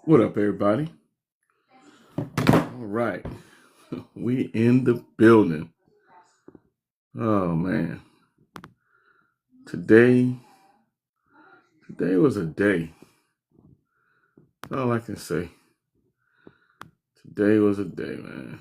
What up, everybody? All right, we in the building. Oh man, today was a day. That's all I can say. Today was a day, man.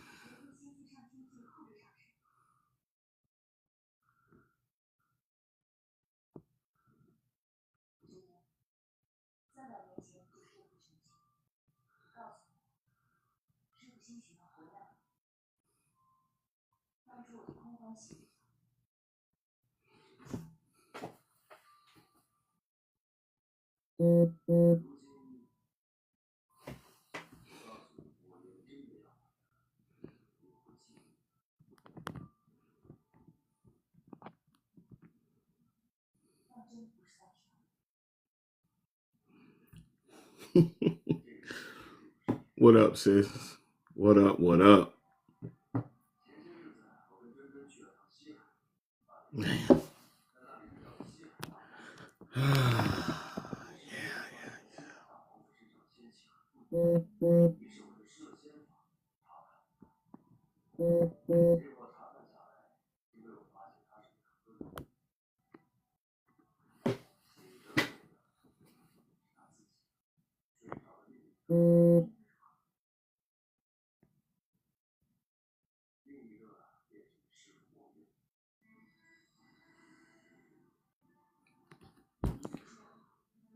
What up, sis? What up? What up? Man.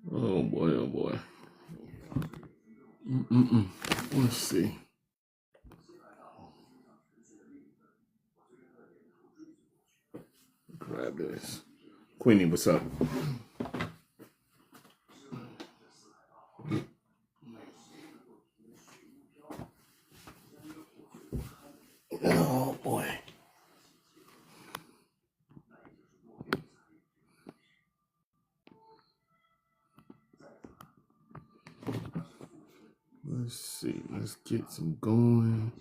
Oh boy, oh boy. Let's see. Grab this. Queenie, what's up? Oh boy. Let's see. Let's get some going.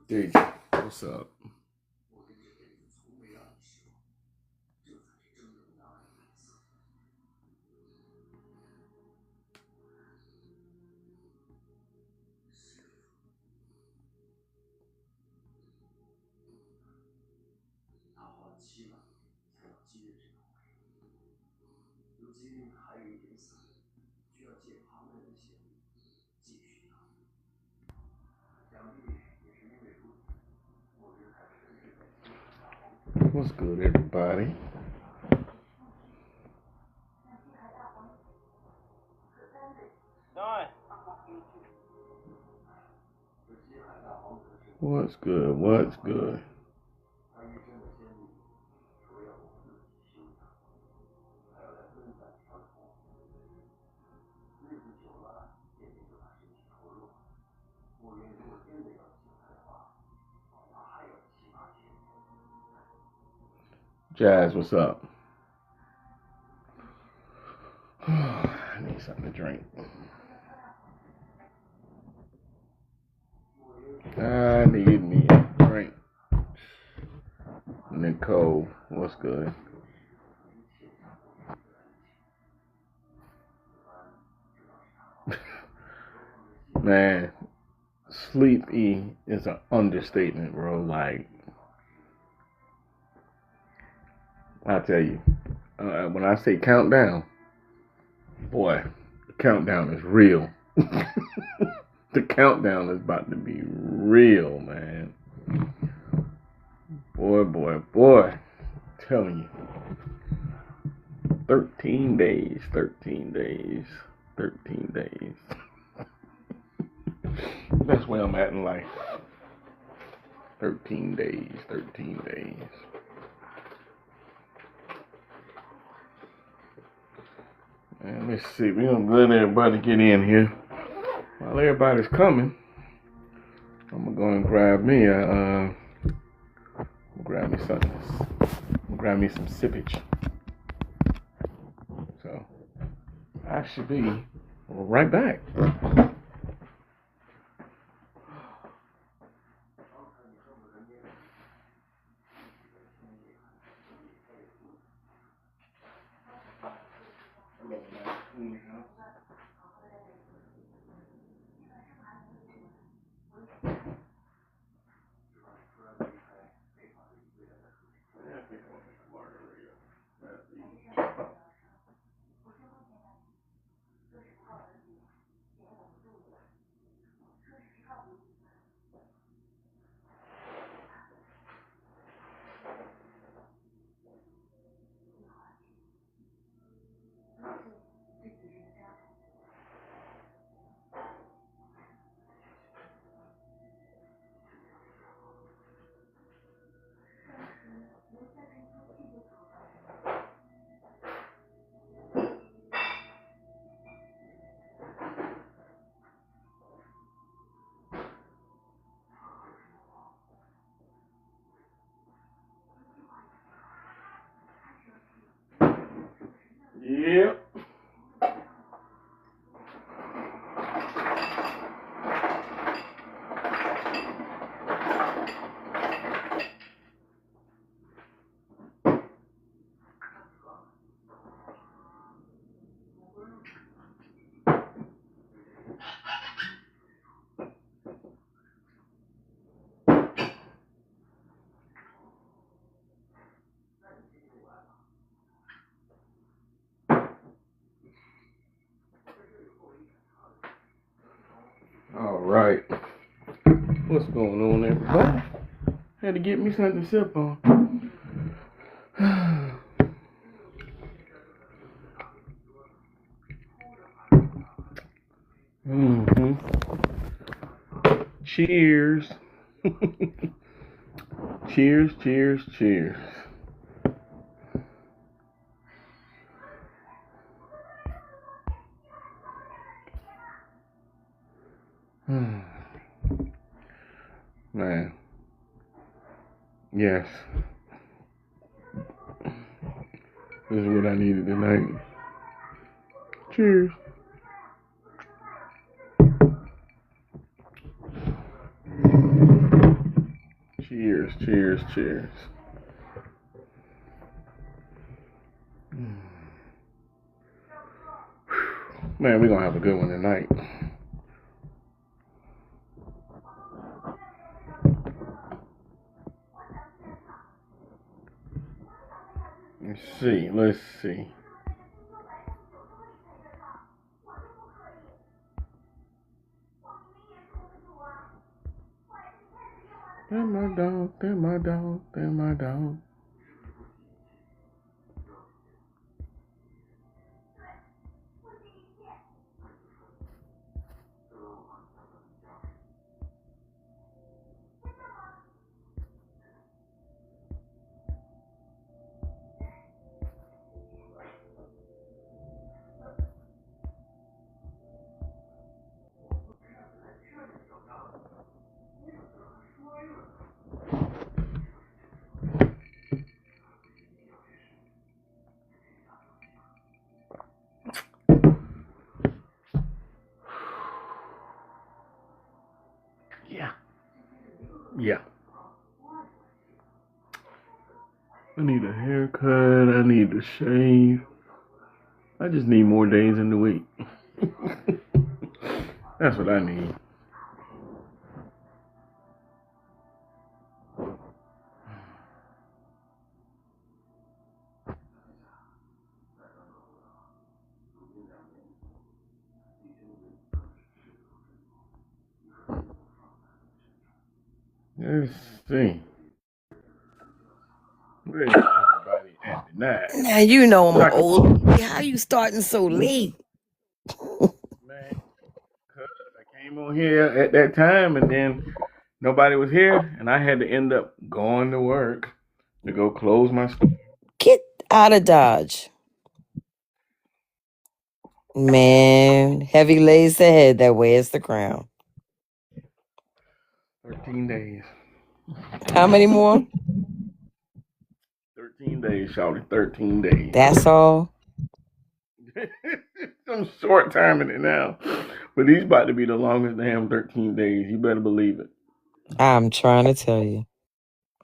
Dig, what's up? What's good, everybody? What's good? What's good? Jazz, what's up? I need something to drink. I need me a drink. Nicole, what's good? Man, sleepy is an understatement, bro. Like, I tell you, when I say countdown, boy, the countdown is real. The countdown is about to be real, man. Boy, boy, boy. I'm telling you. 13 days, 13 days, 13 days. That's where I'm at in life. 13 days, 13 days. And let's see, we're gonna let everybody get in here. While everybody's coming, I'm gonna go and grab me grab me something. Grab me some sippage. should be right back. Yep. All right. What's going on, everybody? Had to get me something to sip on. Mm-hmm. Cheers. Cheers, cheers, cheers. Man. Yes. This is what I needed tonight. Cheers. Cheers, cheers, cheers. Man, we're going to have a good one tonight. Let's see. They're my dog, they're my dog, they're my dog. Yeah. I need a haircut. I need to shave. I just need more days in the week. That's what I need. Let's see. Where's everybody at tonight? Now you know I'm old. How you starting so late? Man, cause I came on here at that time and then nobody was here and I had to end up going to work to go close my store. Get out of Dodge. Man, heavy lays the head that wears the crown. 13 days. How many more? 13 days, shawty. 13 days. That's all? I'm short timing it now. But these about to be the longest damn 13 days. You better believe it. I'm trying to tell you.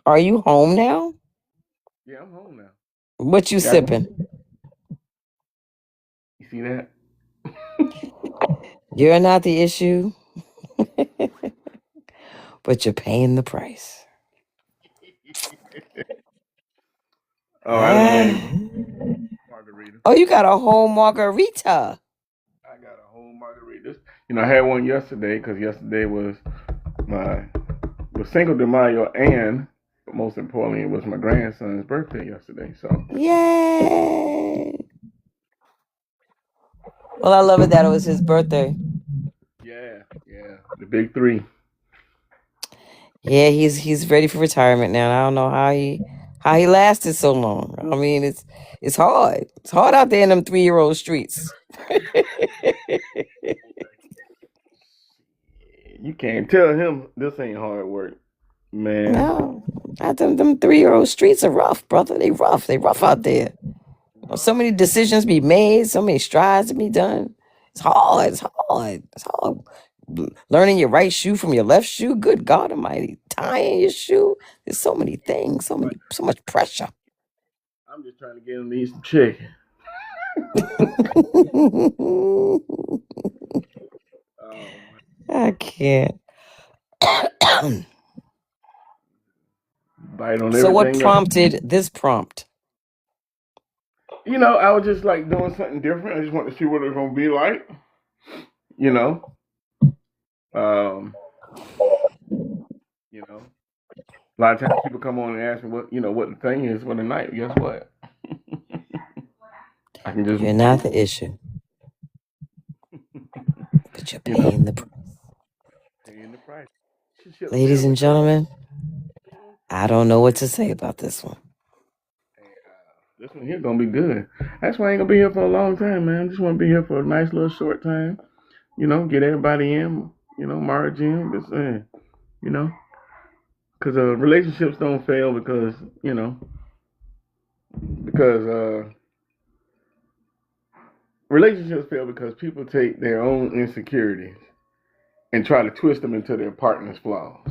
Are you home now? Yeah, I'm home now. What you Yeah, sipping? you see that? You're not the issue, but you're paying the price. Oh, I done Ah. made margarita. Oh, you got a whole margarita. I got a whole margarita. I had one yesterday because yesterday my was Cinco de Mayo and most importantly, it was my grandson's birthday yesterday. So Yay! Well, I love it that it was his birthday. yeah, the big three. Yeah, he's ready for retirement now. I don't know how he lasted so long. I mean, it's hard. It's hard out there in them 3-year-old streets. You can't tell him this ain't hard work, man. No, them 3-year-old streets are rough, brother. They rough. They rough out there. So many decisions be made. So many strides to be done. It's hard. It's hard. It's hard. Learning your right shoe from your left shoe. Good God Almighty, tying your shoe. There's so many things. So much pressure. I'm just trying to get him to eat some chicken. I can't. Bite on So what everything else. prompted this prompt? I was just like doing something different. I just wanted to see what it was gonna be like. You know. Um, a lot of times people come on and ask me what the thing is for the night. Guess what? I can just You're not the issue, but you're paying the price. Paying the price. Ladies and gentlemen, I don't know what to say about this one. This one here gonna be good. That's why I ain't gonna be here for a long time, man. I just want to be here for a nice little short time. Get everybody in. Merge in. Because relationships don't fail because relationships fail because people take their own insecurities and try to twist them into their partner's flaws.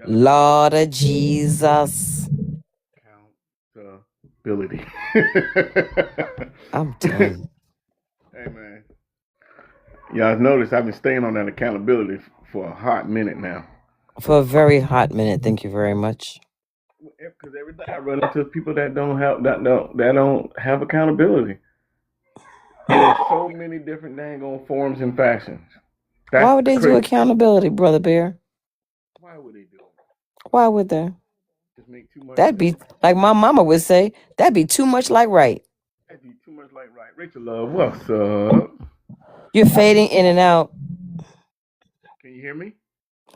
Lord of Jesus. Accountability. I'm done. Hey, man. Y'all notice I've been staying on that accountability for a hot minute now. For a very hot minute, thank you very much. Because every day I run into people that don't have accountability. And there's so many different dang on forms and fashions. Why would they do accountability, Brother Bear? Why would they do it? Why would they? Just make too much. That'd be like my mama would say. That'd be too much like right. That'd be too much like right. Rachel Love, what's up? You're fading in and out. Can you hear me?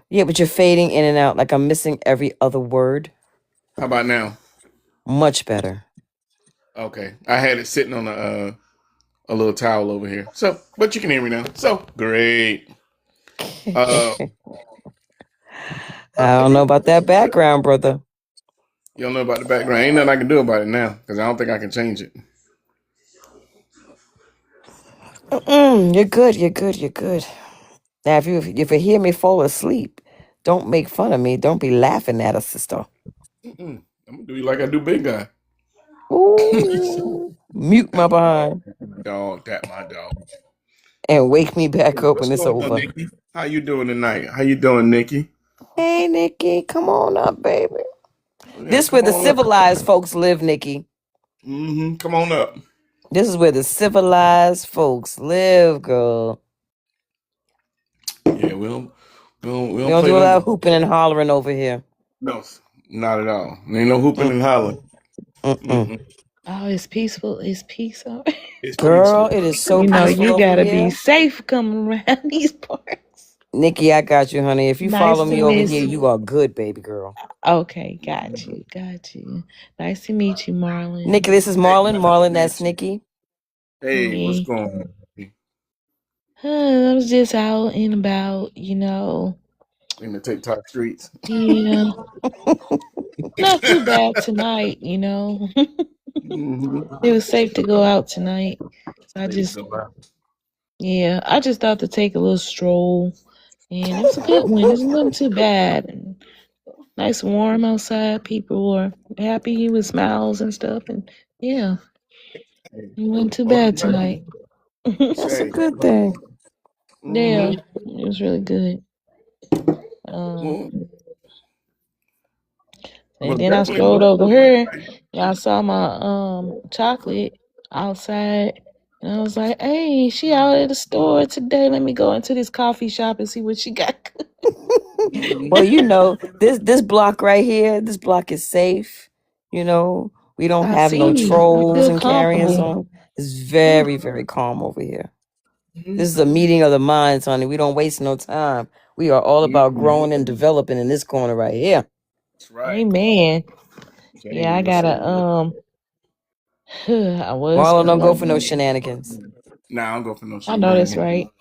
Yeah, but you're fading in and out. Like I'm missing every other word. How about now? Much better. Okay, I had it sitting on a little towel over here. So, but you can hear me now. So great. I don't know about that background, brother. You don't know about the background. Ain't nothing I can do about it now because I don't think I can change it. You're good. You're good. You're good. Now, if you hear me fall asleep, don't make fun of me. Don't be laughing at us, sister. I'm gonna do you like I do Big Guy. Ooh, mute my behind. Dog, tap my dog. And wake me back up when it's over. Nikki? How you doing tonight? How you doing, Nikki? Hey, Nikki, come on up, baby. This is where the civilized folks live, Nikki. Come on up. This is where the civilized folks live, girl. Yeah, we don't do a lot of hooping and hollering over here. No, not at all. There ain't no hooping and hollering. Oh, it's peaceful. It's peaceful. Girl, it is so peaceful. You gotta be safe coming around these parts. Nikki, I got you, honey. If you follow me over here, you are good, baby girl. Okay, got you. Nice to meet you, Marlon. Nikki, this is Marlon. Marlon, that's Nikki. Hey, what's going on? I was just out and about, in the TikTok streets. Yeah. Not too bad tonight, you know. Mhm. It was safe to go out tonight. So I Say just, so loud. yeah, I just thought to take a little stroll. And it was a good one. It wasn't too bad. And nice warm outside. People were happy with smiles and stuff. And yeah, it wasn't too Oh, bad tonight. That's a Shay. good thing. Yeah, Mm-hmm. it was really good. Um, Well, and then I definitely. strolled over here. Y'all saw my chocolate outside. And I was like, hey, she out at the store today. Let me go into this coffee shop and see what she got. Well, you know, this block right here, this block is safe. You know, we don't I have no see. You trolls feel and carriers comfortable. on. It's very, very calm over here. Mhm. This is a meeting of the minds, honey. We don't waste no time. We are all about Mhm. growing and developing in this corner right here. That's right. Amen. Yeah, I James. gotta I was Marlon don't go for no going. shenanigans. Nah, I don't go for no I know that's shenanigans. right.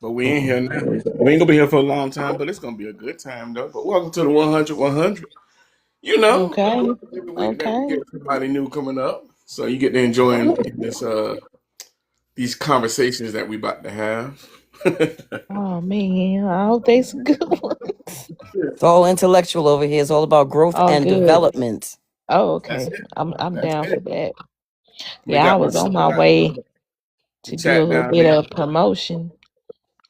But we ain't Mm-mm. here now. We ain't gonna be here for a long time, but it's gonna be a good time though. But welcome to the 100 100. You know, Okay. every week that we Okay. get somebody new coming up, so you get to enjoy this these conversations that we about to have. Oh man, I hope they some good ones. It's all intellectual over here. It's all about growth Oh and good. development. Oh, That's okay. it. I'm That's down for it. that. We Yeah, I got was on my way the to do a chat little down bit there. of promotion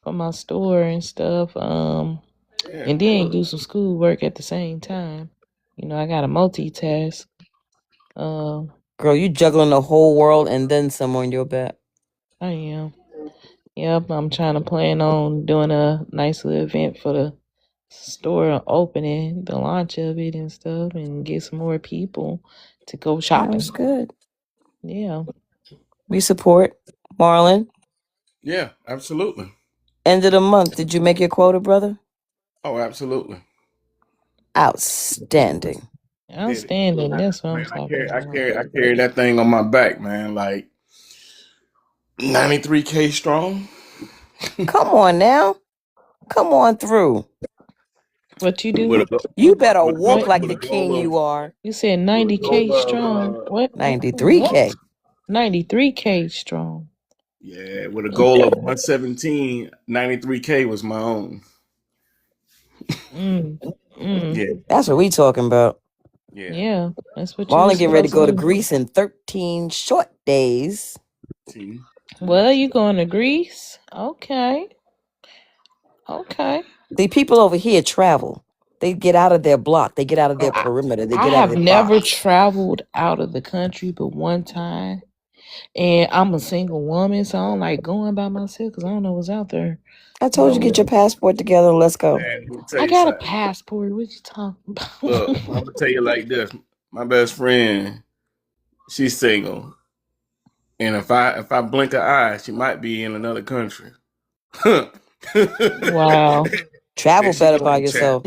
for my store and stuff. Yeah. And then do some school work at the same time. You know, I gotta multitask. Um, Girl, you juggling the whole world and then some on your back. I am. Yep, I'm trying to plan on doing a nice little event for the store opening, the launch of it and stuff, and get some more people to go Sounds shopping. good. Yeah. We support. Marlon, Yeah, absolutely. end of the month. Did you make your quota, brother? Oh, absolutely. Outstanding. Did it. Outstanding. That's what I'm Man, talking about. I carry that thing on my back, man. Like 93K strong. Come on now. Come on through. What you do? with a You better walk What? like with the a goal king of you are. You said with a goal 90K of strong. What? 93K. 93K strong. yeah, with a goal of 117, 93K was my own. Mm. Mm. Yeah, That's what we talking about. yeah. Yeah, that's what you were Marlon getting ready to supposed to go to do. Greece in 13 short days. See, Well, you going to Greece? Okay. Okay. The people over here travel. They get out of their block. They get out of their I, perimeter. They I get out of have their never box. traveled out of the country but one time. And I'm a single woman, so I don't like going by myself because I don't know what's out there. I told you, But get your passport together and let's go. man, let me tell I you got a something. passport. What you talking Look, I'm about? gonna tell you like this. My best friend, she's single, and if I blink an eye, she might be in another country. And Wow. Travel she better know by the chat. yourself.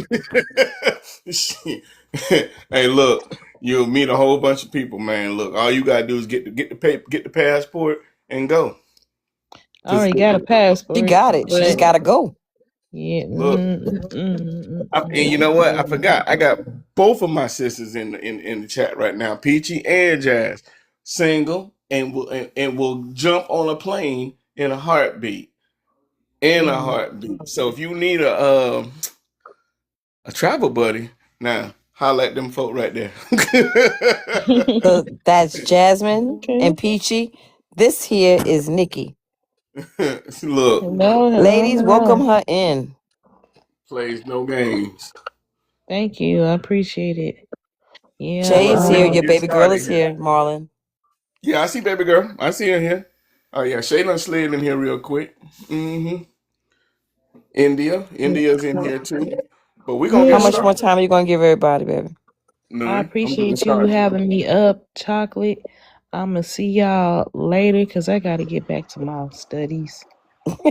She- hey, look, you'll meet a whole bunch of people, man. Look, all you gotta do is get the passport, and go. I Cause already got a She passport, got it. She just but got to go. yeah. look, and you know what? I forgot. I got both of my sisters in the chat right now, Peachy and Jazz, single, and will jump on a plane in a heartbeat. In a Mm. heartbeat. So if you need a travel buddy, now holla at them folk right there. So that's Jasmine Okay. and Peachy. This here is Nikki. Look, Hello, hello, Ladies, welcome hello. her in. plays no games. Thank you. I appreciate it. Yeah. Shay Well, is we're here. gonna Your get baby girl started is here, here. Marlon. Yeah, I see baby girl. I see her here. Oh yeah, Shayla slid in here real quick. Mm-hmm. India's in here too. But we're gonna How get Yeah. much more started. time are you going to give everybody, baby? I None. I'm getting appreciate you started. having me up, Chocolate. I'm gonna see y'all later because I gotta get back to my studies.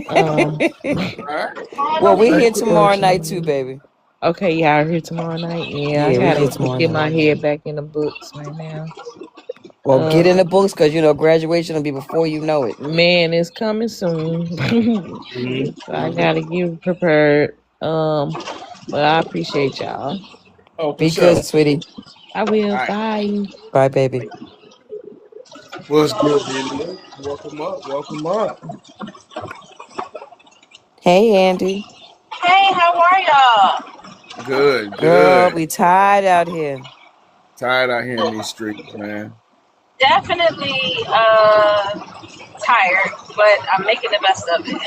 Um, All right. Well, we're Okay. here tomorrow night too, unfortunately. baby. Okay, y'all here tomorrow night. Yeah, I Yeah, we gotta here tomorrow get my night. head back in the books right now. Well, get in Um, the books because you know graduation will be before you know it. man, it's coming soon. So I Mm-hmm. gotta get prepared. But I appreciate y'all. Oh, for Be sure. good, sweetie. I All will. right. Bye. Bye, baby. What's good, India? Welcome up. Welcome up. Hey, Andy. Hey, how are y'all? Good, Girl, good. we tired out here. Tired out here in these streets, man. Definitely tired, but I'm making the best of it.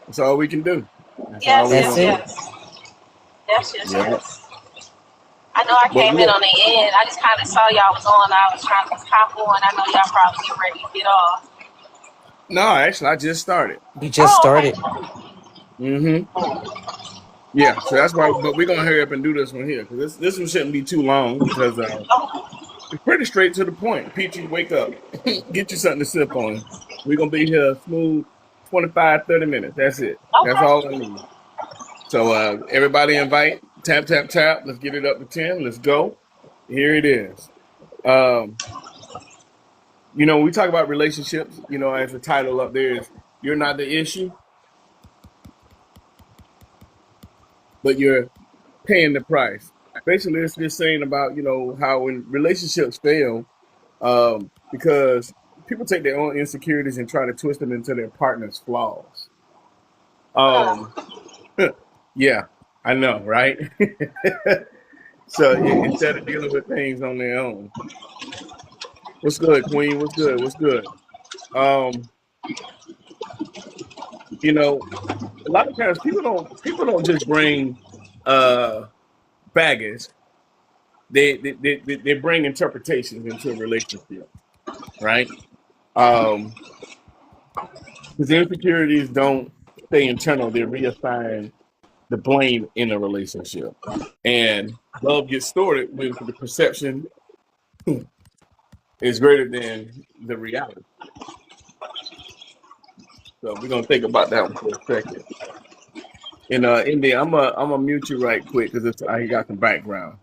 That's all we can do. That's all Yes, we That's gonna yes, it. do. yes. Yes, yes, Yeah. yes. I know I But came in on the end. I just kind of saw y'all was on. I was trying to pop on. I know y'all probably get ready to get off. no, actually, I just started. We just Oh, okay. started. Mm-hmm. Yeah. So that's why. But we're gonna hurry up and do this one here because this one shouldn't be too long because it's pretty straight to the point. Peachy, wake up. Get you something to sip on. We're gonna be here a smooth 25, 30 minutes. That's it. That's Okay. all I need. So everybody invite, tap, tap, tap. Let's get it up to 10. Let's go. Here it is. Um, we talk about relationships, as the title up there is you're not the issue, but you're paying the price. Basically, it's just saying about, how when relationships fail, because people take their own insecurities and try to twist them into their partner's flaws. Um, yeah, I know, right? So instead of dealing with things on their own. What's good, Queen? What's good? What's good? Um, a lot of times people don't just bring uh baggage. They bring interpretations into a relationship, right? Um, because insecurities don't stay internal; they reassign the blame in a relationship, and love gets distorted when the perception is greater than the reality. So we're gonna think about that one for a second. And India, I'm gonna mute you right quick because I got some background.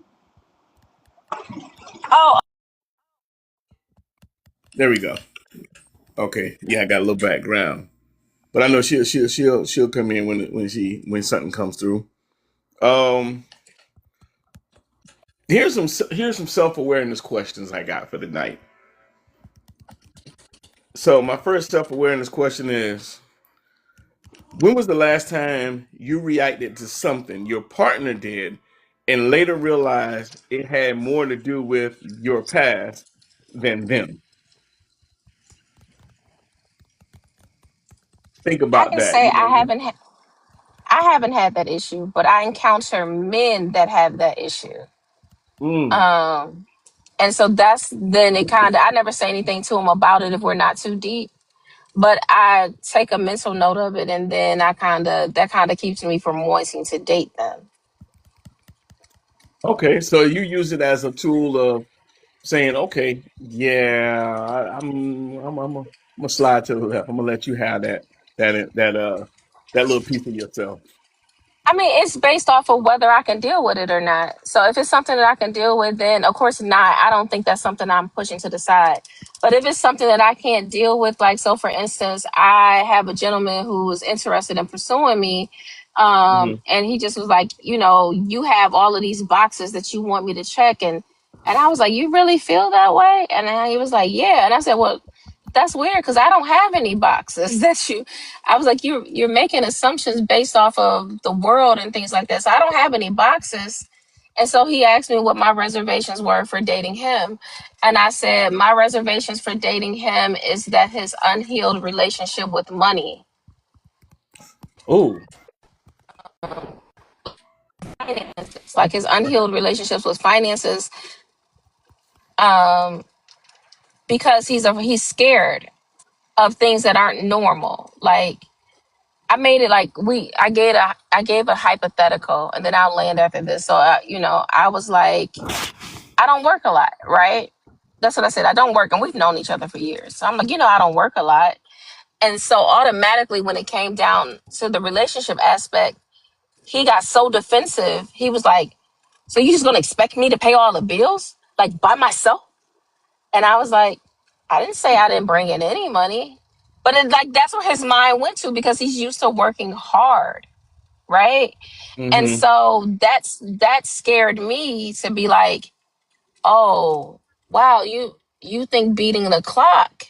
Oh, There we go. Okay, yeah, I got a little background, but I know she'll come in when something comes through. Um, here's some self awareness questions I got for the night. So my first self awareness question is: when was the last time you reacted to something your partner did, and later realized it had more to do with your past than them? Think I about can that. say I haven't had that issue, but I encounter men that have that issue. Mm, Um, and so that's then it kind of I never say anything to them about it if we're not too deep. But I take a mental note of it, and then that kind of keeps me from wanting to date them. okay, so you use it as a tool of saying, okay, yeah, I'm gonna slide to the left. I'm gonna let you have that little piece of yourself. I mean, it's based off of whether I can deal with it or not. So if it's something that I can deal with, then of course not. I don't think that's something I'm pushing to the side. But if it's something that I can't deal with, like so for instance, I have a gentleman who was interested in pursuing me. Hmm. And he just was like, you have all of these boxes that you want me to check and I was like, you really feel that way? And then he was like, yeah. And I said, well, that's weird because I don't have any boxes that you I was like, you're making assumptions based off of the world and things like that. So I don't have any boxes. And so he asked me what my reservations were for dating him. And I said, my reservations for dating him is that his unhealed relationship with money. Oh, Finances, like his unhealed relationships with finances, um, because he's scared of things that aren't normal. Like I made it like I gave a hypothetical, and then I'll land after this. So I was like, I don't work a lot, right? That's what I said. I don't work, and we've known each other for years. So I'm like, I don't work a lot, and so automatically, when it came down to the relationship aspect, he got so defensive. He was like, "So you just gonna expect me to pay all the bills like by myself?" And I was like, "I didn't say I didn't bring in any money." But like that's where his mind went to because he's used to working hard, right? And Mm-hmm. so that scared me to be like, oh, wow, you think beating the clock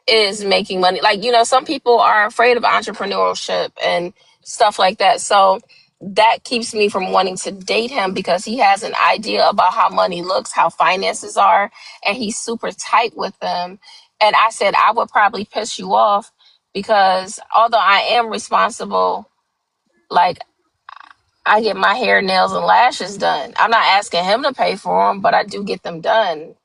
is making money. Like, some people are afraid of entrepreneurship and stuff like that. So that keeps me from wanting to date him because he has an idea about how money looks, how finances are, and he's super tight with them. And I said, I would probably piss you off because although I am responsible, like I get my hair, nails, and lashes done. I'm not asking him to pay for them, but I do get them done.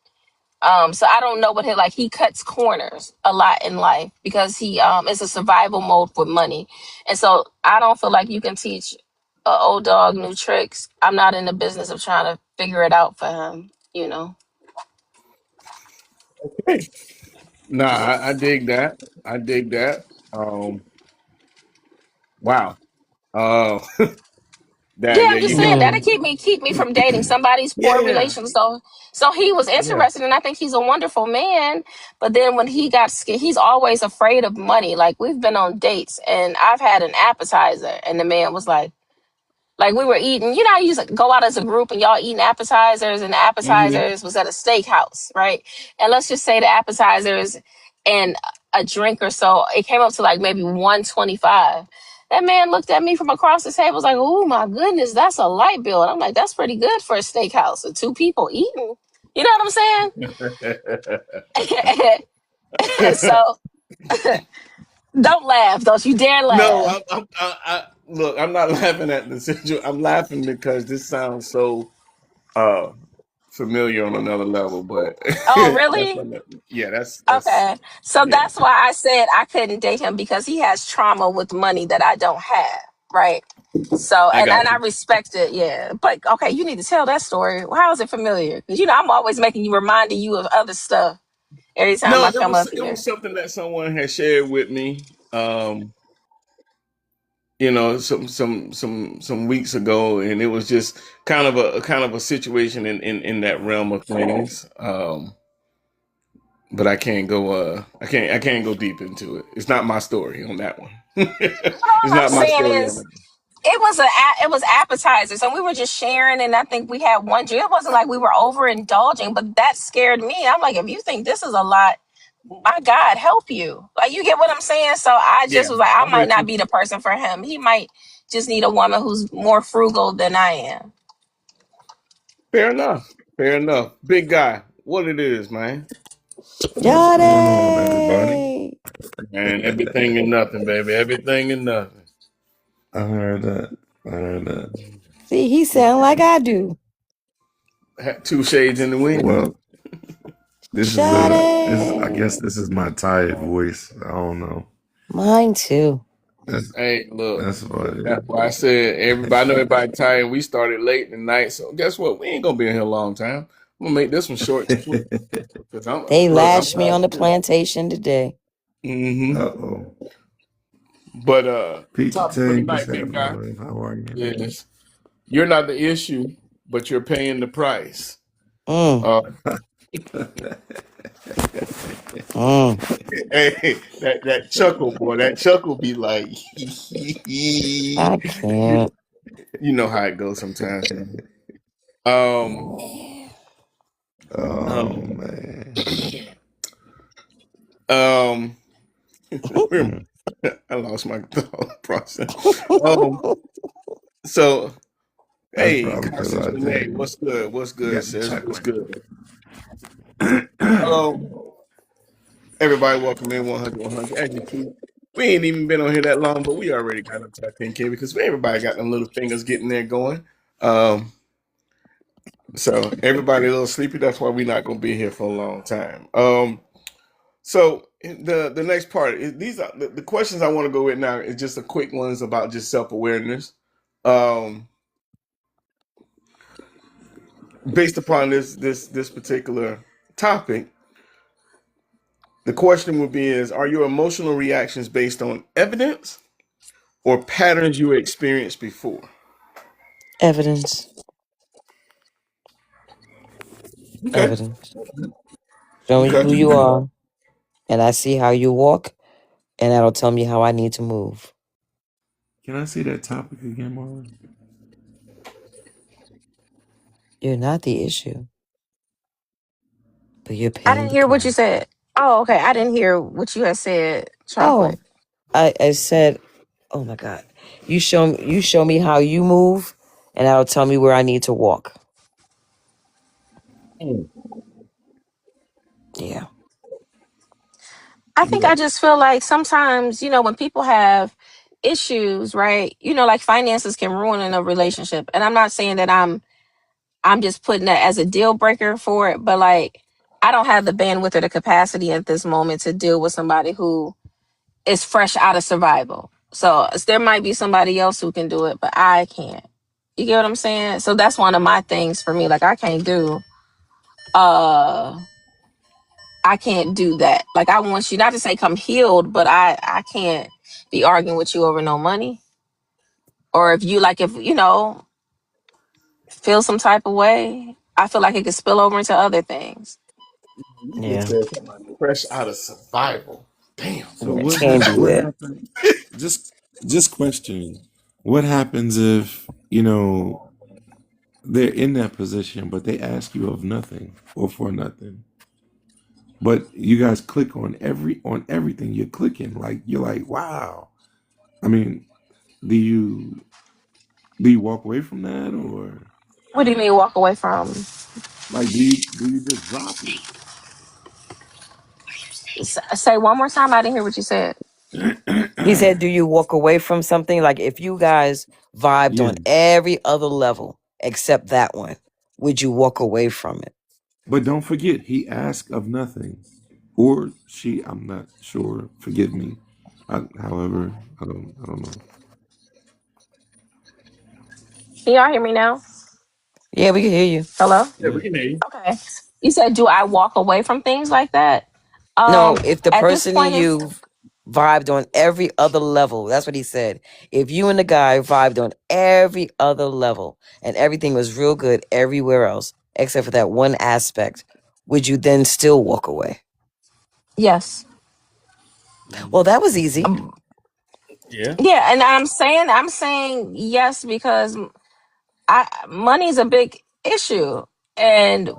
So I don't know what he cuts corners a lot in life because he is a survival mode with money. And so I don't feel like you can teach a old dog new tricks. I'm not in the business of trying to figure it out for him. Hey. Nah, I dig that. I dig that. Wow. Uh, Yeah, that I'm just you saying hit. that'll Mm. keep me from dating somebody's poor Yeah, relation. So he was yeah. interested, and I think he's a wonderful man. But then when he got scared, he's always afraid of money. Like we've been on dates, and I've had an appetizer, and the man was like we were eating, how you used to go out as a group and y'all eating appetizers, and the Mm-hmm. appetizers was at a steakhouse, right? And let's just say the appetizers and a drink or so, it came up to like maybe 125. That man looked at me from across the table, was like, "Oh my goodness, that's a light bill." And I'm like, "That's pretty good for a steakhouse with two people eating." You know what I'm saying? So don't laugh, don't you dare No, laugh. look. I'm not laughing at the situation. I'm laughing because this sounds so uh familiar on another level. But Oh, that's really? what. Yeah, that's Okay. So yeah. that's why I said I couldn't date him because he has trauma with money that I don't have. Right. So, I and got I you. respect it. Yeah. But okay, you need to tell that story. Well, how is it familiar? Because, I'm always making you, reminding you of other stuff every time No, I come up it here. was something that someone had shared with me. Some weeks ago, and it was just kind of a situation in that realm of things. But I can't go deep into it. It's not my story on that one. It's All I'm not my saying story on is, that one. it was appetizers, and we were just sharing, and I think we had one drink. It wasn't like we were overindulging, but that scared me. I'm like, if you think this is a lot, my God, help you. Like, you get what I'm saying? So I just Yeah, was like, I I'm might with not you. be the person for him. He might just need a woman who's more frugal than I am. Fair enough. Fair enough. Big guy, what it is, man? What's going on, everybody? Johnny. Man, everything and nothing, baby. Everything and nothing. I heard that. I heard that. See, he sound like I do. Had two shades in the wind. Well, I guess Johnny. this is my tired voice. I don't know. Mine too. That's Hey, look. that's what it That's why I said everybody. I know everybody tired. We started late tonight, so guess what? We ain't gonna be in here a long time. I'm gonna make this one short and sweet. Cause They I'm lashed me on the tired too. plantation today. Mm-hmm. Uh-oh. But Peach topic for Tea, what's tonight, big happening, guy, love? How are you? is you're not the issue, but you're paying the price. Mm, Uh, mm. hey, that chuckle, boy, that chuckle be like, you I can't. know how it goes sometimes. Man. Um, Oh um, man. um, where Hmm. I lost my thought process. Um, so That's hey, probably because Constance I Renee, think what's good? What's you good, got the sis? What's chuckling. good? Everybody, welcome in 100. As you see, we ain't even been on here that long, but we already got up to that 10K because everybody got them little fingers getting there going. Um, so everybody a little sleepy. That's why we're not gonna be here for a long time. So the next part is these are the questions I want to go with now is just a quick ones about just self awareness. Um, Based upon this particular topic, the question would be is are your emotional reactions based on evidence or patterns you experienced before? Evidence. Okay. Evidence. Show me Okay. who you are, and I see how you walk, and that'll tell me how I need to move. Can I see that topic again, Marlon? You're not the issue, but you're I paying didn't the hear what you price. said. Oh, okay. I didn't hear what you had said, Oh, chocolate. I said, oh my God, you show me how you move, and that'll tell me where I need to walk. Mm. Yeah, I think Yeah. I just feel like sometimes, when people have issues, right? Like finances can ruin a relationship. And I'm not saying that I'm just putting that as a deal breaker for it, but like I don't have the bandwidth or the capacity at this moment to deal with somebody who is fresh out of survival. So there might be somebody else who can do it, but I can't. You get what I'm saying? So that's one of my things for me. Like uh I can't do that. Like I want you not to say come healed, but I can't be arguing with you over no money. Or if feel some type of way, I feel like it could spill over into other things. You just yeah, said somebody fresh out of survival. Damn. So can't do what that. happened? Just just questioning. What happens if, they're in that position, but they ask you of nothing or for nothing? But you guys click on everything. You're clicking. Like you're like, wow. I mean, do you walk away from that, or What do you mean walk away from? like do you just drop Say one more time. I didn't hear what you said. He it? said, "Do you walk away from something like if you guys vibed Yeah. on every other level except that one, would you walk away from it?" But don't forget, he asked of nothing. Or she, I'm not sure. Forgive me. However, I don't know. Can y'all hear me now? Yeah, we can hear you. Hello? Yeah, we Yeah. can hear you. Okay. You said, do I walk away from things like that? No, if the At this person and point in you vibed on every other level, that's what he said. If you and the guy vibed on every other level and everything was real good everywhere else except for that one aspect, would you then still walk away? yes. Well, that was easy. Um, Yeah. yeah, and I'm saying yes because money's a big issue. And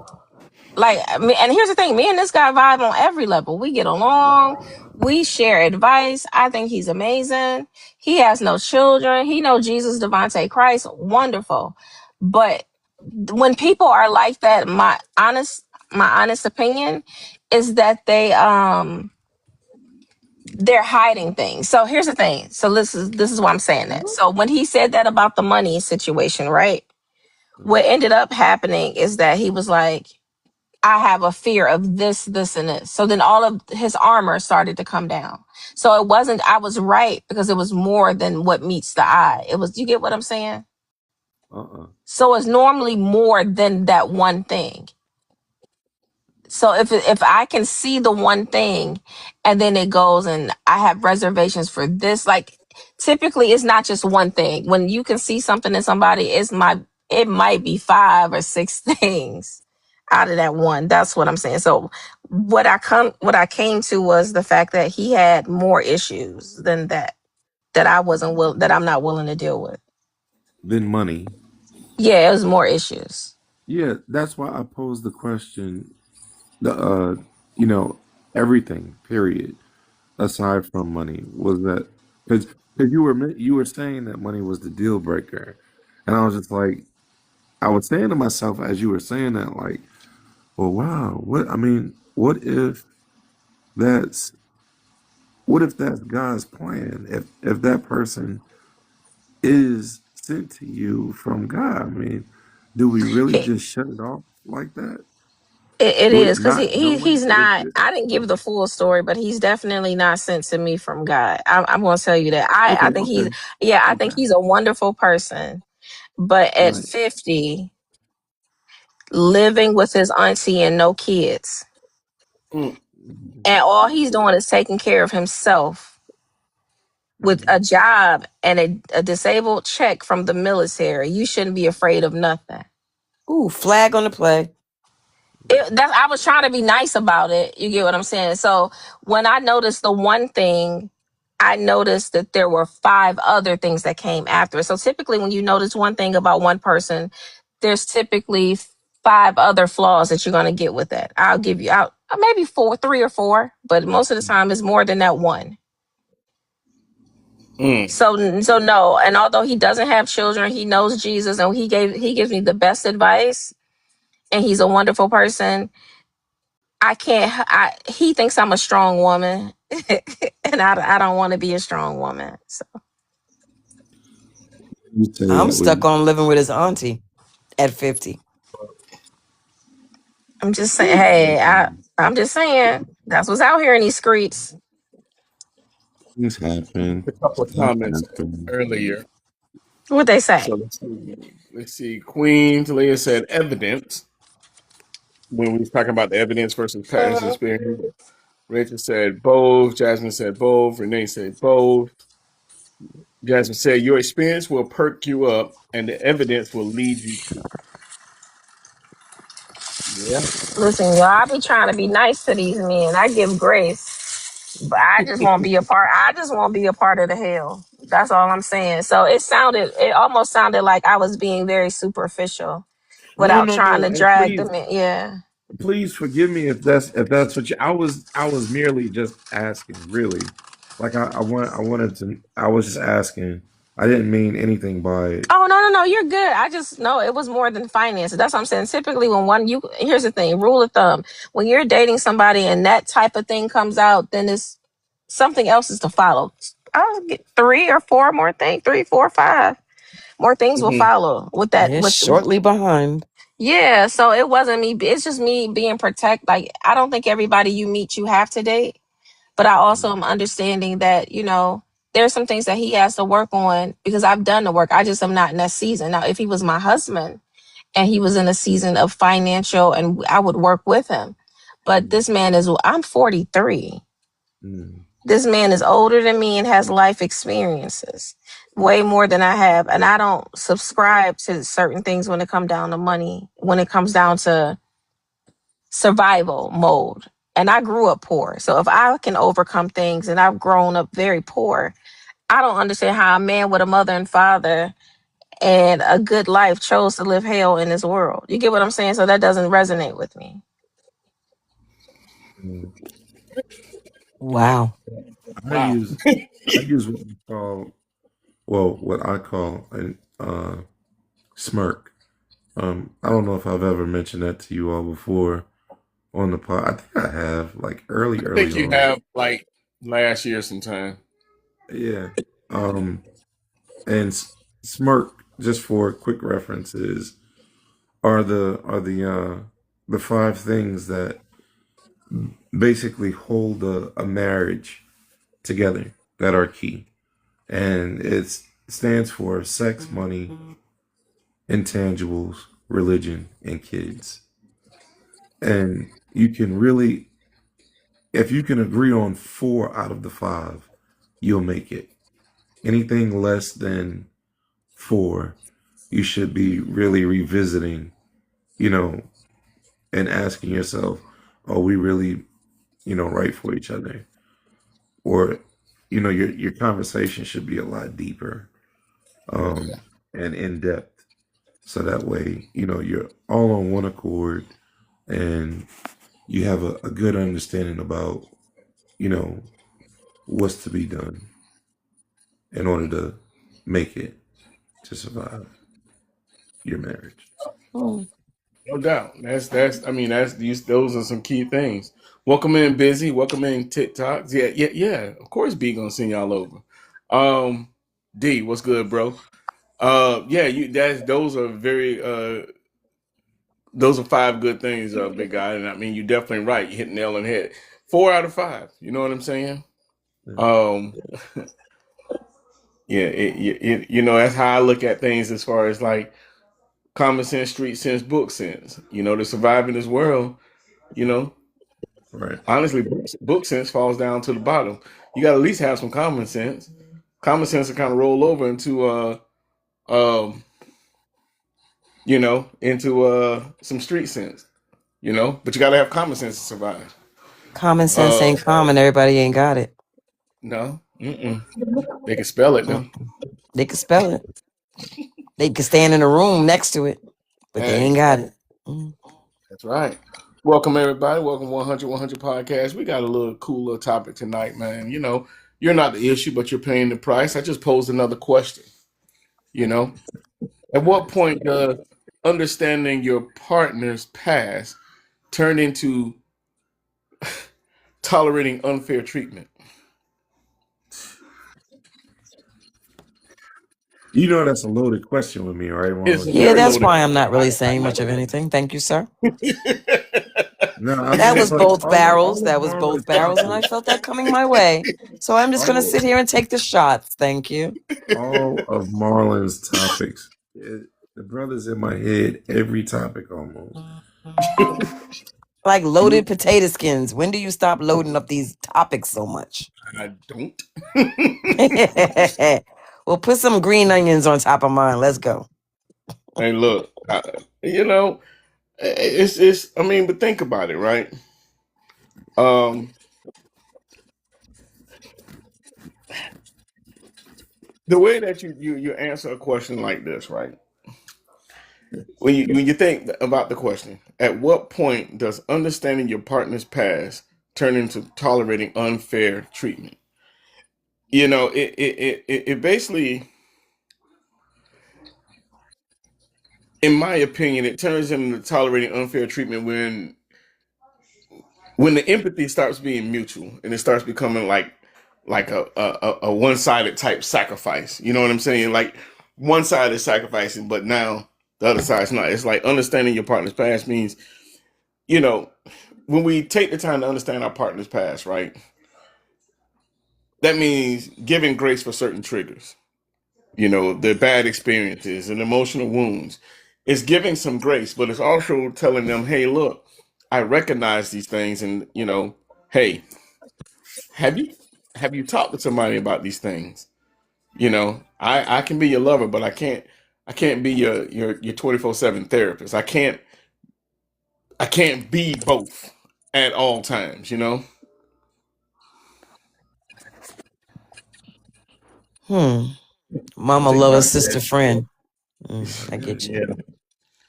and here's the thing, me and this guy vibe on every level. We get along, we share advice. I think he's amazing. He has no children. He know Jesus, Devontae Christ, wonderful. But when people are like that, my honest opinion is that they're hiding things. So here's the thing. So this is why I'm saying that. So when he said that about the money situation, right? What ended up happening is that he was like, I have a fear of this, this, and this. So then all of his armor started to come down. So it wasn't, I was right because it was more than what meets the eye. It was, you get what I'm saying? Uh-uh. So it's normally more than that one thing. So if I can see the one thing and then it goes and I have reservations for this, like typically it's not just one thing. When you can see something in somebody, it might be 5 or 6 things out of that one. That's what I'm saying. So what I came to was the fact that he had more issues than that I'm not willing to deal with. Then money. Yeah, it was more issues. Yeah, that's why I posed the question. The you know, everything. Period. Aside from money, was that because you were saying that money was the deal breaker, and I was just like, I was saying to myself as you were saying that, like, well, wow, what I mean, that's what if that's God's plan? If that person is sent to you from God, I mean, do we really just shut it off like that It with is because not knowing he's if not. it? I didn't give the full story, but he's definitely not sent to me from God. I'm going to tell you that. I Okay, think okay, I think okay, he's a wonderful person. But at right. 50, living with his auntie and no kids, Mm. and all he's doing is taking care of himself with Mhm. a job and a disabled check from the military, you shouldn't be afraid of nothing. Ooh, flag on the play. I was trying to be nice about it. You get what I'm saying? So when I noticed the one thing I noticed that there were 5 other things that came after it. So typically when you notice one thing about one person, there's typically 5 other flaws that you're going to get with that. I'll give you out maybe 3 or 4, but most of the time it's more than that one. So no, and although he doesn't have children, he knows Jesus, and he gives me the best advice, and he's a wonderful person. He thinks I'm a strong woman, and I don't want to be a strong woman. So You say I'm that stuck with on living with his auntie at 50. I'm just saying, hey, I'm just saying that's what's out here in these streets. things happen. A couple of Stuff comments happens. earlier. What they So say? let's see. Queen Talia said evidence when we was talking about the evidence versus past Mhm. experience. Rachel said both. Jasmine said both. Renee said both. Jasmine said your experience will perk you up, and the evidence will lead you to. Yeah. Listen, y'all, I be trying to be nice to these men. I give grace, but I just won't be a part. I just won't be a part of the hell. That's all I'm saying. So it almost sounded like I was being very superficial No, without no, trying no. to And drag please, them in. Yeah. please forgive me if that's what you. I was merely just asking, really. Like I wanted to. I was just asking. I didn't mean anything by it. Oh no, you're good. I just know it was more than finances. That's what I'm saying. Typically, here's the thing, rule of thumb: when you're dating somebody and that type of thing comes out, then it's something else is to follow. I'll get 3 or 4 more things, 3, 4, 5 more things will Mhm. follow with that. Yeah, shortly behind. Yeah, so it wasn't me. It's just me being protect. Like I don't think everybody you meet you have to date. But I also am understanding that, there's some things that he has to work on because I've done the work. I just am not in that season. Now, if he was my husband and he was in a season of financial and I would work with him. But Mm, I'm 43. mm, This man is older than me and has life experiences way more than I have. And I don't subscribe to certain things when it comes down to money, when it comes down to survival mode. And I grew up poor. So if I can overcome things and I've grown up very poor, I don't understand how a man with a mother and father and a good life chose to live hell in this world. You get what I'm saying? So that doesn't resonate with me. mm. Wow. I Wow. use I use what we call what I call an smirk. I don't know if I've ever mentioned that to you all before on the pod. I think I have, like I early think you on. have like last year sometime. Yeah. Um, and smirk, just for quick references, are the 5 things that basically hold a marriage together that are key, and it stands for sex, money, intangibles, religion, and kids. And you can really, if you can agree on 4 out of the 5, you'll make it. Anything less than 4, you should be really revisiting, you know, and asking yourself, are we really, right for each other? Or, your conversation should be a lot deeper, and in depth. So that way, you're all on one accord and you have a good understanding about, you know, what's to be done in order to make it, to survive your marriage. Hmm. No doubt. That's I mean that's these those are some key things. Welcome in busy, welcome in TikToks. Yeah. Of course B gonna send y'all over. D, what's good, bro? Yeah, you that's those are 5 good things, big guy. And I mean you're definitely right. You hit the nail on the head. 4 out of 5. You know what I'm saying? Yeah. Um yeah, that's how I look at things as far as like common sense, street sense, book sense. To survive in this world, you know, Right. honestly, book sense falls down to the bottom. You got to at least have some common sense. Common sense to kind of roll over into um, some street sense. But you got to have common sense to survive. Common sense Uh, ain't common. Everybody ain't got it. no, Mm-mm. They can spell it though. Mm. They can spell it. They can stand in a room next to it, but they Hey, ain't got it. Mm. that's right. Welcome everybody. Welcome 100 podcast. We got a little cool little topic tonight, man. You know, you're not the issue, but you're paying the price. I just posed another question. You know, at what point does understanding your partner's past turn into tolerating unfair treatment? You know that's a loaded question with me, right, It's a Marlon? Yeah, very that's loaded why I'm not question. really I saying much know of anything. Thank you, sir. that. No, I That mean, was but both barrels. all of That was both Marlon's barrels, and I topics, felt that coming my way. So I'm just gonna all sit here and take the shots. Thank you. all of Marlon's topics, the brother's in my head every topic almost. Like You, loaded potato skins. When do you stop loading up these topics so much? I don't. Well, put some green onions on top of mine. Let's go. Hey, look, you know, it's. I mean, but think about it, right? Um, the way that you answer a question like this, right? When you think about the question, at what point does understanding your partner's past turn into tolerating unfair treatment? You know, it basically, in my opinion, it turns into tolerating unfair treatment when the empathy starts being mutual and it starts becoming like a one-sided type sacrifice. You know what I'm saying? Like one side is sacrificing, but now the other side's not. It's like understanding your partner's past means, you know, when we take the time to understand our partner's past, right? That means giving grace for certain triggers, you know, the bad experiences and emotional wounds. It's giving some grace, but it's also telling them, hey, look, I recognize these things, and you know, hey, have you have you talked to somebody about these things? You know, I can be your lover, but I can't be your 24/7 therapist. I can't be both at all times, you know? Mama I think love a Doc sister said, friend. I get you. Yeah.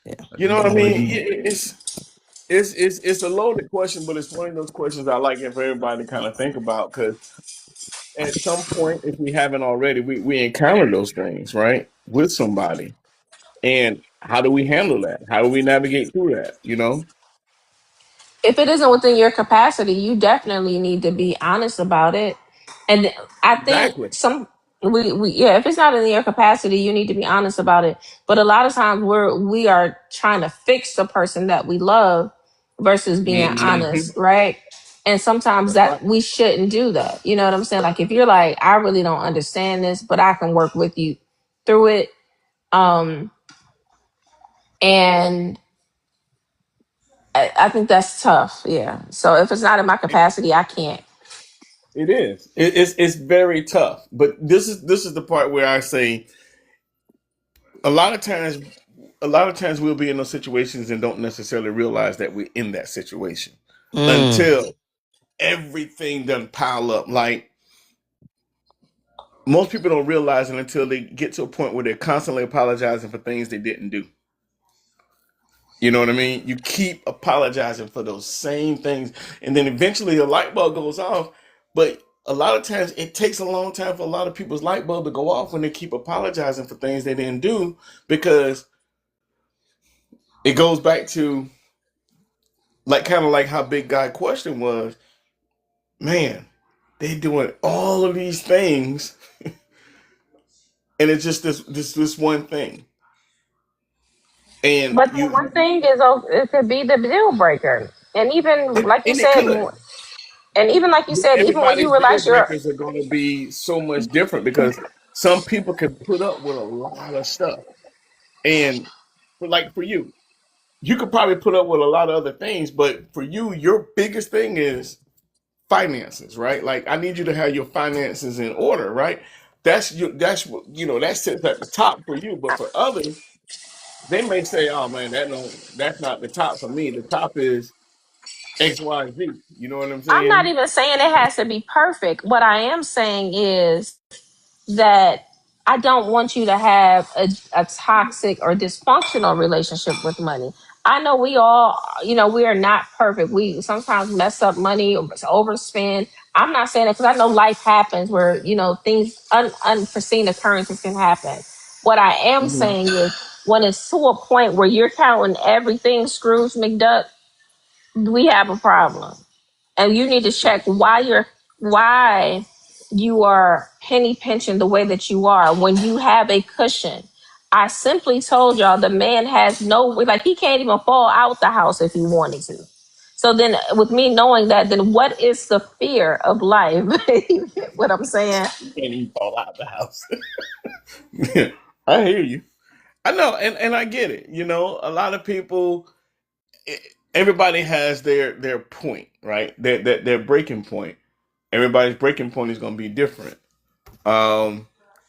Yeah. I You know think what I mean? Marlon, It's a loaded question, but it's one of those questions I like for everybody to kind of think about because at some point, if we haven't already, we encounter those things, right? With somebody. And how do we handle that? How do we navigate through that? You know? If it isn't within your capacity, you definitely need to be honest about it. And I think Exactly. we yeah, if it's not in your capacity, you need to be honest about it. But a lot of times we are trying to fix the person that we love versus being Hmm. honest, right? And sometimes That's right. that we shouldn't do that. You know what I'm saying? Like if you're like, I really don't understand this, but I can work with you through it. Um and I think that's tough. Yeah. So if it's not in my capacity, I can't. It is. It's very tough. But this is the part where I say a lot of times a lot of times we'll be in those situations and don't necessarily realize that we're in that situation Mm. until everything done pile up. Like most people don't realize it until they get to a point where they're constantly apologizing for things they didn't do. You know what I mean? You keep apologizing for those same things, and then eventually a light bulb goes off. But a lot of times it takes a long time for a lot of people's light bulb to go off when they keep apologizing for things they didn't do because it goes back to like kind of like how Big Guy question was, man, they doing all of these things and it's just this one thing. And But that one you thing is, it could be the deal breaker. And even like you and it said, could. and even like you But said, even when you everybody's deal realize you're, breakers are going to be so much different because some people can put up with a lot of stuff. And for you, you could probably put up with a lot of other things, but for you, your biggest thing is finances, right? Like I need you to have your finances in order, right? That's what that sits at the top for you, but for others, they may say, "Oh man, that's not the top for me. The top is X, Y, Z. You know what I'm I'm not saying? even saying it has to be perfect. What I am saying is that I don't want you to have a toxic or dysfunctional relationship with money. I know we all, we are not perfect. We sometimes mess up money or overspend. I'm not saying it because I know life happens where, things, unforeseen occurrences can happen. What I am Hmm. saying is when it's to a point where you're counting everything Scrooge McDuck, we have a problem, and you need to check why you are penny pinching the way that you are when you have a cushion. I simply told y'all the man has no, like, he can't even fall out the house if he wanted to. So then with me knowing that, then what is the fear of life? You get what I'm saying? You can't even fall out the house. I hear you. I know, and I get it. A lot of people, everybody has their point, right? Their breaking point. Everybody's breaking point is going to be different.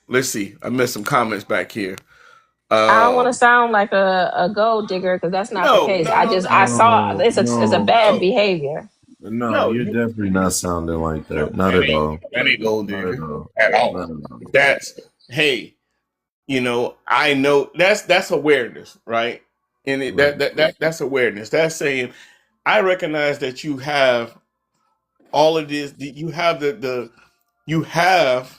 Let's see. I missed some comments back here. I don't want to Um, sound like a gold digger because that's not the no, case. no, no, no, I no, saw No, it's a no, bad no, behavior. no. no. You're definitely not sounding like No, that. Not at all. that ain't gold Not at digger all. at all. Not at all. That's hey, I know that's awareness, right? And Right. that's awareness. That's saying I recognize that you have all of this. You have you have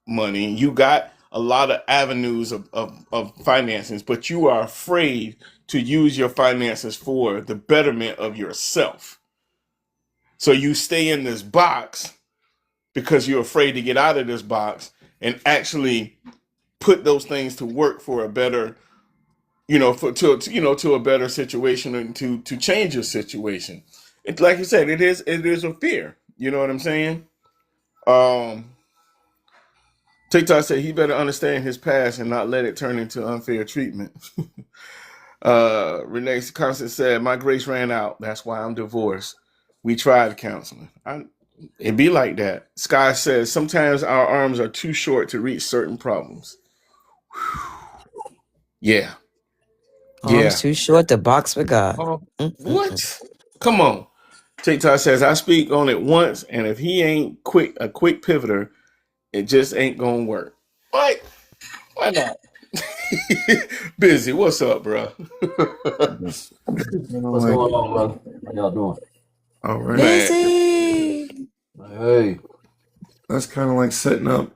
money. You got a lot of avenues of finances, but you are afraid to use your finances for the betterment of yourself. So you stay in this box because you're afraid to get out of this box and actually put those things to work for a better, for to a better situation and to change your situation. It's like you said, it is a fear. You know what I'm saying? Um, TikTok said he better understand his past and not let it turn into unfair treatment. Renee Constant said, "My grace ran out. That's why I'm divorced. We tried counseling. It be like that." Sky says, "Sometimes our arms are too short to reach certain problems." Yeah, Arms yeah. too short to box with God. Mm-mm-mm. What? Come on. TikTok says, "I speak on it once, and if he ain't a quick pivoter, it just ain't gonna work." What? Why not? Busy. What's up, bro? That's kind of What's like, going on, brother? How y'all doing? all right. Man. Busy. Hey, That's kind of like setting up,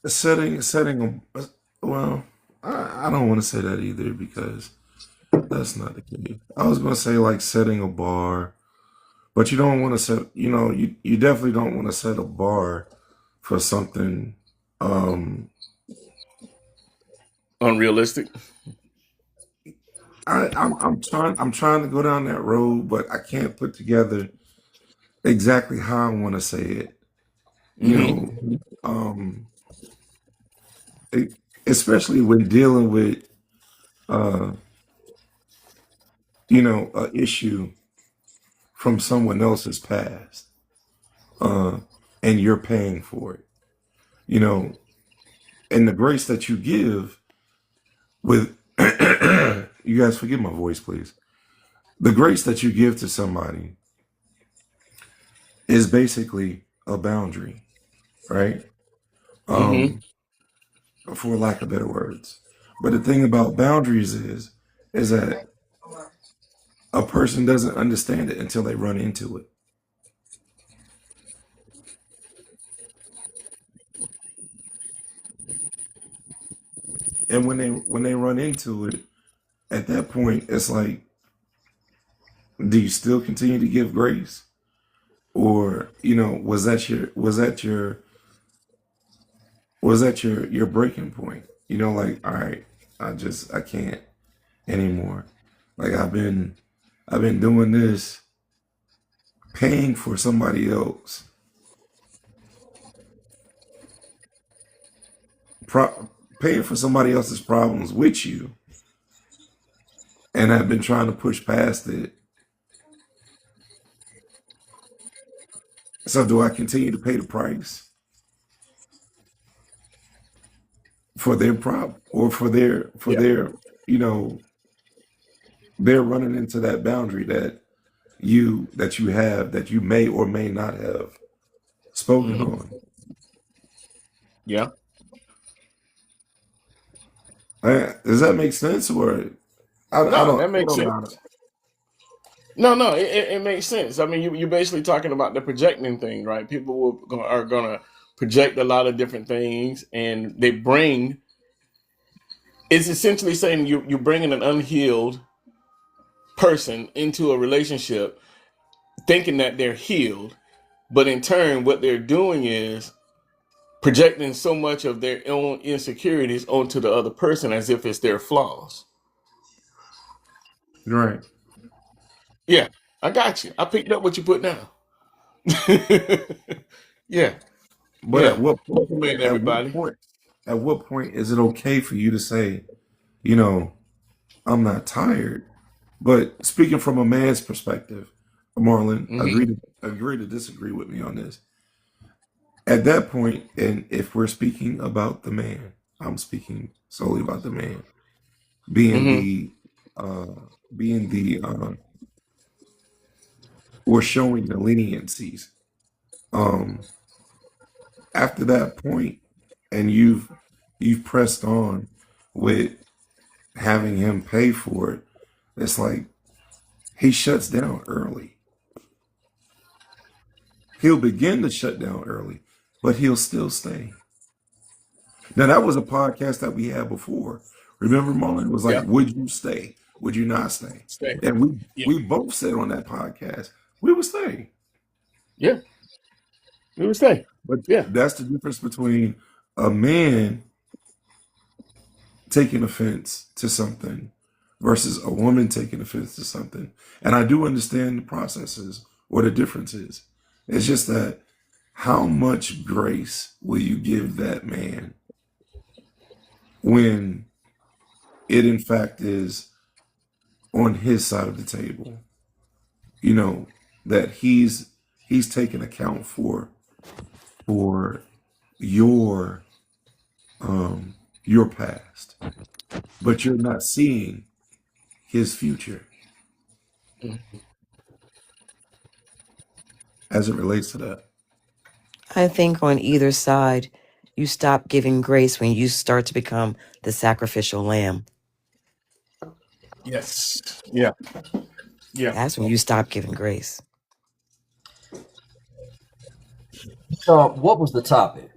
setting a, well, I don't want to say that either because that's not the case. I was going to say like setting a bar, but you don't want to set, you definitely don't want to set a bar for something. Um, Unrealistic. I'm trying to go down that road, but I can't put together exactly how I want to say it. You Mm-hmm. know, um, it, especially when dealing with, uh, a issue from someone else's past, uh, and you're paying for it. You know, and the grace that you give with, you guys forgive my voice, please. The grace that you give to somebody is basically a boundary, right? Mm-hmm. Um, for lack of better words. But the thing about boundaries is that a person doesn't understand it until they run into it. And when they run into it, at that point, it's like, do you still continue to give grace? Or, was that your breaking point? Like, all right, I can't anymore. Like I've been doing this, paying for somebody else, paying for somebody else's problems with you, and I've been trying to push past it. So do I continue to pay the price for their problem or for their, Yeah. you know, they're running into that boundary that you may or may not have spoken Hmm. on. Yeah. Does that make sense? Or I No, don't that I makes don't know. sense. No, it makes sense. I mean, you're basically talking about the projecting thing, right? Are gonna project a lot of different things, and they bring. It's essentially saying you're bringing an unhealed person into a relationship, thinking that they're healed, but in turn, what they're doing is projecting so much of their own insecurities onto the other person as if it's their flaws. Right. Yeah, I got you. I picked up what you put down. Yeah, But yeah. Welcome in, at what everybody. point at what point is it okay for you to say, you know, I'm not tired? But speaking from a man's perspective, Marlon, Hmm. agree to disagree with me on this. At that point, and if we're speaking about the man, I'm speaking solely about the man being Hmm. the uh being the or showing the leniencies. Um After that point, and you've pressed on with having him pay for it, it's like he shuts down early. He'll begin to shut down early, but he'll still stay. Now that was a podcast that we had before. Remember, Mullen? It was like, Yeah. would you stay? Would you not stay? Stay. And we Yeah. we both said on that podcast we would stay. Yeah. We would stay. But Yeah. that's the difference between a man taking offense to something versus a woman taking offense to something. And I do understand the processes or the differences. It's just that how much grace will you give that man when it in fact is on his side of the table? You know, that he's taking account for your your past, but you're not seeing his future as it relates to that. I think on either side, you stop giving grace when you start to become the sacrificial lamb. Yes. Yeah. Yeah. That's when you stop giving grace. So, what was the topic?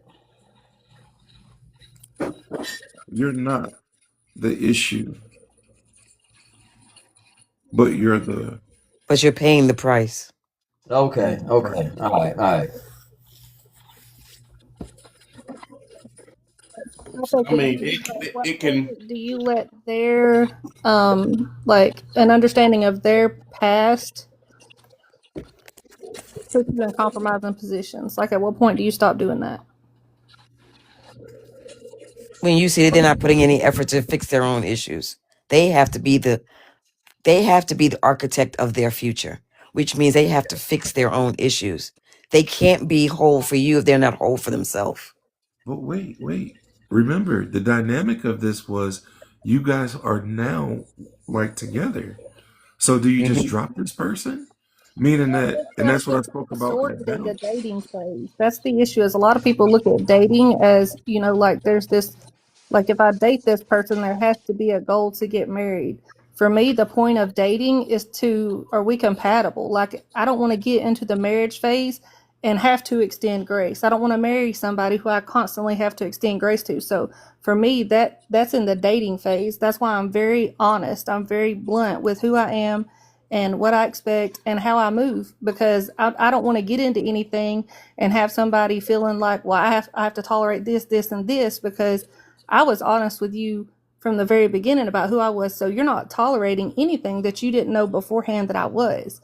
You're not the issue, but you're the But you're paying the price. Okay, right. okay, all right, all right. Also, I mean, at what it can. point do you let their like an understanding of their past put you in compromising positions? Like, at what point do you stop doing that? When you see that they're not putting any effort to fix their own issues, they have to be the architect of their future, which means they have to fix their own issues. They can't be whole for you if they're not whole for themselves. But wait. Remember, the dynamic of this was you guys are now like together. So do you just Mhm. drop this person? Meaning that, and that's what I It's spoke about sorted that in the balance. dating phase. That's the issue. Is a lot of people look at dating as, like there's this, like if I date this person, there has to be a goal to get married. For me, the point of dating is to, are we compatible? Like, I don't want to get into the marriage phase and have to extend grace. I don't want to marry somebody who I constantly have to extend grace to. So for me, that's in the dating phase. That's why I'm very honest. I'm very blunt with who I am and what I expect and how I move, because I don't want to get into anything and have somebody feeling like, well, I have to tolerate this, this, and this, because I was honest with you from the very beginning about who I was. So you're not tolerating anything that you didn't know beforehand that I was.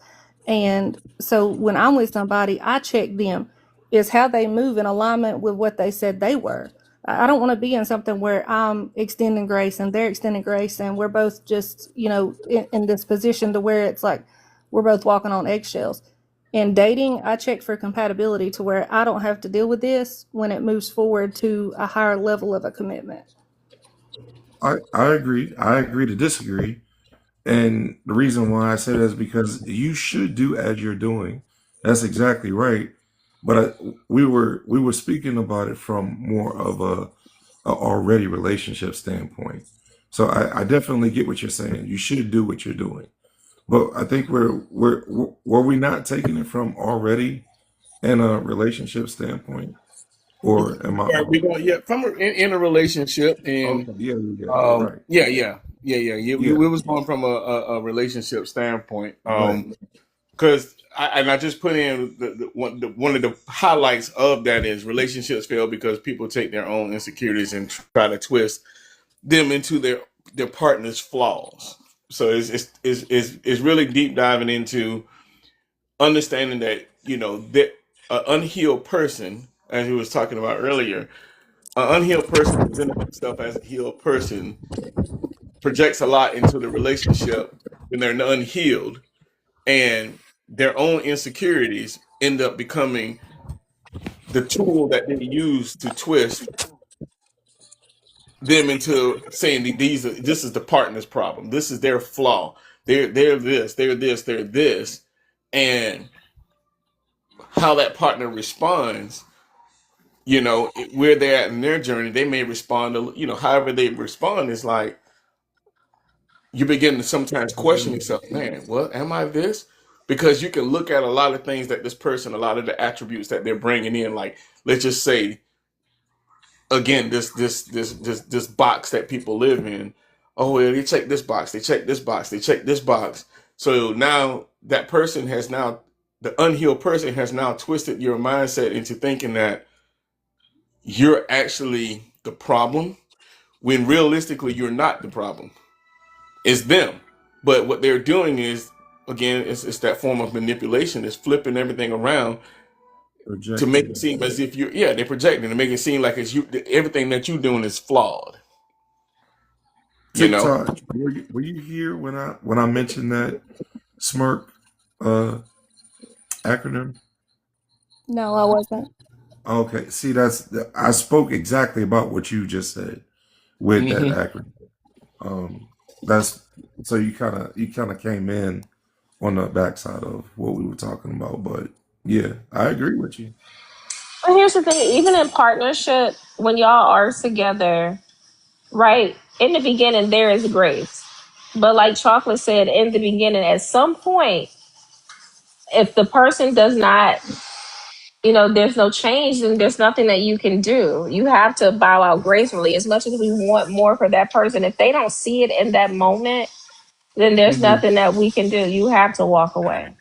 And so when I'm with somebody, I check them. Is how they move in alignment with what they said they were. I don't want to be in something where I'm extending grace and they're extending grace and we're both just, in this position to where it's like we're both walking on eggshells. In dating, I check for compatibility to where I don't have to deal with this when it moves forward to a higher level of a commitment. I agree. I agree to disagree. And the reason why I say that is because you should do as you're doing. That's exactly right. But we were speaking about it from more of a already relationship standpoint. So I definitely get what you're saying. You should do what you're doing. But I think were we not taking it from already in a relationship standpoint, or am I Right, we off? going from in a relationship, and Okay, yeah, you're right. we Yeah, was going from a relationship standpoint. right. Because I just put in one of the highlights of that is relationships fail because people take their own insecurities and try to twist them into their partner's flaws. So it's really deep diving into understanding that that an unhealed person, as we was talking about earlier, an unhealed person presenting themselves as a healed person projects a lot into the relationship when they're unhealed, and their own insecurities end up becoming the tool that they use to twist them into saying this is the partner's problem, this is their flaw, they're this, they're this, and how that partner responds, where they're at in their journey, they may respond to, however they respond is like you begin to sometimes question yourself, man, what am I this? Because you can look at a lot of things that this person, a lot of the attributes that they're bringing in, like let's just say again, this box that people live in. Oh, well, they check this box, they check this box, they check this box. So now that person has now, the unhealed person has now twisted your mindset into thinking that you're actually the problem, when realistically you're not the problem. It's them. But what they're doing is, again, it's that form of manipulation. It's flipping everything around to make it Projecting. seem as if they're projecting to make it seem like it's you. Everything that you're doing is flawed. You know, TikTok. Were you here when I mentioned that smirk uh acronym? No, I wasn't. Okay, see, I spoke exactly about what you just said with that hmm acronym. That's so you kind of came in on the backside of what we were talking about, but yeah, I agree with you. But here's the thing, even in partnership, when y'all are together, right? In the beginning, there is grace. But like Chocolate said in the beginning, at some point, if the person does not, there's no change, then there's nothing that you can do. You have to bow out gracefully. As much as we want more for that person, if they don't see it in that moment, then there's hmm nothing that we can do. You have to walk away.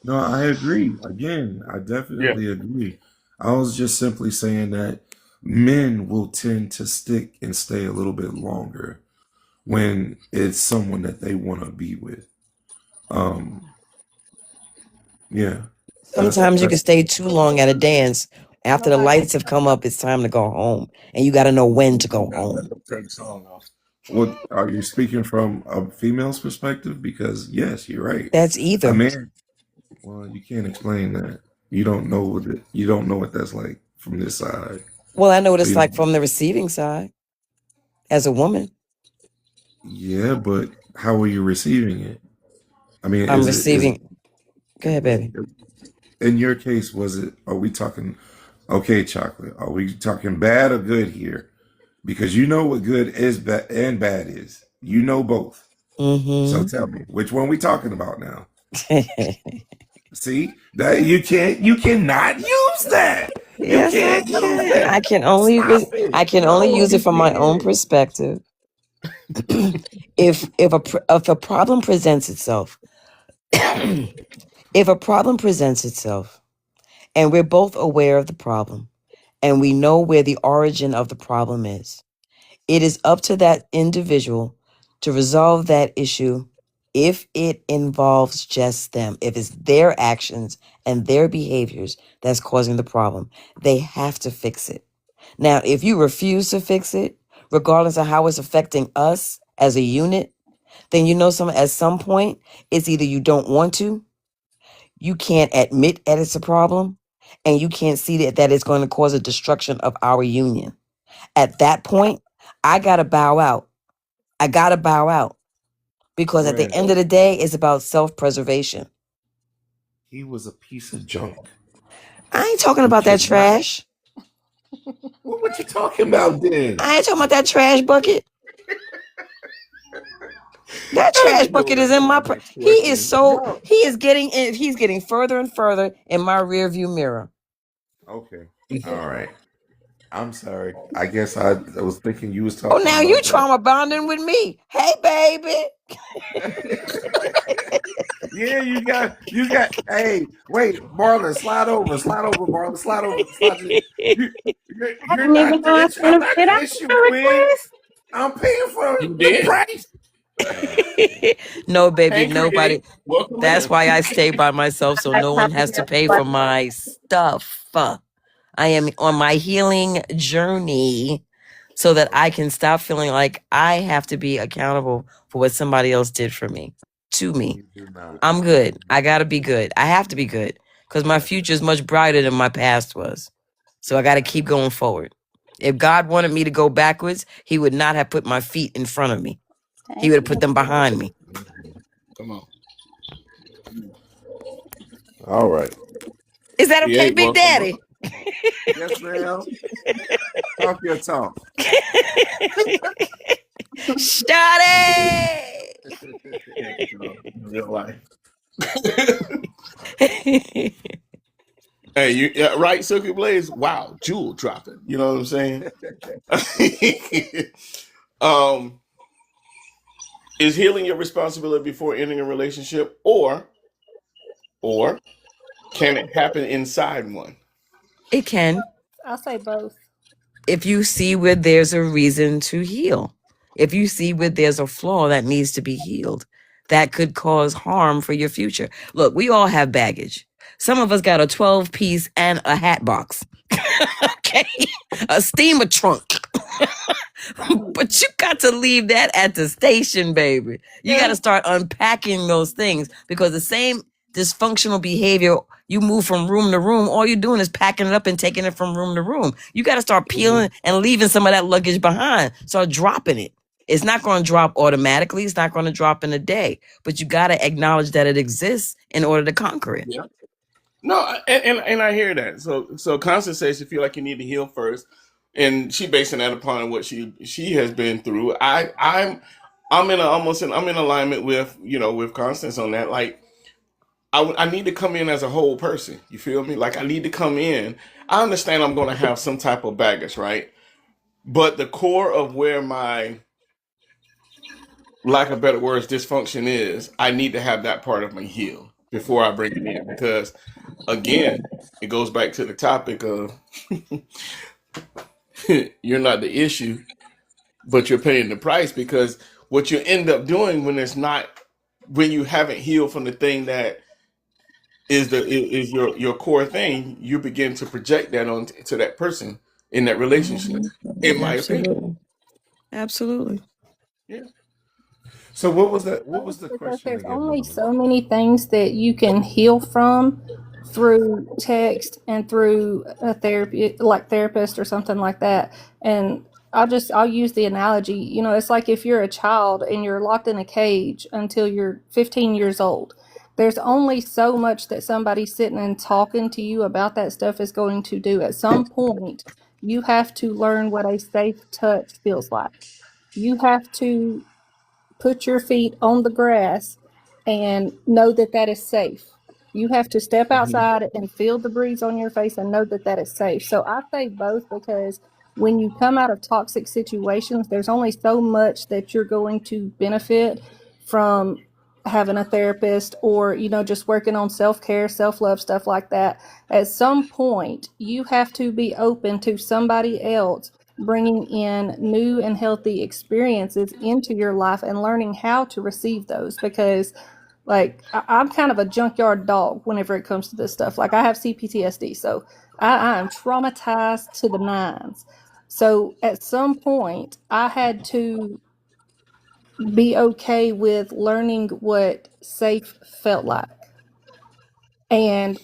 No, I agree. Again, I yeah, definitely agree. I was just simply saying that men will tend to stick and stay a little bit longer when it's someone that they want to be with. Um, yeah, that's Sometimes you can that's stay too long at a dance. After the lights have come up, it's time to go home, and you got to know when to go home. turn the song off. what are you speaking from a female's perspective? Because yes, you're right. That's A either. man, well, you can't explain that. You don't know what that's like from this side. Well, I know what So it's like from the receiving side as a woman. yeah, but how are you receiving it? I mean, I'm is receiving. Go ahead, baby. in your case, was it, are we talking, okay, chocolate, are we talking bad or good here? Because you know what good is and bad is. You know both. So Mm-hmm. tell me, which one we talking about now? See, that you cannot use that. You Yes, I can't use can. that. Stop it. I can only No, use it you from my own can't. perspective. If a problem presents itself, if a problem presents itself, and we're both aware of the problem, and we know where the origin of the problem is, it is up to that individual to resolve that issue if it involves just them. If it's their actions and their behaviors that's causing the problem, they have to fix it. Now, if you refuse to fix it, regardless of how it's affecting us as a unit, then at some point, it's either you don't want to, you can't admit that it's a problem, and you can't see that it's going to cause a destruction of our union. At that point, I gotta bow out. I gotta bow out. because at the Friend, end of the day, it's about self-preservation. he was a piece of junk. I ain't talking He about that could not. trash. What you talking about then? I ain't talking about that trash bucket. That trash bucket is in my. He is so. No. He is getting. He's getting further and further in my rear view mirror. Okay. All right. I'm sorry. I guess I was thinking you was Oh, talking now about you that. trauma bonding with me. Hey, baby. Yeah, you got. Hey, wait, Marlon, slide over, Marlon, slide over, I You're didn't even not know the I issue. sent I'm him. not Did the I issue, send a Queen. request? I'm paying for You the did. price. No, baby, Hey, nobody. create. Welcome That's in. why I stay by myself, so no one has to pay for my stuff. I am on my healing journey so that I can stop feeling like I have to be accountable for what somebody else did for me, to me. You do not. I'm good. I got to be good. I have to be good because my future is much brighter than my past was. So I got to keep going forward. If God wanted me to go backwards, he would not have put my feet in front of me. He would have put them behind me. Come on. All right. Is that okay, Create. Big Welcome Daddy? Yes, ma'am. Talk your talk. Shawty! Real life. Hey, you right, Silky Blaze? Wow, jewel dropping. You know what I'm saying? um, is healing your responsibility before ending a relationship, or can it happen inside one? It can, I say both. if you see where there's a reason to heal. If you see where there's a flaw that needs to be healed, that could cause harm for your future. Look, we all have baggage. Some of us got a 12-piece and a hat box. Okay? A steamer trunk. But you got to leave that at the station, baby. You got to start unpacking those things because the same dysfunctional behavior, you move from room to room, all you're doing is packing it up and taking it from room to room. You got to start peeling and leaving some of that luggage behind. Start dropping it. It's not going to drop automatically. It's not going to drop in a day, but you got to acknowledge that it exists in order to conquer it. Yeah. No, and I hear that. So Constance says she feel like you need to heal first, and she basing that upon what she has been through. I'm in I'm in alignment with with Constance on that. Like I need to come in as a whole person. You feel me? Like I need to come in. I understand I'm going to have some type of baggage, right? But the core of where my lack of better words dysfunction is, I need to have that part of me healed before I bring it in because again, it goes back to the topic of you're not the issue, but you're paying the price because what you end up doing when you haven't healed from the thing that is your core thing, you begin to project that on to that person in that relationship. In my opinion, Absolutely. yeah. So what was that? What was Both, the because question there's again, only Marlon? so many things that you can heal from through text and through a therapy, like therapist or something like that. And I'll use the analogy. It's like if you're a child and you're locked in a cage until you're 15 years old. There's only so much that somebody sitting and talking to you about that stuff is going to do. At some point, you have to learn what a safe touch feels like. You have to put your feet on the grass and know that that is safe. You have to step outside and feel the breeze on your face and know that that is safe. So I say both because when you come out of toxic situations, there's only so much that you're going to benefit from having a therapist or just working on self-care, self-love, stuff like that. At some point, you have to be open to somebody else bringing in new and healthy experiences into your life and learning how to receive those, because like I'm kind of a junkyard dog whenever it comes to this stuff. Like I have CPTSD, so I am traumatized to the nines. So at some point I had to be okay with learning what safe felt like and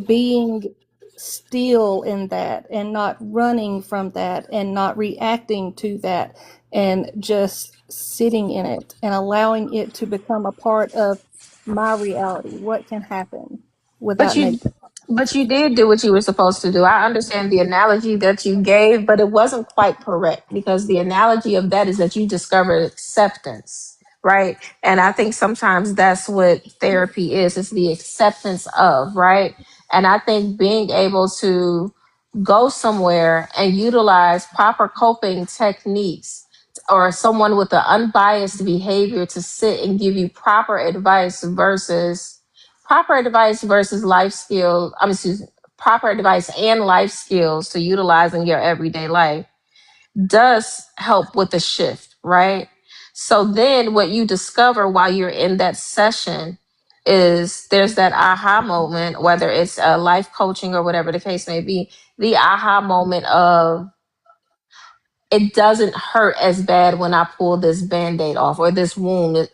being still in that and not running from that and not reacting to that and just sitting in it and allowing it to become a part of my reality. What can happen But without you negative? but you did do what you were supposed to do. I understand the analogy that you gave, but it wasn't quite correct because the analogy of that is that you discovered acceptance, right? And I think sometimes that's what therapy is. It's the acceptance of, right? And I think being able to go somewhere and utilize proper coping techniques or someone with an unbiased behavior to sit and give you proper advice versus life skill. Excuse me, proper advice and life skills to utilize in your everyday life does help with the shift, right? So then what you discover while you're in that session is there's that aha moment, whether it's life coaching or whatever the case may be, the aha moment of it doesn't hurt as bad when I pull this band-aid off or this wound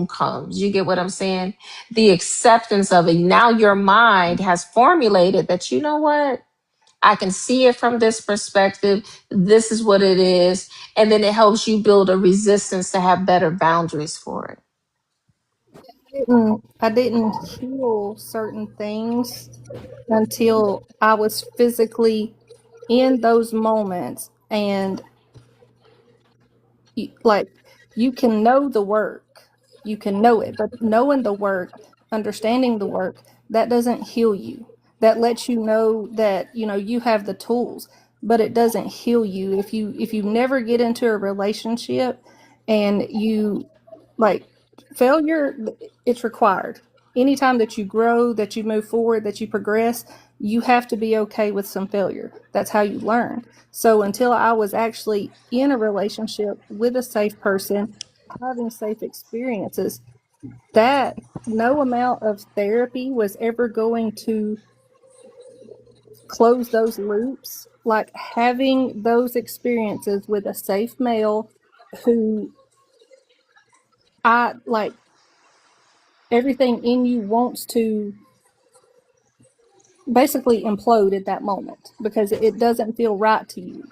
comes. You get what I'm saying? The acceptance of it. Now your mind has formulated that, you know what? I can see it from this perspective. This is what it is. And then it helps you build a resistance to have better boundaries for it. I didn't heal certain things until I was physically in those moments. And like, you can know the work, you can know it, but knowing the work, understanding the work, that doesn't heal you. That lets you know that, you have the tools, but it doesn't heal you. If you never get into a relationship and you, like, failure, it's required. Anytime that you grow, that you move forward, that you progress, you have to be okay with some failure. That's how you learn. So until I was actually in a relationship with a safe person, having safe experiences, that no amount of therapy was ever going to close those loops. Like, having those experiences with a safe male who, I like, everything in you wants to basically implode at that moment because it doesn't feel right to you.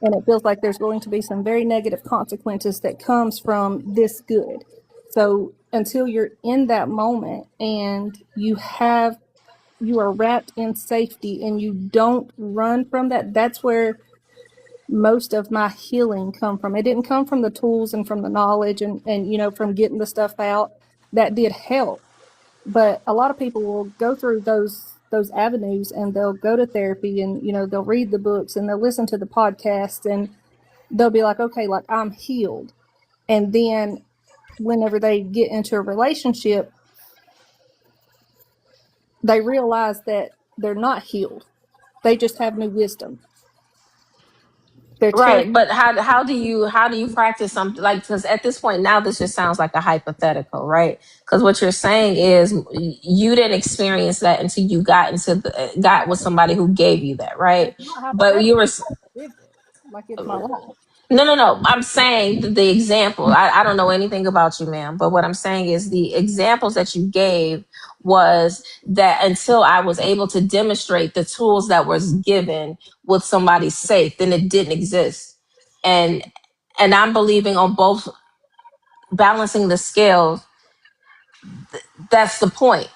And it feels like there's going to be some very negative consequences that comes from this good. So until you're in that moment and you are wrapped in safety and you don't run from that, that's where most of my healing come from. It didn't come from the tools and from the knowledge and from getting the stuff out. That did help. But a lot of people will go through those avenues and they'll go to therapy and they'll read the books and they'll listen to the podcasts and they'll be like, okay, like, I'm healed. And then whenever they get into a relationship, they realize that they're not healed. They just have new wisdom. They're telling Right, but how do you practice something like, because at this point now this just sounds like a hypothetical, right? Because what you're saying is you didn't experience that until you got with somebody who gave you that, right? it's not But you hypothetical. were I lived it. Like, it's my life. no. I'm saying the example. I don't know anything about you, ma'am, but what I'm saying is the examples that you gave was that until I was able to demonstrate the tools that was given with somebody's safe, then it didn't exist. And and I'm believing on both balancing the scales. That's the point.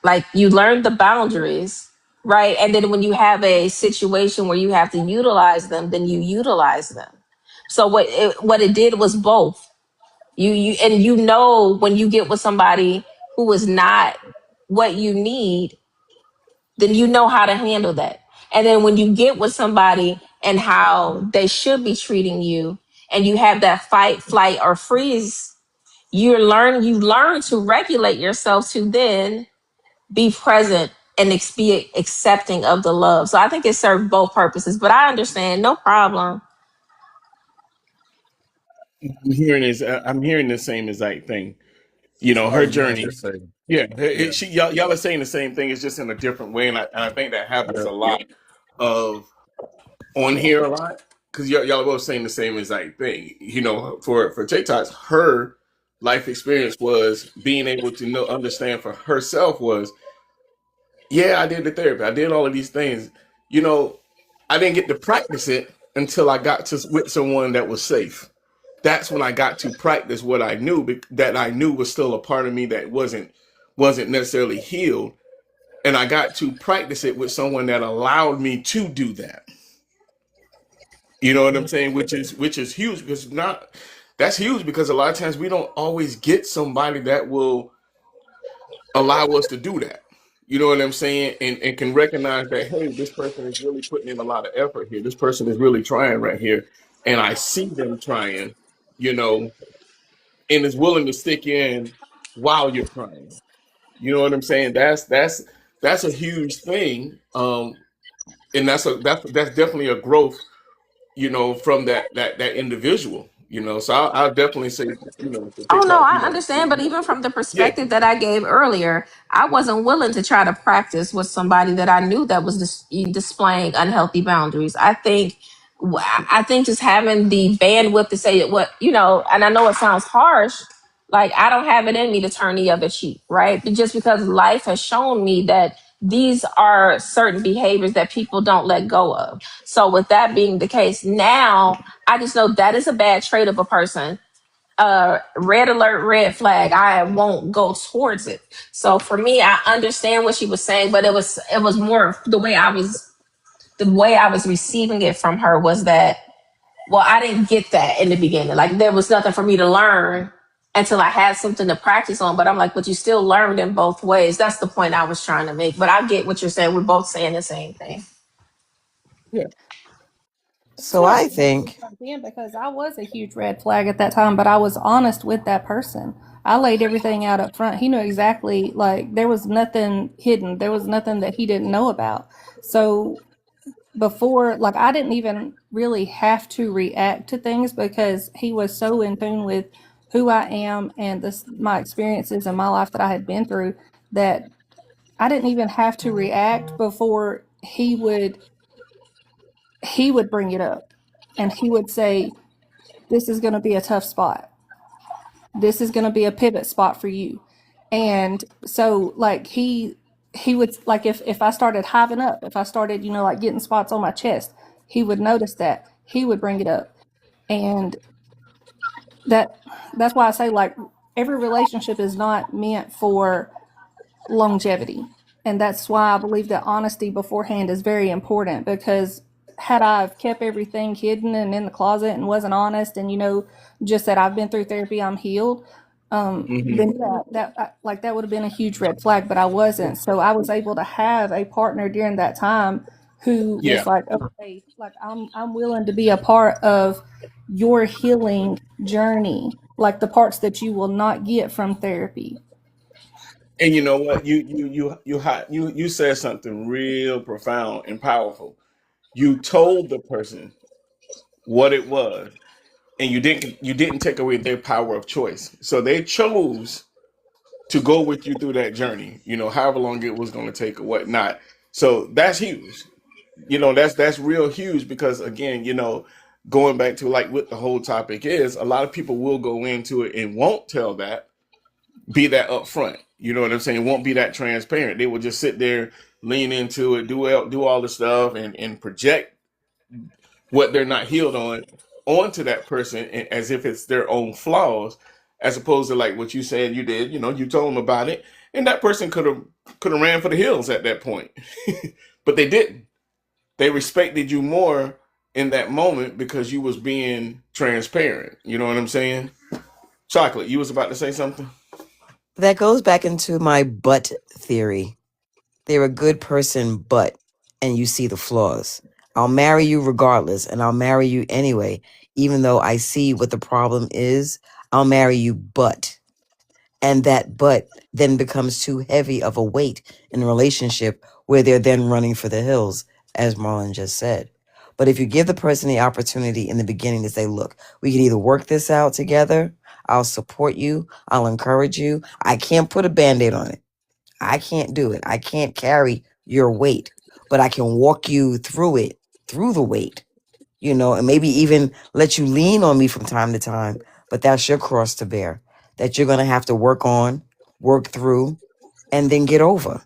Like, you learn the boundaries, right? And then when you have a situation where you have to utilize them, then you utilize them. So what it did was both. And when you get with somebody who is not what you need, then you know how to handle that. And then when you get with somebody and how they should be treating you, and you have that fight, flight, or freeze, you learn to regulate yourself to then be present and be accepting of the love. So I think it served both purposes. But I understand, no problem. I'm hearing the same exact thing. That's what I Her was about to journey. say. Yeah, Yeah, y'all are saying the same thing. It's just in a different way, and I think that happens yeah. a lot of on here a lot because y'all are both saying the same exact thing. For TikToks, her life experience was being able to understand for herself was, yeah, I did the therapy, I did all of these things. I didn't get to practice it until I got to with someone that was safe. That's when I got to practice what I knew that I knew was still a part of me that wasn't necessarily healed, and I got to practice it with someone that allowed me to do that. You know what I'm saying? Which is huge because not that's huge because a lot of times we don't always get somebody that will allow us to do that. You know what I'm saying? And can recognize that, hey, this person is really putting in a lot of effort here. This person is really trying right here. And I see them trying, you know, and is willing to stick in while you're trying. You know what I'm saying? That's a huge thing. And that's definitely a growth, you know, from that individual, you know. So I'll definitely say, you know, to Oh take no, off, I understand, but even from the yeah, perspective that I gave earlier, I wasn't willing to try to practice with somebody that I knew that was displaying unhealthy boundaries. I think just having the bandwidth to say it, what you know, and I know it sounds harsh, like I don't have it in me to turn the other cheek, right? But just because life has shown me that these are certain behaviors that people don't let go of. So with that being the case, now I just know that is a bad trait of a person. Red alert, red flag. I won't go towards it. So for me, I understand what she was saying, but it was more the way I was receiving it from her was that, well, I didn't get that in the beginning. Like there was nothing for me to learn until I had something to practice on. But I'm like, but you still learned in both ways. That's the point I was trying to make. But I get what you're saying. We're both saying the same thing. yeah, It's So hard I for me to think jump in because I was a huge red flag at that time, but I was honest with that person. I laid everything out up front. He knew exactly, like, there was nothing hidden. There was nothing that he didn't know about. So before, like, I didn't even really have to react to things because he was so in tune with who I am and my experiences in my life that I had been through that I didn't even have to react before he would bring it up and he would say, this is going to be a tough spot. This is going to be a pivot spot for you. And so like he would, like, if I started hiving up, if I started, like getting spots on my chest, he would notice that. He would bring it up. And that's why I say, like, every relationship is not meant for longevity. And that's why I believe that honesty beforehand is very important, because had I kept everything hidden and in the closet and wasn't honest and, just that I've been through therapy, I'm healed, hmm then yeah, that would have been a huge red flag, but I wasn't. So I was able to have a partner during that time who yeah. was like, okay, like I'm willing to be a part of your healing journey, like the parts that you will not get from therapy. And you know what? You said something real profound and powerful. You told the person what it was, and you didn't take away their power of choice. So they chose to go with you through that journey. You know, however long it was going to take or whatnot. So that's huge. You know, that's real huge because again, you know, going back to like what the whole topic is, a lot of people will go into it and won't tell that, be that upfront. You know what I'm saying? Won't be that transparent. They will just sit there, lean into it, do all the stuff, and project what they're not healed on onto that person as if it's their own flaws, as opposed to like what you said you did. You know, you told them about it, and that person could have ran for the hills at that point, but they didn't. They respected you more in that moment because you was being transparent. You know what I'm saying? Chocolate, you was about to say something? that goes back into my but theory. They're a good person, but, and you see the flaws. I'll marry you regardless, and I'll marry you anyway, even though I see what the problem is. I'll marry you, but. And that but then becomes too heavy of a weight in a relationship where they're then running for the hills, as Marlon just said. But if you give the person the opportunity in the beginning to say, look, we can either work this out together, I'll support you, I'll encourage you. I can't put a band-aid on it. I can't do it. I can't carry your weight, but I can walk you through it, through the weight, and maybe even let you lean on me from time to time. But that's your cross to bear that you're going to have to work on, work through, and then get over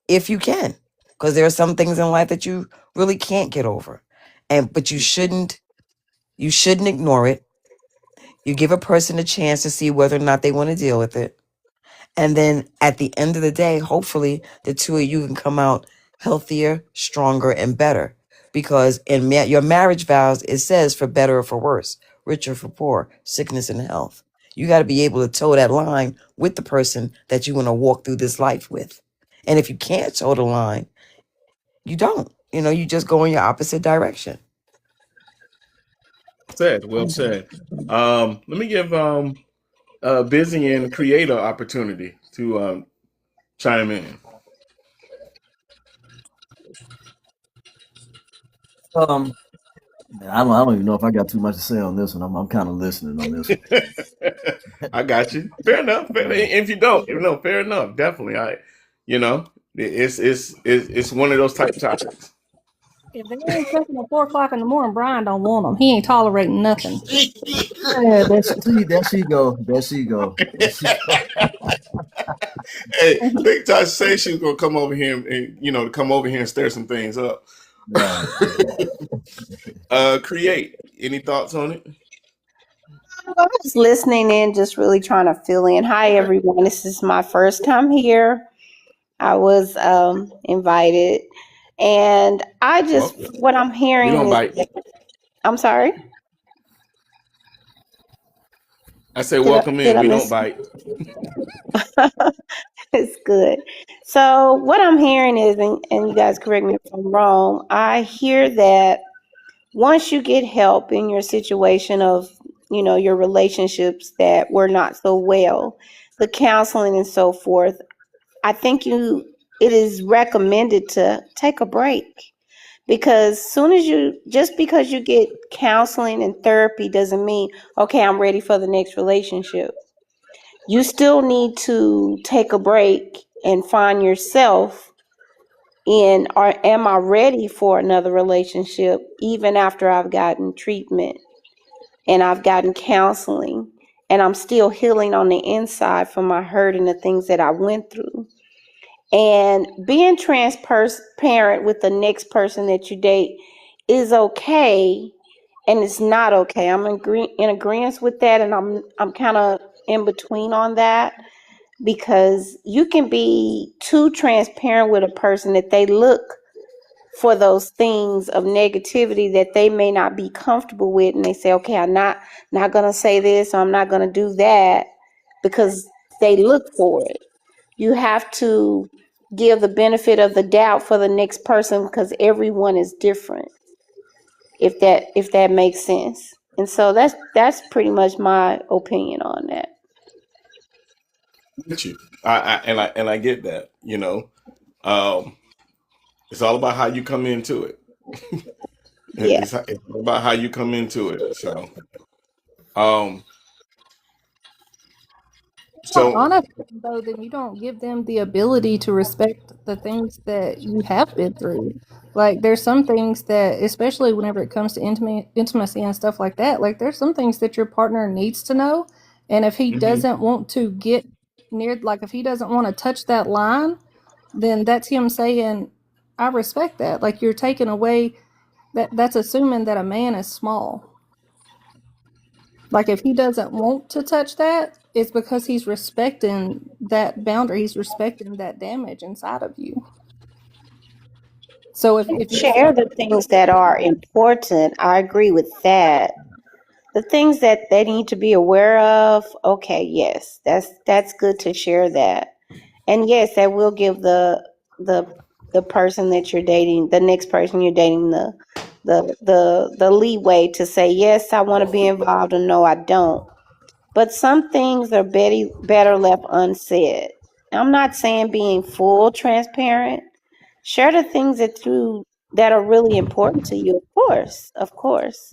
if you can. Because there are some things in life that you really can't get over. But you shouldn't You shouldn't ignore it. You give a person a chance to see whether or not they want to deal with it. And then at the end of the day, hopefully the two of you can come out healthier, stronger, and better. Because in your marriage vows, it says for better or for worse, rich or for poor, sickness and health. You got to be able to toe that line with the person that you want to walk through this life with. And if you can't toe the line, you don't. You just go in your opposite direction. Well said. Let me give Busy and Creator opportunity to chime in. I don't even know if I got too much to say on this one. I'm kind of listening on this one. I got you. Fair enough. If you don't, fair enough. Definitely. It's one of those type topics. If they ain't cooking at 4 o'clock in the morning, Brian don't want them. He ain't tolerating nothing. Yeah, there she go. Hey, Big Tosh say she was gonna come over here and come over here and stir some things up. Create. Any thoughts on it? I'm just listening in, just really trying to fill in. Hi, everyone. This is my first time here. I was invited, and I just what I'm hearing We don't bite. I'm sorry. I say welcome in. We don't bite. It's good. So what I'm hearing is, and you guys correct me if I'm wrong, I hear that once you get help in your situation of, your relationships that were not so well, the counseling and so forth, I think it is recommended to take a break. Because just because you get counseling and therapy doesn't mean, okay, I'm ready for the next relationship. You still need to take a break and find yourself in, or am I ready for another relationship even after I've gotten treatment and I've gotten counseling and I'm still healing on the inside from my hurt and the things that I went through. And being transparent with the next person that you date is okay, and it's not okay. I'm in agreement with that, and I'm kind of in between on that, because you can be too transparent with a person that they look for those things of negativity that they may not be comfortable with, and they say, okay, I'm not gonna say this, or I'm not gonna do that, because they look for it. You have to give the benefit of the doubt for the next person, because everyone is different, if that makes sense. And so that's pretty much my opinion on that. Get you. I get that. It's all about how you come into it. Yeah. It's about how you come into it. So honestly, though, then you don't give them the ability to respect the things that you have been through. Like, there's some things that, especially whenever it comes to intimacy and stuff like that, like, there's some things that your partner needs to know. And if he doesn't want to get near, like, if he doesn't want to touch that line, then that's him saying, I respect that. Like, you're taking away, that's assuming that a man is small. Like, if he doesn't want to touch that, it's because he's respecting that boundary. He's respecting that damage inside of you. So if share the things that are important, I agree with that. The things that they need to be aware of, okay, yes, that's good to share that. And yes, that will give the person that you're dating, the next person you're dating, the leeway to say, yes, I want to be involved, or no, I don't. But some things are better left unsaid. I'm not saying being full transparent. Share the things that are really important to you, of course.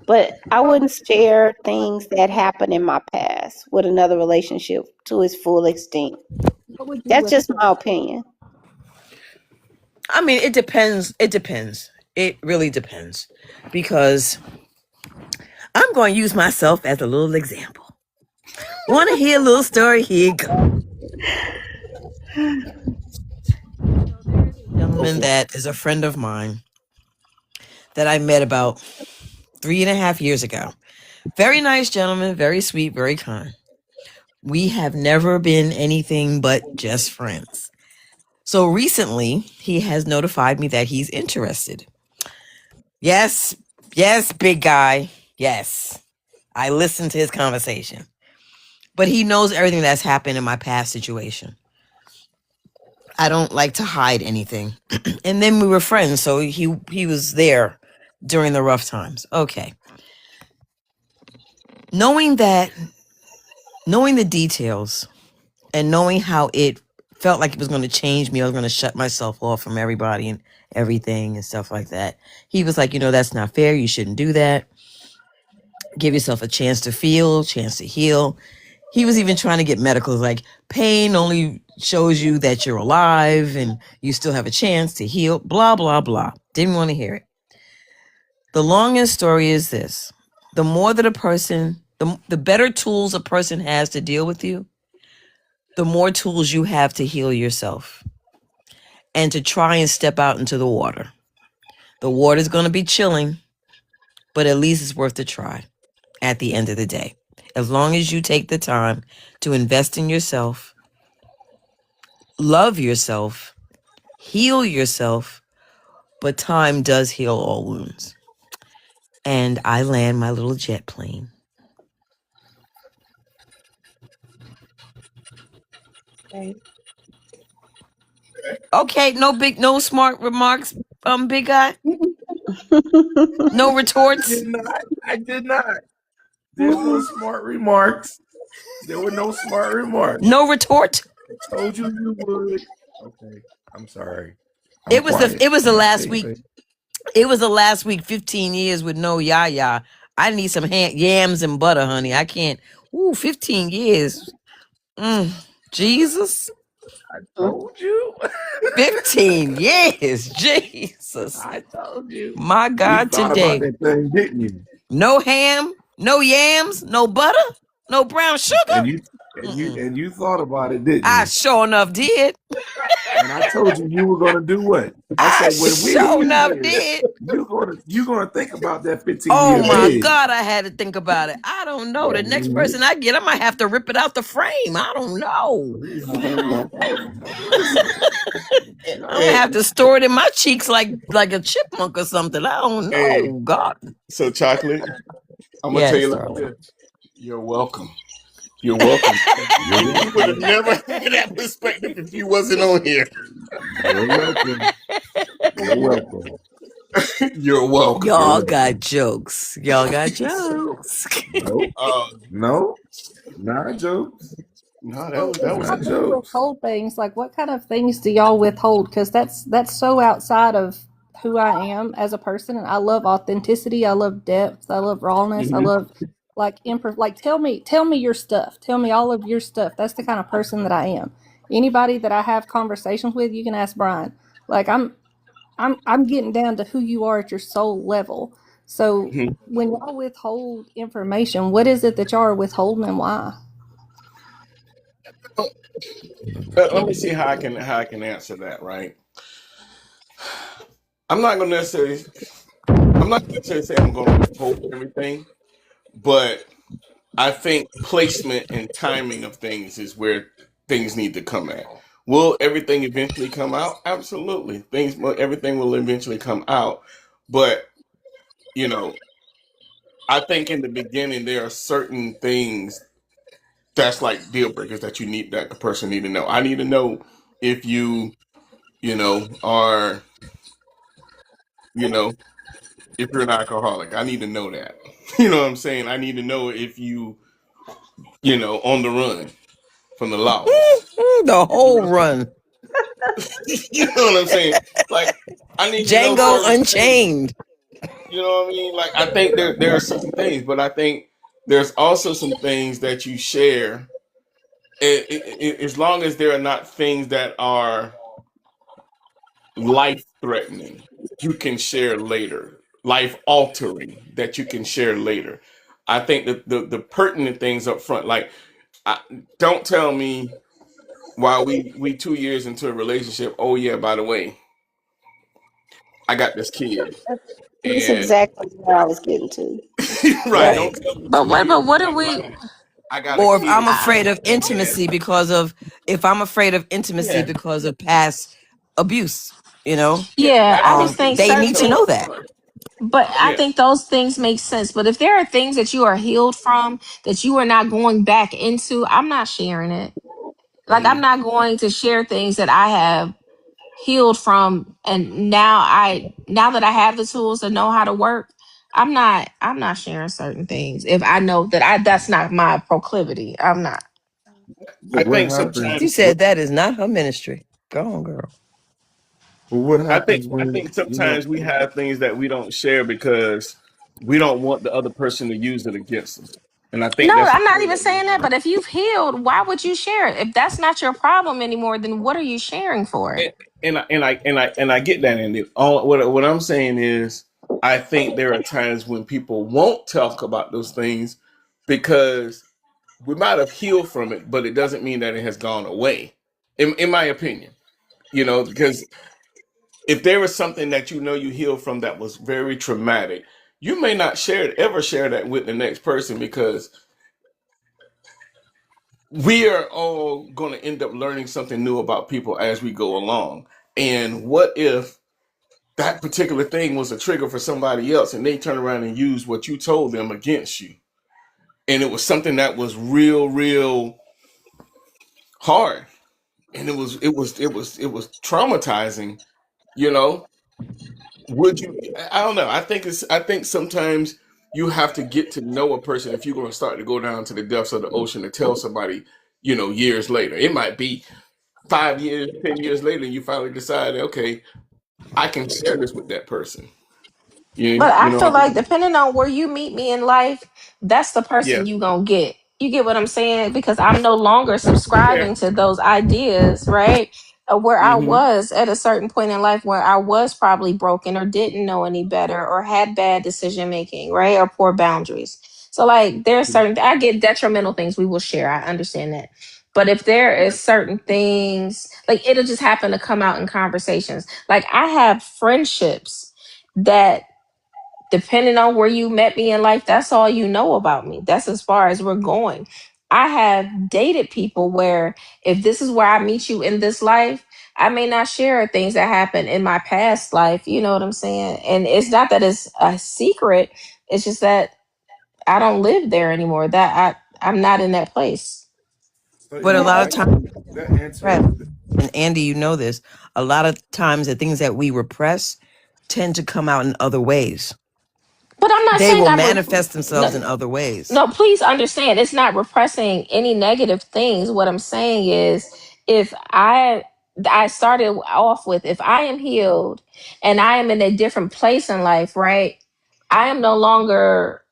But I wouldn't share things that happened in my past with another relationship to its full extent. That's just my opinion. I mean, it depends. It really depends. Because I'm going to use myself as a little example. Want to hear a little story? Here you go. There's a gentleman that is a friend of mine that I met about 3.5 years ago. Very nice gentleman, very sweet, very kind. We have never been anything but just friends. So recently, he has notified me that he's interested. Yes, big guy. Yes. I listened to his conversation. But he knows everything that's happened in my past situation. I don't like to hide anything. And then we were friends, so he was there during the rough times. Okay. Knowing the details and knowing how it felt like it was going to change me, I was going to shut myself off from everybody and everything and stuff like that. He was like, that's not fair. You shouldn't do that. Give yourself a chance to feel, chance to heal. He was even trying to get medical, like pain only shows you that you're alive and you still have a chance to heal, blah, blah, blah. Didn't want to hear it. The longest story is this. The more that a person, the better tools a person has to deal with you, the more tools you have to heal yourself and to try and step out into the water. The water's going to be chilling, but at least it's worth the try at the end of the day. As long as you take the time to invest in yourself, love yourself, heal yourself, but time does heal all wounds. And I land my little jet plane. Right. Okay, no smart remarks, big guy. No retorts. I did not. There's no smart remarks. There were no smart remarks. No retort. I told you you would. Okay, I'm sorry. It was the last week. It was the last week. 15 years with no yaya. I need some yams and butter, honey. I can't. 15 years. Jesus. I told you. 15 years. Jesus. I told you. My God, you thought today. about that thing, didn't you? No ham, no yams, no butter, no brown sugar. And you thought about it, didn't you? I sure enough did. And I told you were gonna do what? I sure enough did. You're gonna think about that 15 years. Oh my God, I had to think about it. I don't know. The next person I get, I might have to rip it out the frame. I don't know. I'm gonna have to store it in my cheeks like a chipmunk or something. I don't know. Hey. God. So, Chocolate, I'm gonna Yes, tell you darling. like this. You're welcome. You're welcome. You would have never had that perspective if you wasn't on here. You're welcome. You're welcome. You're welcome. Y'all got jokes. Y'all got jokes. No, not jokes. No, that was How a do you joke. withhold things? Like, what kind of things do y'all withhold? Because that's so outside of who I am as a person, and I love authenticity. I love depth. I love rawness. I love tell me your stuff. Tell me all of your stuff. That's the kind of person that I am. Anybody that I have conversations with, you can ask Brian. Like, I'm getting down to who you are at your soul level. So when y'all withhold information, what is it that y'all are withholding and why? Let me see how I can answer that. Right. I'm not gonna necessarily say I'm gonna withhold everything, but I think placement and timing of things is where things need to come at. Will everything eventually come out? Absolutely. Everything will eventually come out. But, I think in the beginning there are certain things that's like deal breakers that the person need to know. I need to know if you are, if you're an alcoholic. I need to know that. You know what I'm saying? I need to know if you, on the run from the law. The whole run. You know what I'm saying? Like, I need to know Django certain Unchained. things. You know what I mean? Like, I think there are certain things, but I think there's also some things that you share. As long as there are not things that are life threatening, you can share later. Life altering that you can share later. I think that the pertinent things up front, like, don't tell me while we 2 years into a relationship, oh yeah, by the way, I got this kid, That's and exactly what I was getting to. right, Right. don't tell me But 2 what? But years what down are the we? line, I got a Or if I'm kid, I, afraid of and intimacy if I'm afraid of intimacy yeah, because of past abuse, yeah, yeah, that I part just can think they can certain need to come things. know up that. front. But I Yeah. think those things make sense. But if there are things that you are healed from that you are not going back into, I'm not sharing it. Like I'm Mhm. not going to share things that I have healed from, and now that I have the tools to know how to work, I'm not sharing certain things if I know that I that's not my proclivity. I'm not. I But what think She happens? sometimes said that is not her ministry. Go on, girl. What I think happens I when think sometimes we have things that we don't share because we don't want the other person to use it against us. And I think No, that's the I'm not point even that we saying that. But if you've healed, why would you share it? If that's not your problem anymore, then what are you sharing for it? and, and I get that, and all what I'm saying is I think there are times when people won't talk about those things because we might have healed from it, but it doesn't mean that it has gone away. In my opinion, because if there was something that you healed from that was very traumatic, you may not ever share that with the next person because we are all going to end up learning something new about people as we go along. And what if that particular thing was a trigger for somebody else and they turn around and use what you told them against you? And it was something that was real, real hard. And it was traumatizing, you know? Would you? I don't know. I think sometimes you have to get to know a person if you're going to start to go down to the depths of the ocean to tell somebody, years later. It might be 5 years, 10 years later, and you finally decide, okay, I can share this with that person. But You I know feel what I like mean? depending on where you meet me in life, that's the Yeah. person you gonna get. You get what I'm saying? Because I'm no longer Yeah. subscribing to those ideas, right? Where I Mm-hmm. was at a certain point in life where I was probably broken or didn't know any better or had bad decision making, right? Or poor boundaries. So like there's certain I get detrimental things we will share. I understand that. But if there is certain things, like it'll just happen to come out in conversations. Like I have friendships that depending on where you met me in life, that's all you know about me. That's as far as we're going. I have dated people where if this is where I meet you in this life, I may not share things that happened in my past life. You know what I'm saying? And it's not that it's a secret. It's just that I don't live there anymore. I'm not in that place. So But a lot of that times, that answer. Brad and Andy, you know this. A lot of times, the things that we repress tend to come out in other ways. But I'm not They saying will I'm manifest themselves in no, other ways. no, please understand, it's not repressing any negative things. What I'm saying is, if I started off with, if I am healed and I am in a different place in life, right? I am no longer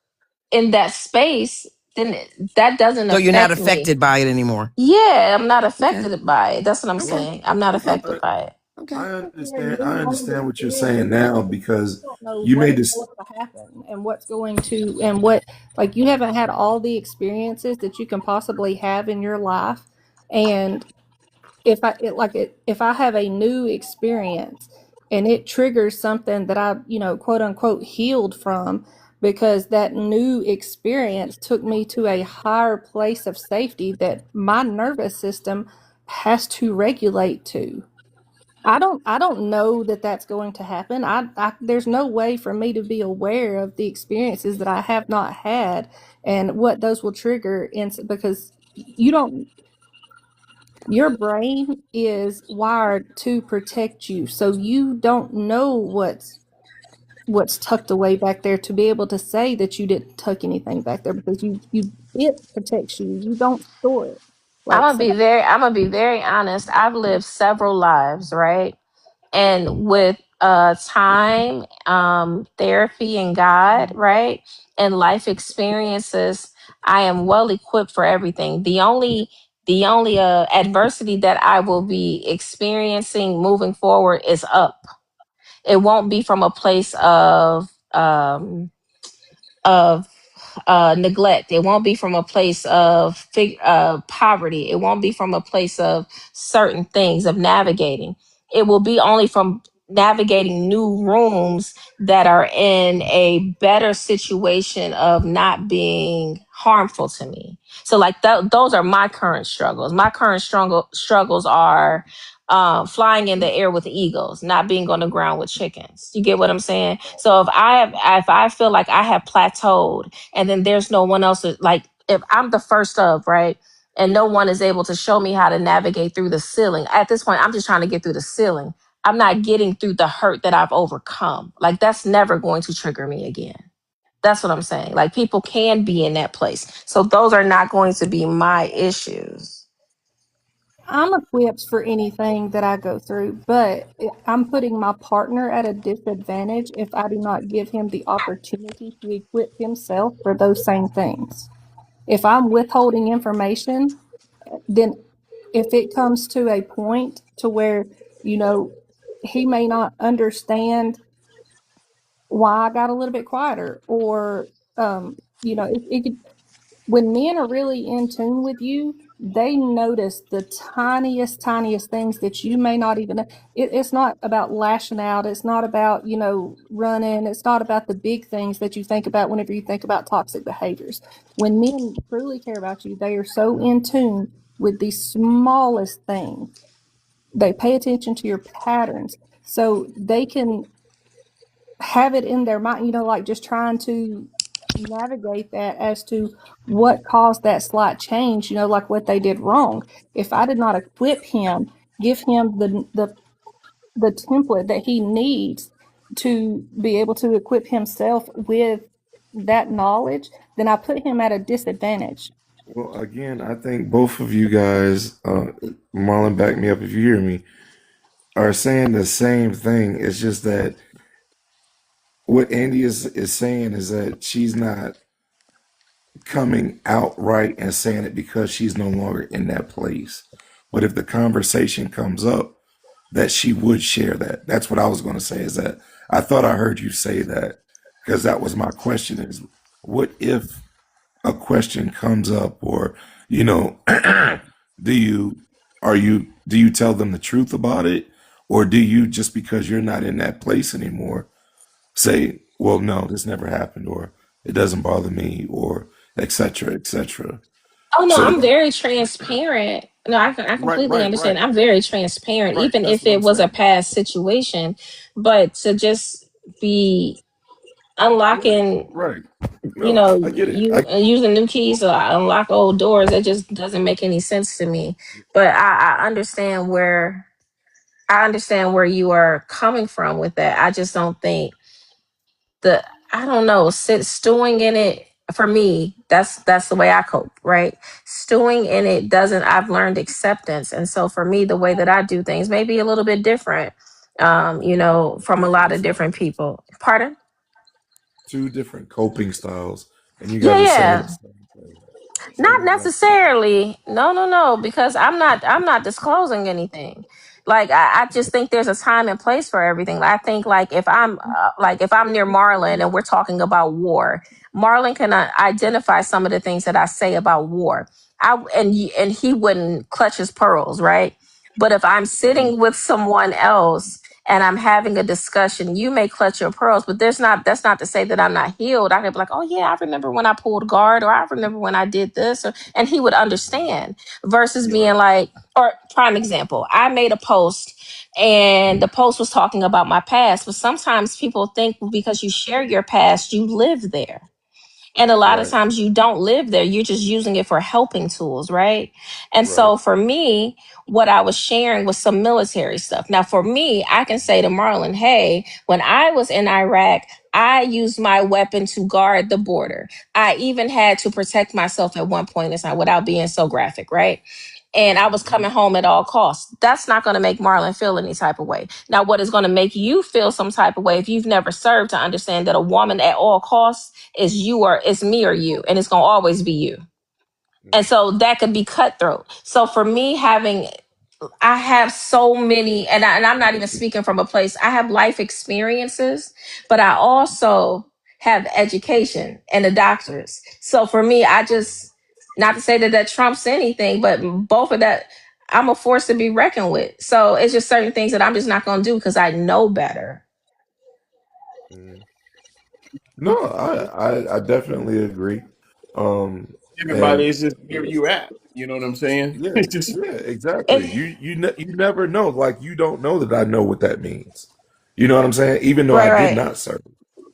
in that space, then that doesn't So you're not affect me. affected by it anymore. Yeah, I'm not Okay. affected by it. That's what I'm Okay. saying. I'm not Okay. affected by it. Okay. I Where you understand. I don't understand what you're understand saying now because you don't know you what made is this. going to happen and what's going to and what like you haven't had all the experiences that you can possibly have in your life. And if I have a new experience and it triggers something that I, quote unquote healed from, because that new experience took me to a higher place of safety that my nervous system has to regulate to. I don't know that that's going to happen. There's no way for me to be aware of the experiences that I have not had and what those will trigger in, because you don't your brain is wired to protect you. So you don't know what's tucked away back there to be able to say that you didn't tuck anything back there, because it protects you. You don't store it. Like so I'm gonna be very honest. I've lived several lives, right? And with time, therapy and God, right, and life experiences, I am well equipped for everything. The only adversity that I will be experiencing moving forward is up. It won't be from a place of neglect. It won't be from a place of poverty. It won't be from a place of certain things of navigating. It will be only from navigating new rooms that are in a better situation of not being harmful to me. So like those are my current struggles. My current struggles are flying in the air with eagles, not being on the ground with chickens. You get what I'm saying? So if I feel like I have plateaued and then there's no one else like if I'm the first of, right? And no one is able to show me how to navigate through the ceiling. At this point, I'm just trying to get through the ceiling. I'm not getting through the hurt that I've overcome. Like that's never going to trigger me again. That's what I'm saying. Like people can be in that place. So those are not going to be my issues. I'm equipped for anything that I go through, but I'm putting my partner at a disadvantage if I do not give him the opportunity to equip himself for those same things. If I'm withholding information, then if it comes to a point to where, you know, he may not understand why I got a little bit quieter, or, you know, it could, when men are really in tune with you, they notice the tiniest things that you may not even know. It's not about lashing out. It's not about, you know, running. It's not about the big things that you think about whenever you think about toxic behaviors. When men truly care about you, they are so in tune with the smallest things. They pay attention to your patterns so they can have it in their mind, you know, like just trying to navigate that as to what caused that slight change, you know, like what they did wrong. If I did not equip him, give him the template that he needs to be able to equip himself with that knowledge, then I put him at a disadvantage. Well, again, I think both of you guys, Marlon, back me up if you hear me, are saying the same thing. It's just that what Andy is saying is that she's not coming outright and saying it because she's no longer in that place. But if the conversation comes up, that she would share that. That's what I was going to say, is that I thought I heard you say that, because that was my question, is what if a question comes up, or, you know, do you do you tell them the truth about it, or do you, just because you're not in that place anymore, say, well, no, this never happened, or it doesn't bother me, or et cetera, et cetera. Oh no, I'm So very transparent. No, I right, completely right, understand. right, I'm very transparent, right. even That's if what it I'm was a saying. past situation. But to just be Right, unlocking, right. you No, know, I get it. you using new keys to unlock old doors, it just doesn't make any sense to me. But I understand where you are coming from with that. I just don't think the I don't know, stewing in it for me, that's the way I cope, right? Stewing in it doesn't I've learned acceptance. And so for me, the way that I do things may be a little bit different, you know, from a lot coping of different styles. people. Pardon? Two different coping styles, and you guys Yeah, are saying the yeah. same thing. What Not is that thing? necessarily. No, no, no, because I'm not disclosing anything. Like I just think there's a time and place for everything. I think like if I'm near Marlon and we're talking about war, Marlon can identify some of the things that I say about war. And he wouldn't clutch his pearls, right? But if I'm Mhm. sitting with someone else and I'm having a discussion, you may clutch your pearls, but that's not to say that I'm not healed. I could be like, oh yeah, I remember when I pulled guard, or I remember when I did this, and he would understand. Versus being Right. like, or prime example, I made a post and the post was talking about my past, but sometimes people think because you share your past, you live there. And a lot of Right. times you don't live there. You're just using it for helping tools, right? And Right. so for me, what I was sharing was some military stuff. Now, for me, I can say to Marlon, hey, when I was in Iraq, I used my weapon to guard the border. I even had to protect myself at one point in time without being so graphic, right? And I was Mhm. coming home at all costs. That's not going to make Marlon feel any type of way. Now, what is going to make you feel some type of way if you've never served to understand that a woman at all costs is you or it's me or you, and it's going to always be you. And Mhm. so that could be cutthroat. So for me, I have so many, and I'm not even speaking from a place, I have life experiences, but I also have education and a doctorate. So for me, I just, not to say that that trumps anything, but both of that, I'm a force to be reckoned with. So it's just certain things that I'm just not going to do because I know better. Mm. No, I definitely agree. Everybody And is just where you at. You know what I'm saying? yeah, It's just yeah, exactly. It, You never know. Like you don't know that I know what that means. You know what I'm saying? Even though I right, did right. not serve,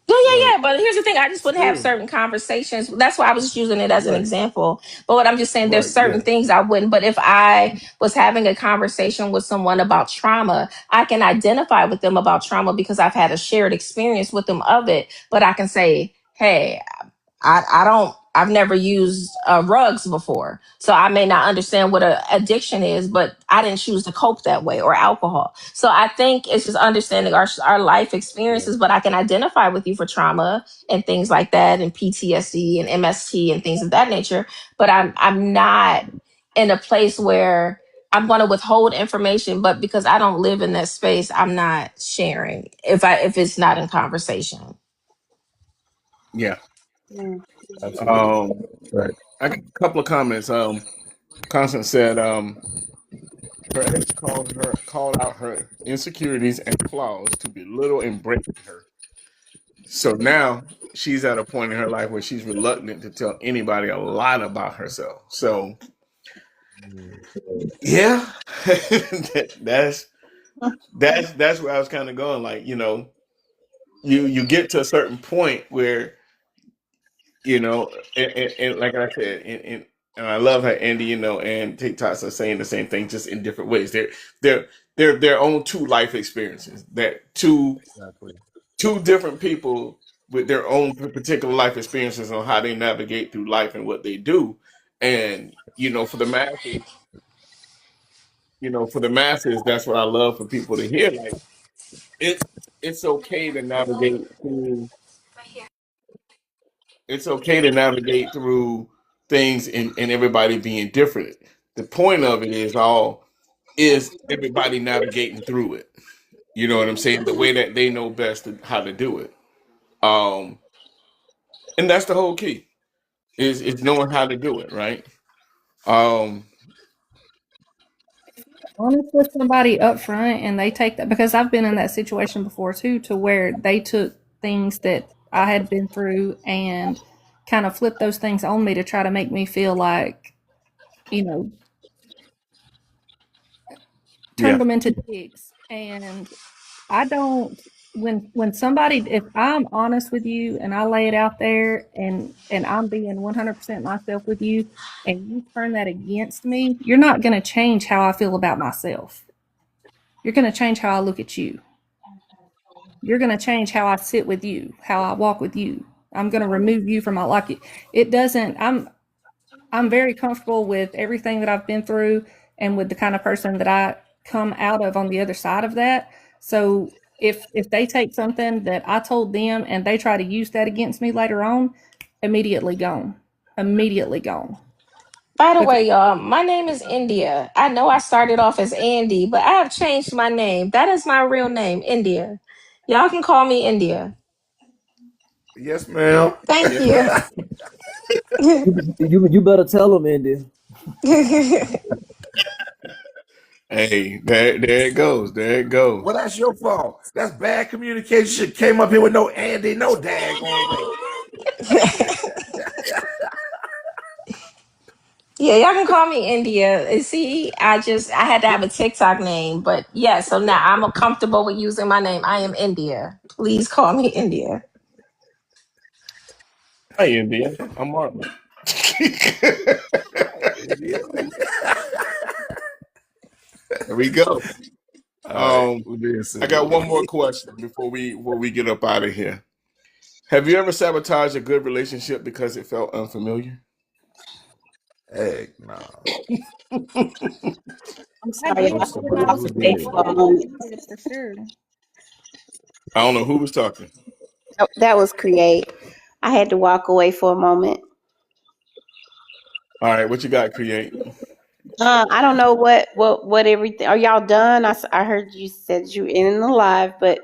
Yeah, yeah, but yeah. But here's the thing: I just wouldn't have still, certain conversations. That's why I was just using it as an right, example. But what I'm just saying, there's right, certain yeah, things I wouldn't. But if I was having a conversation with someone about trauma, I can identify with them about trauma because I've had a shared experience with them of it. But I can say, hey, I've never used rugs before. So I may not understand what an addiction is, but I didn't choose to cope that way, or alcohol. So I think it's just understanding our life yeah, experiences, but I can identify with you for trauma and things like that, and PTSD and MST and things of that nature. But I'm not in a place where I'm going to withhold information, but because I don't live in that space, I'm not sharing if it's not in conversation. yeah. Mm. absolutely, Um, right. I got a couple of comments. Constance said her ex called out her insecurities and flaws to belittle and break her. So now she's at a point in her life where she's reluctant to tell anybody a lot about herself. So Mm. yeah, that's that's where I was kind of going. Like, you get to a certain point where, and like I said, and I love how Andy, and TikToks are saying the same thing, just in different ways. They're their own two life experiences. That Exactly. two different people with their own particular life experiences on how they navigate through life and what they do. And for the masses, that's what I love for people to hear. Like, it's it's okay to navigate through. It's okay to navigate through things, and everybody being different. The point of it is everybody navigating through it. You know what I'm saying? The way that they know best how to do it. Um, and that's the whole key is knowing how to do it, right? Um, Honest with somebody up front and they take that, because I've been in that situation before too, to where they took things that I had been through and kind of flipped those things on me to try to make me feel like, you know, turned yeah, them into digs. And I don't, when somebody, if I'm honest with you and I lay it out there and I'm being 100% myself with you and you turn that against me, you're not going to change how I feel about myself. You're going to change how I look at you. You're going to change how I sit with you, how I walk with you. I'm going to remove you from my life. It doesn't, I'm very comfortable with everything that I've been through and with the kind of person that I come out of on the other side of that. So if they take something that I told them and they try to use that against me later on, immediately gone. Immediately gone. By the Because way, y'all, my name is India. I know I started off as Andy, but I have changed my name. That is my real name, India. Y'all can call me India. Yes, ma'am. Thank yeah. you. You better tell them, Indy. Hey, there it goes. There it goes. Well, that's your fault. That's bad communication. Came up here with no Andy, no daggone way. Yeah, y'all can call me India. See, I had to have a TikTok name, but yeah, so now I'm comfortable with using my name. I am India. Please call me India. Hi, India. I'm Marlon. India. There we go. All right, Um, we're being I got silly. one more question before we get up out of here. Have you ever sabotaged a good relationship because it felt unfamiliar? Heck no. I'm I sorry, did I it had Most of to with us my walk who sister away did. for before. a moment. I did it for sure. I don't know who was talking. Oh, that was Create. I had to walk away for a moment. All right, what you got, Create? I don't know what everything. Are y'all done? I heard you said you in the live, but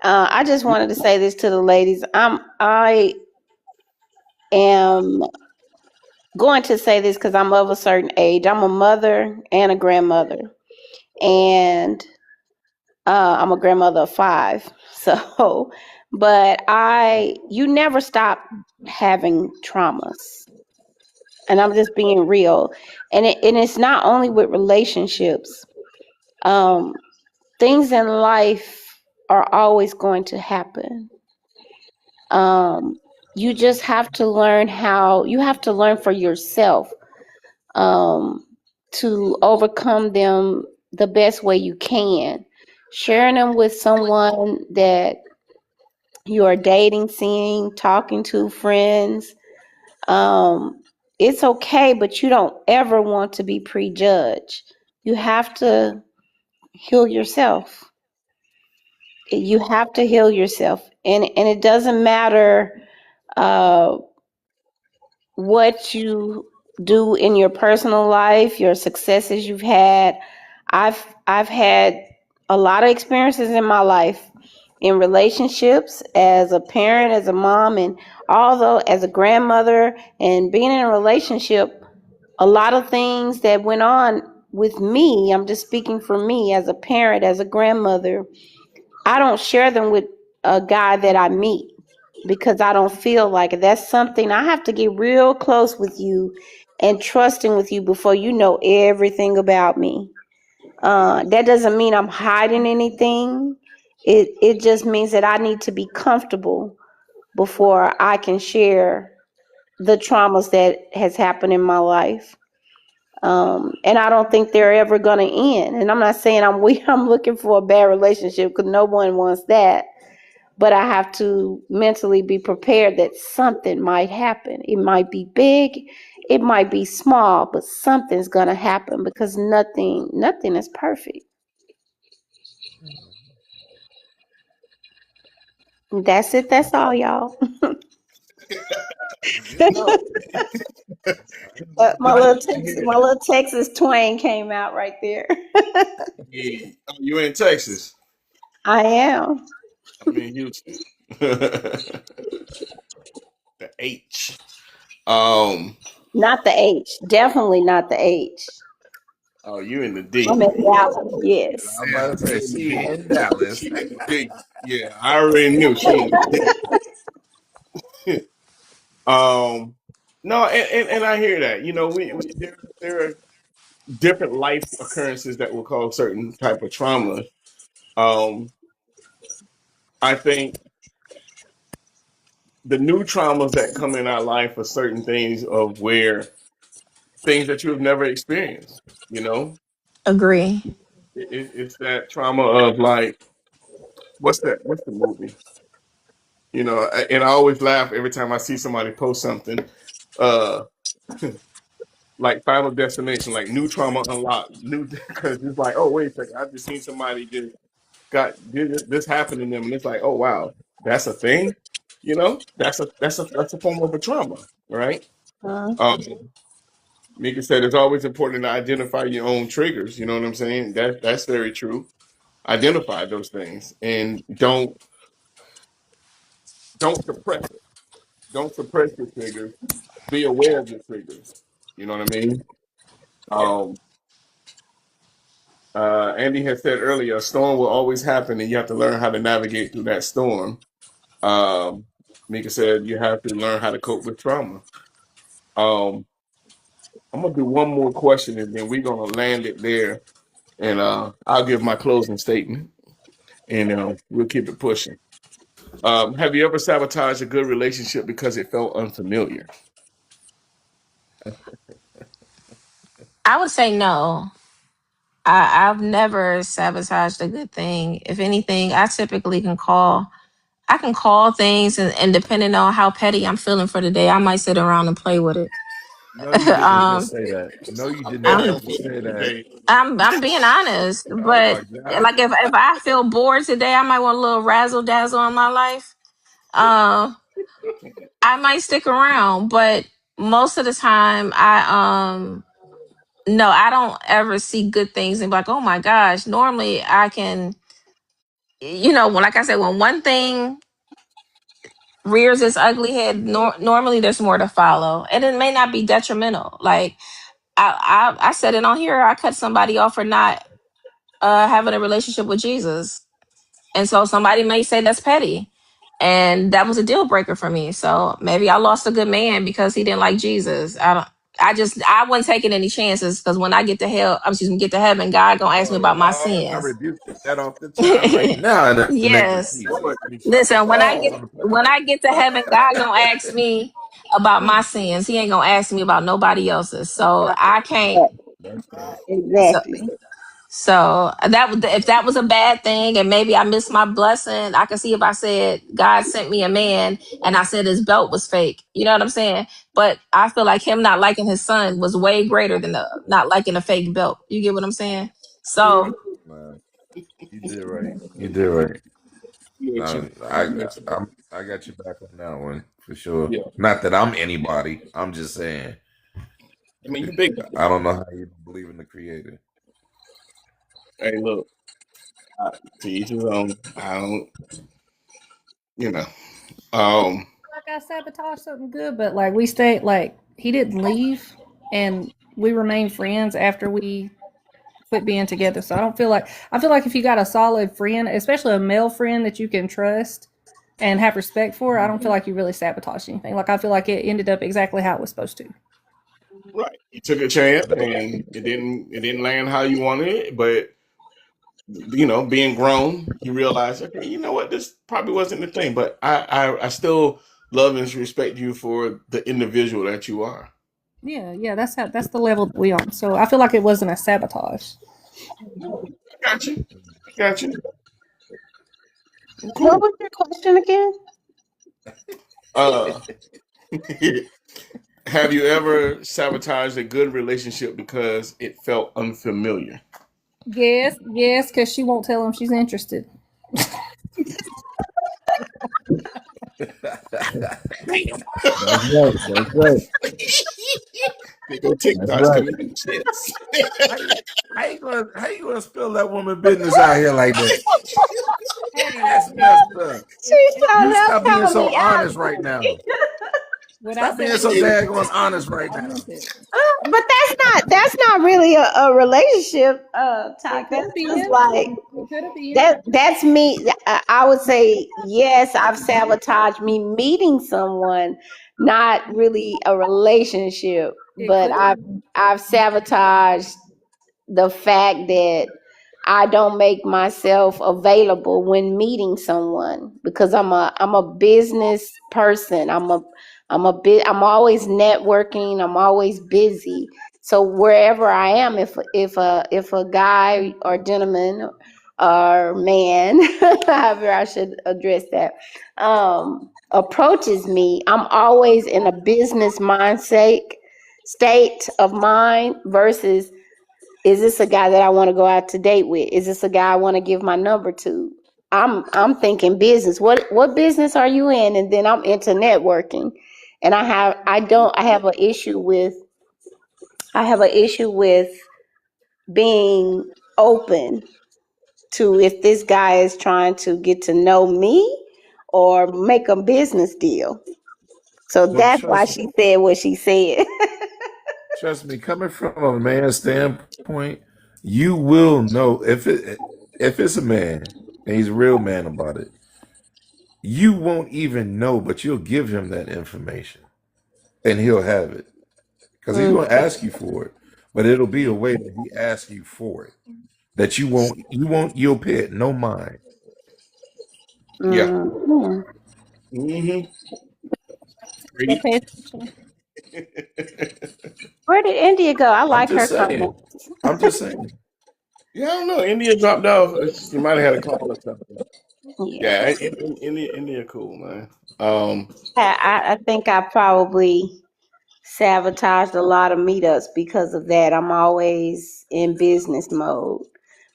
I just wanted to say this to the ladies. I am going to say this because I'm of a certain age. I'm a mother and a grandmother, and I'm a grandmother of 5. So, but you never stop having traumas, and I'm just being real. And it's not only with relationships. Things in life are always going to happen. You just have to learn you have to learn for yourself to overcome them the best way you can. Sharing them with someone that you are dating, seeing, talking to, friends. It's okay, but you don't ever want to be prejudged. You have to heal yourself. You have to heal yourself, and it doesn't matter uh, what you do in your personal life, your successes you've had. I've had a lot of experiences in my life, in relationships, as a parent, as a mom, and although as a grandmother, and being in a relationship. A lot of things that went on with me, I'm just speaking for me as a parent, as a grandmother, I don't share them with a guy that I meet because I don't feel like it. That's something I have to get real close with you and trusting with you before you know everything about me. That doesn't mean I'm hiding anything. It just means that I need to be comfortable before I can share the traumas that has happened in my life. And I don't think they're ever going to end. And I'm not saying I'm looking for a bad relationship, because no one wants that. But I have to mentally be prepared that something might happen. It might be big, it might be small, but something's going to happen, because nothing is perfect. That's it. That's all, y'all. No, My I little hear My that. little Texas twang came out right there. Yeah. Oh, you in Texas? I am. I'm in Houston. The H. Um. Not the H. Definitely not the H. Oh, you in the D. I'm in Dallas. Yes. I'm about to say she in Dallas. She in the D. Yeah, I already knew she in the D. No, and I hear that. You know, we there are different life occurrences that will cause certain type of trauma. Um, I think the new traumas that come in our life are certain things of where things that you have never experienced. You know, Agree. it's that trauma of like, what's that? What's the movie? You know, and I always laugh every time I see somebody post something, uh, like Final Destination, like new trauma unlocked, new because it's like, oh wait a second, I just seen somebody just did this happen to them, and it's like, oh wow, that's a thing. You know, that's a form of a trauma, right? Uh, Um, Mika said it's always important to identify your own triggers. You know what I'm saying? That's very true. Identify those things and don't suppress it. Don't suppress your triggers. Be aware of your triggers. You know what I mean? Um, Andy had said earlier, a storm will always happen, and you have to learn how to navigate through that storm. Um, Mika said you have to learn how to cope with trauma. Um, I'm gonna do one more question, and then we're gonna land it there, and I'll give my closing statement, and we'll keep it pushing. Have you ever sabotaged a good relationship because it felt unfamiliar? I would say no. I've never sabotaged a good thing. If anything, I can call things, and depending on how petty I'm feeling for the day, I might sit around and play with it. No, you didn't just um, say that. No, you I'm did petty I'm not on just say purpose that. today. I'm being honest, Oh but my God. like if I feel bored today, I might want a little razzle dazzle in my life. Uh, I might stick around, but most of the time, no, I don't ever see good things and be like, oh my gosh. Normally, I can, like I said, when one thing rears its ugly head, normally there's more to follow, and it may not be detrimental. Like I said it on here. I cut somebody off for not having a relationship with Jesus, and so somebody may say that's petty, and that was a deal breaker for me. So maybe I lost a good man because he didn't like Jesus. I don't. I wasn't taking any chances because when I get to hell, excuse me, get to heaven, God gonna ask me Oh about my Lord, I sins. rebuke that off the top right now in the name of Yes. Jesus. Listen, Oh, when I get to heaven, God gonna ask me about my sins. He ain't gonna ask me about nobody else's. So I can't. that's right. So Exactly. if that was a bad thing, and maybe I missed my blessing, I can see if I said God sent me a man, and I said his belt was fake. You know what I'm saying? But I feel like him not liking his son was way greater than the not liking a fake belt. You get what I'm saying? So Man, you did right. You did right. With you. I got you back on that one for sure. Yeah. Not that I'm anybody. I'm just saying. I mean, you big dog. I don't know how you believe in the Creator. Hey, look. To each his own. I don't. You know. Like I sabotaged something good, but like we stayed, like he didn't leave, and we remained friends after we quit being together. So I feel like if you got a solid friend, especially a male friend that you can trust and have respect for, I don't feel like you really sabotaged anything. Like I feel like it ended up exactly how it was supposed to. Right. You took a chance, and it didn't land how you wanted it, but you know, being grown, you realize, okay, you know what, this probably wasn't the thing, but I still love and respect you for the individual that you are. Yeah, that's the level that we on. So I feel like it wasn't a sabotage. I got you. I got you. What Cool. was your question again? Uh, have you ever sabotaged a good relationship because it felt unfamiliar? Yes, because she won't tell him she's interested. That's right. That's right. They go That's TikToks right. coming in chits. How you gonna spill that woman business out here like that? Hey, That's messed up. She You started up stop being calling so me out. honest right now. what I Stop said being so was daggone honest right I now. meant it. But that's not really a relationship, It Talk. could That's have been. just like It could have been. that's me. I would say yes, I've sabotaged me meeting someone, not really a relationship, It but could have. I've sabotaged the fact that I don't make myself available when meeting someone because I'm a business person. I'm always networking. I'm always busy. So wherever I am, if a guy or gentleman or man, however I should address that, approaches me, I'm always in a business mindset state of mind versus, is this a guy that I want to go out to date with? Is this a guy I want to give my number to? I'm thinking business. What business are you in? And then I'm into networking. And I have an issue with being open to if this guy is trying to get to know me or make a business deal. So Well, that's why she said what she said. trust me, coming from a man's standpoint, you will know if it's a man and he's a real man about it. You won't even know, but you'll give him that information, and he'll have it because he's going to ask you for it. But it'll be a way that he asks you for it that you'll pay it no mind. Yeah. Mhm. Mm-hmm. Don't pay attention. Where did India go? I I'm like her just comment. saying. I'm just saying. Yeah, I don't know. India dropped off. She might have had a call or something. Yeah. Yeah, India cool, man. Um, I think I probably sabotaged a lot of meetups because of that. I'm always in business mode.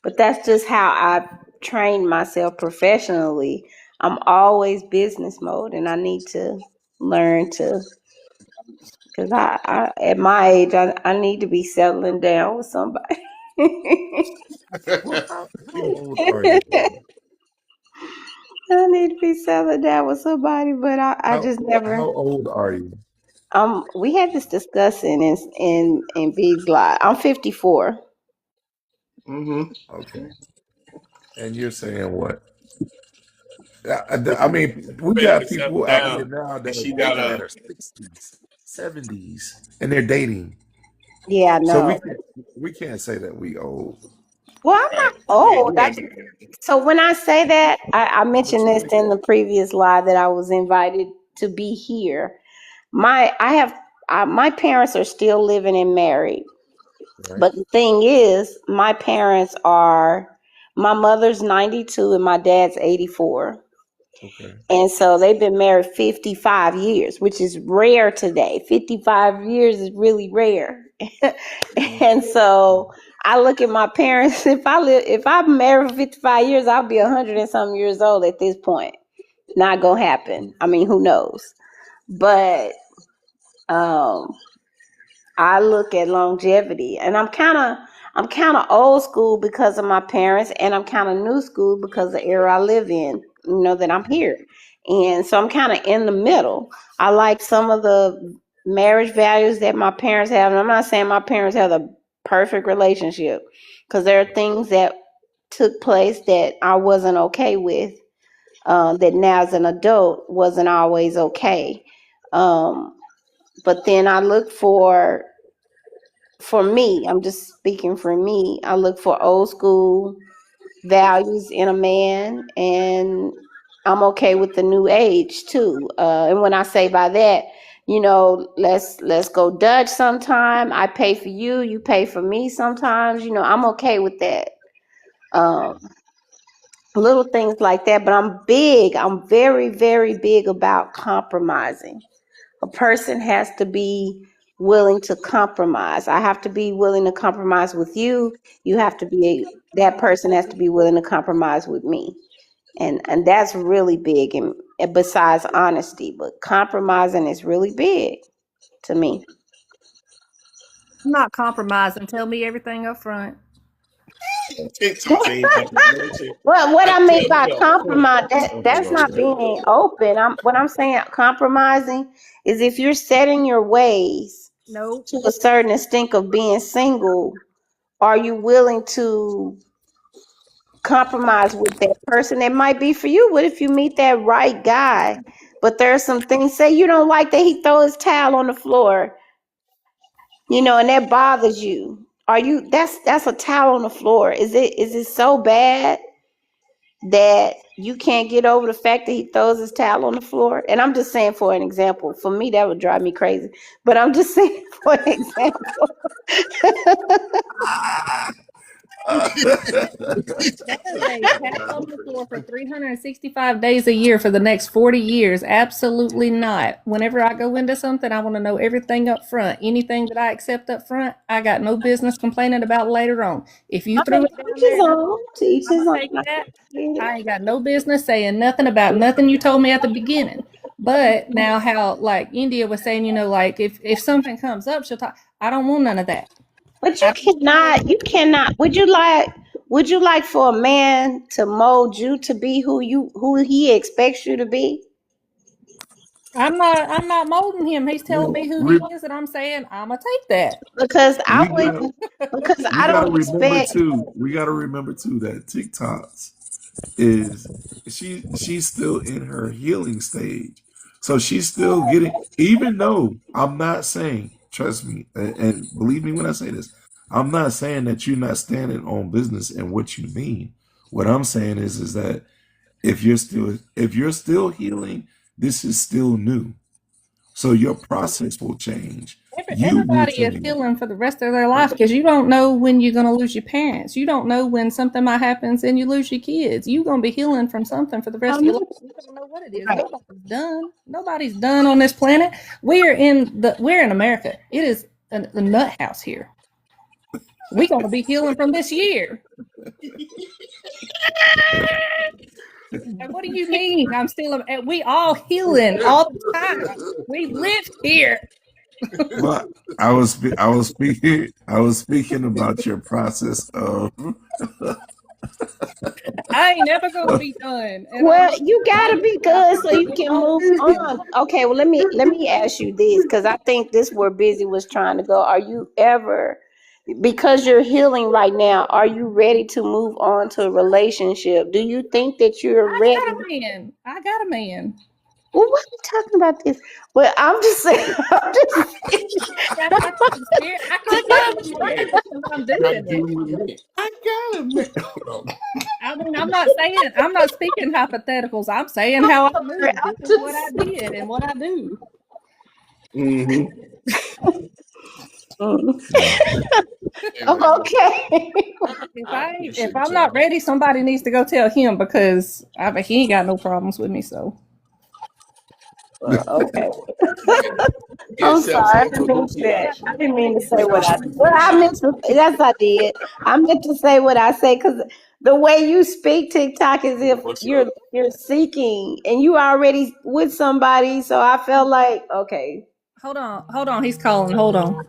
But that's just how I've trained myself professionally. I'm always business mode, and I need to learn to, because I at my age, I need to be settling down with somebody. Well, how old are you, baby? I need to be settling down with somebody, but I just never. How old are you? We had this discussing in Big's Live. I'm 54. Okay. And you're saying what? I mean, we got people out here now that are dating that are 60s, 70s, and they're dating. Yeah, So no. we can't say that we old. Well, I'm not old. So when I say that, I mentioned this in the previous live that I was invited to be here. My parents are still living and married. Right. But the thing is, my mother's 92 and my dad's 84. Okay. And so they've been married 55 years, which is rare today. 55 years is really rare. And so I look at my parents, if I'm married for 55 years, I'll be 100 and some years old at this point. Not gonna happen. I mean, who knows? But I look at longevity, and I'm kind of old school because of my parents, and I'm kind of new school because of the era I live in, that I'm here. And so I'm kind of in the middle. I like some of the marriage values that my parents have, and I'm not saying my parents have a perfect relationship, because there are things that took place that I wasn't okay with, that now as an adult wasn't always okay. But then I look for me, I'm just speaking for me, I look for old school values in a man, and I'm okay with the new age too. And when I say by that, let's go Dutch sometime. I pay for you, you pay for me sometimes. I'm okay with that. Little things like that, but I'm very, very big about compromising. A person has to be willing to compromise. I have to be willing to compromise with you. That person has to be willing to compromise with me. And that's really big, and besides honesty, but compromising is really big to me. I'm not compromising. Tell me everything up front. Well, what I mean by compromise, that's not being open. What I'm saying, compromising is if you're setting your ways Nope. to a certain extent of being single, are you willing to compromise with that person? It might be for you. What if you meet that right guy, but there are some things, say you don't like that he throw his towel on the floor, and that bothers you. That's a towel on the floor. Is it so bad that you can't get over the fact that he throws his towel on the floor? And I'm just saying, for an example, for me, that would drive me crazy. But I'm just saying, for an example. That is a towel on the floor for 365 days a year for the next 40 years. Absolutely not. Whenever I go into something, I want to know everything up front. Anything that I accept up front, I got no business complaining about later on. If you threw it down there, I ain't got no business saying nothing about nothing you told me at the beginning. But now, how, like India was saying, like if something comes up, she'll talk. I don't want none of that. But you cannot. Would you like for a man to mold you to be who he expects you to be? I'm not molding him. He's telling me who he is, and I'm saying I'm gonna take that. Because I don't expect. We gotta remember too that TikToks is she's still in her healing stage, so she's still getting. Even though I'm not saying, trust me, and believe me when I say this, I'm not saying that you're not standing on business and what you mean. What I'm saying is that if you're still healing, this is still new. So your process will change. Everybody is healing for the rest of their life, because you don't know when you're going to lose your parents. You don't know when something might happen and you lose your kids. You're going to be healing from something for the rest of your life. You don't know what it is. Nobody's done. Nobody's done on this planet. We're in America. It is a nut house here. We're going to be healing from this year. What do you mean? We all healing all the time. We live here. Well, I was speaking about your process of I ain't never gonna be done. And Well, you gotta be good so you can move on. Okay, well let me ask you this, because I think this where Busy was trying to go. Are you ever, because you're healing right now, are you ready to move on to a relationship? Do you think that you're ready? I got a man. Well, what are you talking about this? Well, I'm just saying. I'm just saying. I I'm doing it. I got him. I mean, I'm not speaking hypotheticals. I'm saying how I move. This is what I did and what I do. Mm-hmm. Okay. If I'm not ready, somebody needs to go tell him, because he ain't got no problems with me. So Okay. I'm sorry. I didn't mean to say what I did. Well, I meant to. Yes, I did. I meant to say what I say, because the way you speak TikTok is if you're seeking and you already with somebody. So I felt like, okay. hold on. He's calling. Hold on.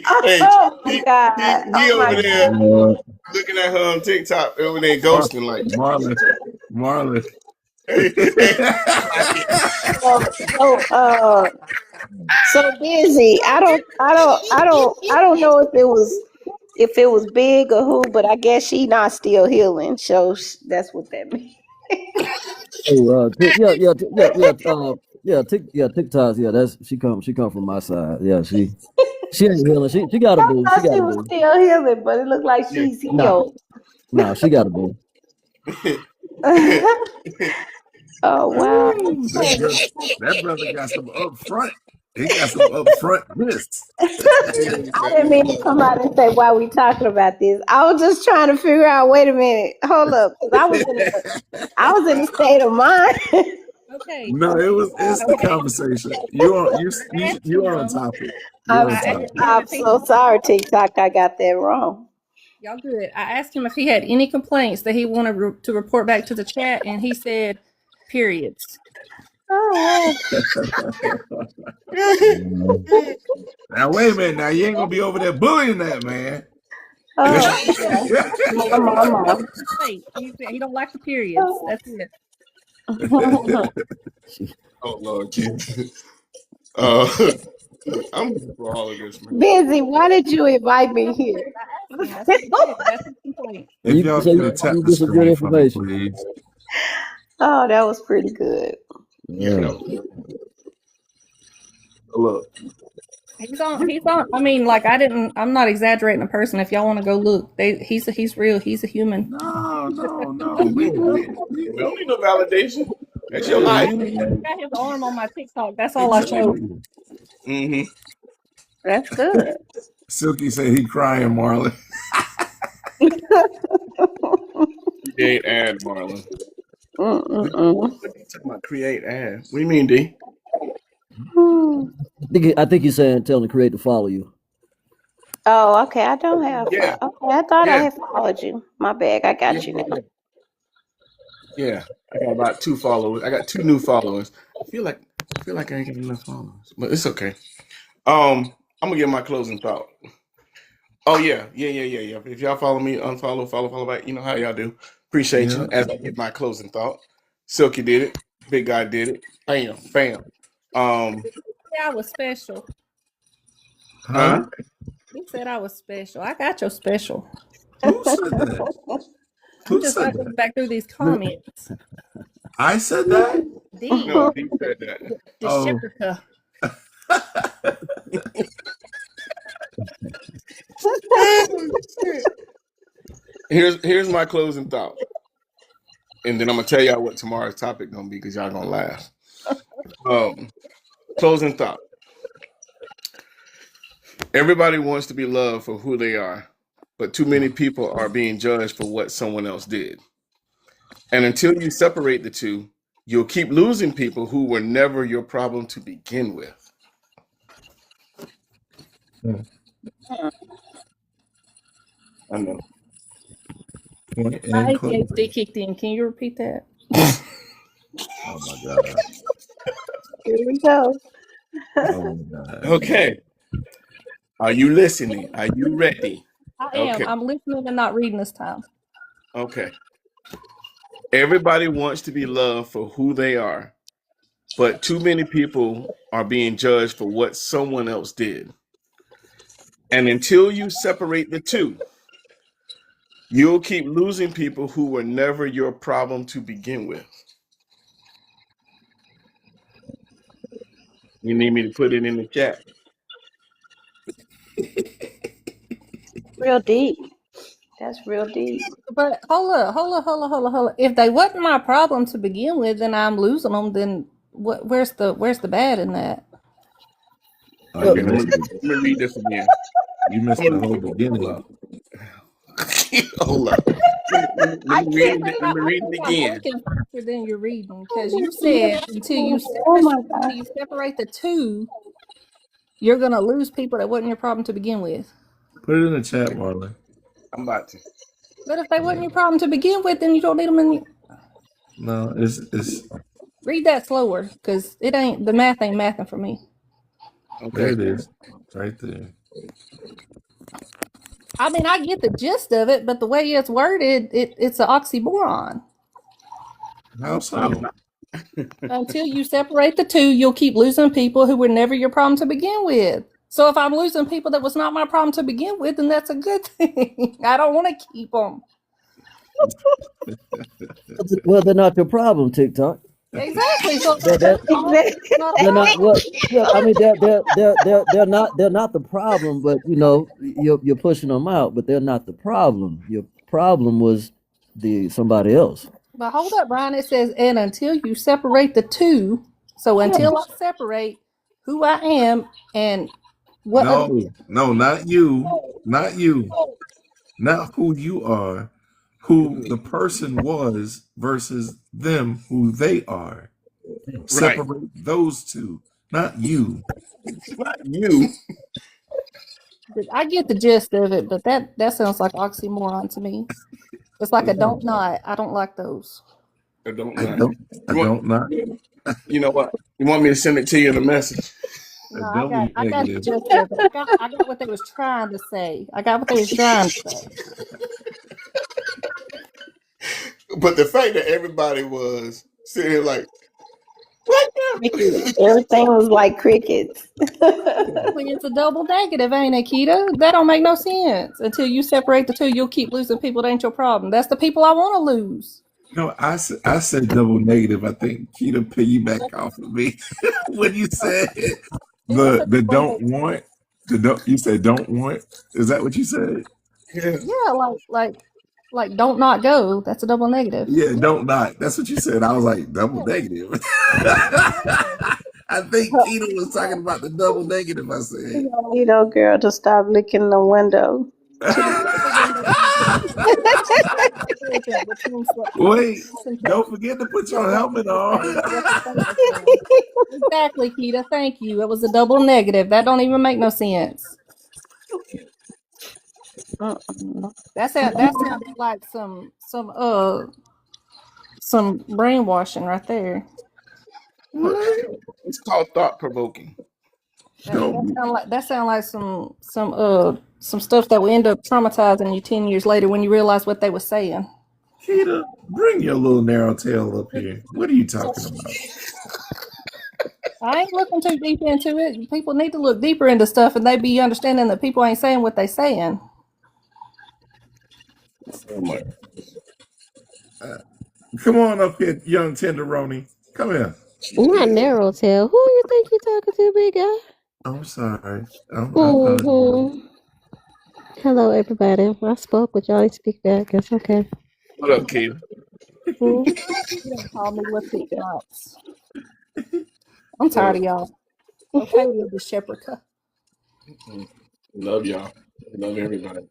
Oh my God. He over there looking at her on TikTok, over there ghosting like Marlon. So Busy. I don't know if it was big or who, but I guess she not still healing. So that's what that means. TikToks. Yeah, that's she come from my side. Yeah, she ain't healing. She got a boo. I thought she was still healing, but it looked like she's healed. No, she got a boo. Oh wow. That brother got some up front. He got some up front this. I didn't mean to come out and say why we talking about this. I was just trying to figure out. Wait a minute, hold up, because I was in a state of mind. Okay. No, it's the conversation. You're on topic. I'm so sorry, TikTok. I got that wrong. Y'all good. I asked him if he had any complaints that he wanted to report back to the chat, and he said periods. Oh, Now wait a minute. Now you ain't gonna be over there bullying that man. He don't like the periods. That's it. oh Lord, I'm for all of this, man. Busy. Why did you invite me here? That's his complaint. If y'all could tap the screen for me, please. Oh, that was pretty good. Yeah. Look. He's on. I mean, like, I'm not exaggerating a person. If y'all want to go look, he's real. He's a human. No. We don't need no validation. That's your life. I got his arm on my TikTok. That's all I showed. Mm-hmm. That's good. Silky said he crying, Marlon. Create ad, Marlon. What are you talking about? Create ad. What do you mean, D? I think he's saying tell him to create to follow you. Oh, okay. I don't have. Yeah. Okay, I thought I had followed you. My bad. I got you now. Yeah, I got about 2 followers. I got 2 new followers. I feel like I ain't got enough followers, but it's okay. I'm gonna give my closing thought. Oh yeah. If y'all follow me, unfollow, follow back. You know how y'all do. Appreciate you. As I get my closing thought, Silky did it. Big Guy did it. Bam. I was special. Huh? He said I was special. I got your special. Who said that? I'm just looking back through these comments. I said that? No, he said that. The Here's my closing thought, and then I'm gonna tell y'all what tomorrow's topic gonna be, because y'all gonna laugh. Closing thought. Everybody wants to be loved for who they are, but too many people are being judged for what someone else did. And until you separate the two, you'll keep losing people who were never your problem to begin with. I know. My ADHD kicked in. Can you repeat that? Oh my God. Here we go. Oh my God. Okay. Are you listening? Are you ready? I am. Okay. I'm listening and not reading this time. Okay. Everybody wants to be loved for who they are, but too many people are being judged for what someone else did. And until you separate the two, you'll keep losing people who were never your problem to begin with. You need me to put it in the chat? Real deep. That's real deep. But hold up. If they wasn't my problem to begin with, and I'm losing them, then where's the bad in that? Oh, Okay, let me read this again. you missed the whole beginning. Hold up. Let me read it again. Working faster than you're reading, because you said until you separate the two, you're gonna lose people that wasn't your problem to begin with. Put it in the chat, Marlon. I'm about to. But if they wasn't your problem to begin with, then you don't need them in. No, it's Read that slower, because the math ain't mathing for me. Okay. there. It is right there. I mean, I get the gist of it, but the way it's worded, it's an oxymoron. How so? Until you separate the two, you'll keep losing people who were never your problem to begin with. So if I'm losing people that was not my problem to begin with, then that's a good thing. I don't want to keep them. Well, they're not your problem, TikTok. Exactly. So They're not what? Yeah, I mean, they're not the problem, but you know, you're pushing them out, but they're not the problem. Your problem was somebody else. But hold up, Brian. It says, and until you separate the two, so until I separate who I am and what. No, not you, not who you are, who the person was versus them, who they are. Right. Separate those two, not you. Not you. I get the gist of it, but that sounds like oxymoron to me. It's like a don't not. I don't like those. I don't not. You know what? You want me to send it to you in a message? No, I got the gist of it. I got what they was trying to say. But the fact that everybody was sitting here like, what? Everything was like crickets. It's a double negative, ain't it, Keita? That don't make no sense. Until you separate the two, you'll keep losing people that ain't your problem. That's the people I want to lose. No, I said double negative. I think Keita piggyback off of me when you said the don't want. You said don't want. Is that what you said? Yeah, like don't not go. That's a double negative. Yeah, don't not. That's what you said. I was like double negative. I think Keita was talking about the double negative. I said, you know, girl, to stop licking the window. Wait, don't forget to put your helmet on. Exactly, Keita. Thank you. It was a double negative. That don't even make no sense. That sounded like some brainwashing right there. It's called thought provoking. That sound like some stuff that will end up traumatizing you 10 years later when you realize what they were saying. Keita, bring your little narrow tail up here. What are you talking about? I ain't looking too deep into it. People need to look deeper into stuff, and they be understanding that people ain't saying what they saying. Come on up here, young tenderoni. Come here. Not narrow tail. Who you think you talking to, big guy? I'm sorry. Hello, everybody. I spoke, but y'all didn't speak back. It's okay. What up, Keita? You don't call me with the knots. I'm tired of y'all. Okay, with the shepherd. Love y'all. Love everybody.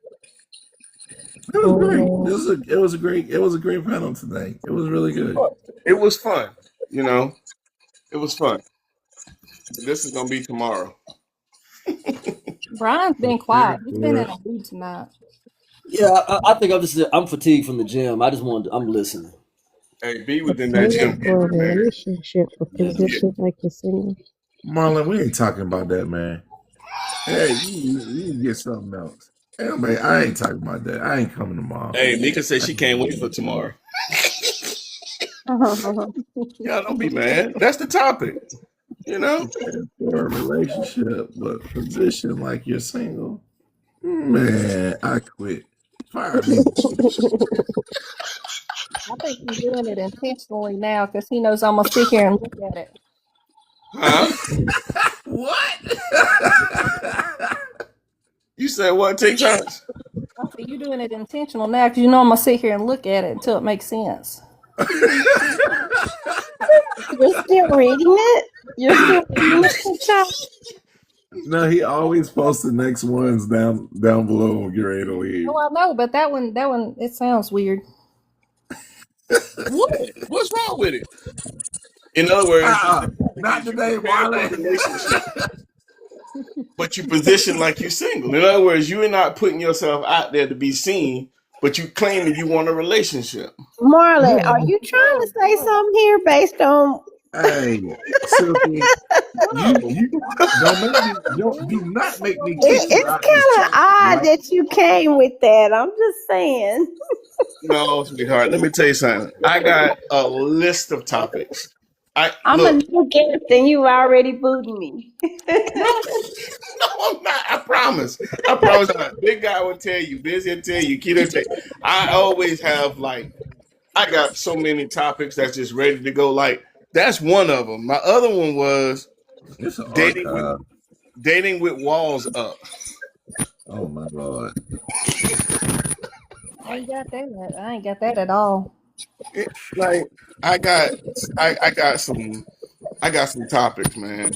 It was great. It was a great panel today. It was really good. It was fun. You know, it was fun. This is gonna be tomorrow. Brian's been quiet. He's been in a mood tonight. Yeah, I think I'm fatigued from the gym. I'm listening. Hey, B was in that gym. Relationship for position like you're single. Marlon, we ain't talking about that, man. Hey, you get something else. Hey, man, I ain't talking about that. I ain't coming tomorrow. Hey, Mika said she can't wait for tomorrow. Y'all don't be mad. That's the topic. You know? For a relationship, but position like you're single, man, I quit. Fire me. I think he's doing it intentionally now because he knows I'm gonna sit here and look at it. Huh? What? You said what? Take charge. I said you doing it intentional now because you know I'm gonna sit here and look at it until it makes sense. You're still reading it? You're still reading it, child? No, he always posts the next ones down below when you're ready to leave. Oh, I know, but that one, it sounds weird. What? What's wrong with it? In other words, not today, Marley. But you position like you're single. In other words, you are not putting yourself out there to be seen, but you claiming you want a relationship. Marlon, are you trying to say something here based on? Hey, Silky, you do not make me kick you It's out kind this of church, odd right? that you came with that. I'm just saying. No, sweetheart. Let me tell you something. I got a list of topics. I'm a new guest and you already booting me. No, I'm not. I promise. I promise. Big guy will tell you. Busy will tell you. Keto will tell you. I always have I got so many topics that's just ready to go. Like that's one of them. My other one was dating with walls up. Oh my Lord. I ain't got that. I ain't got that at all. I got some topics, man.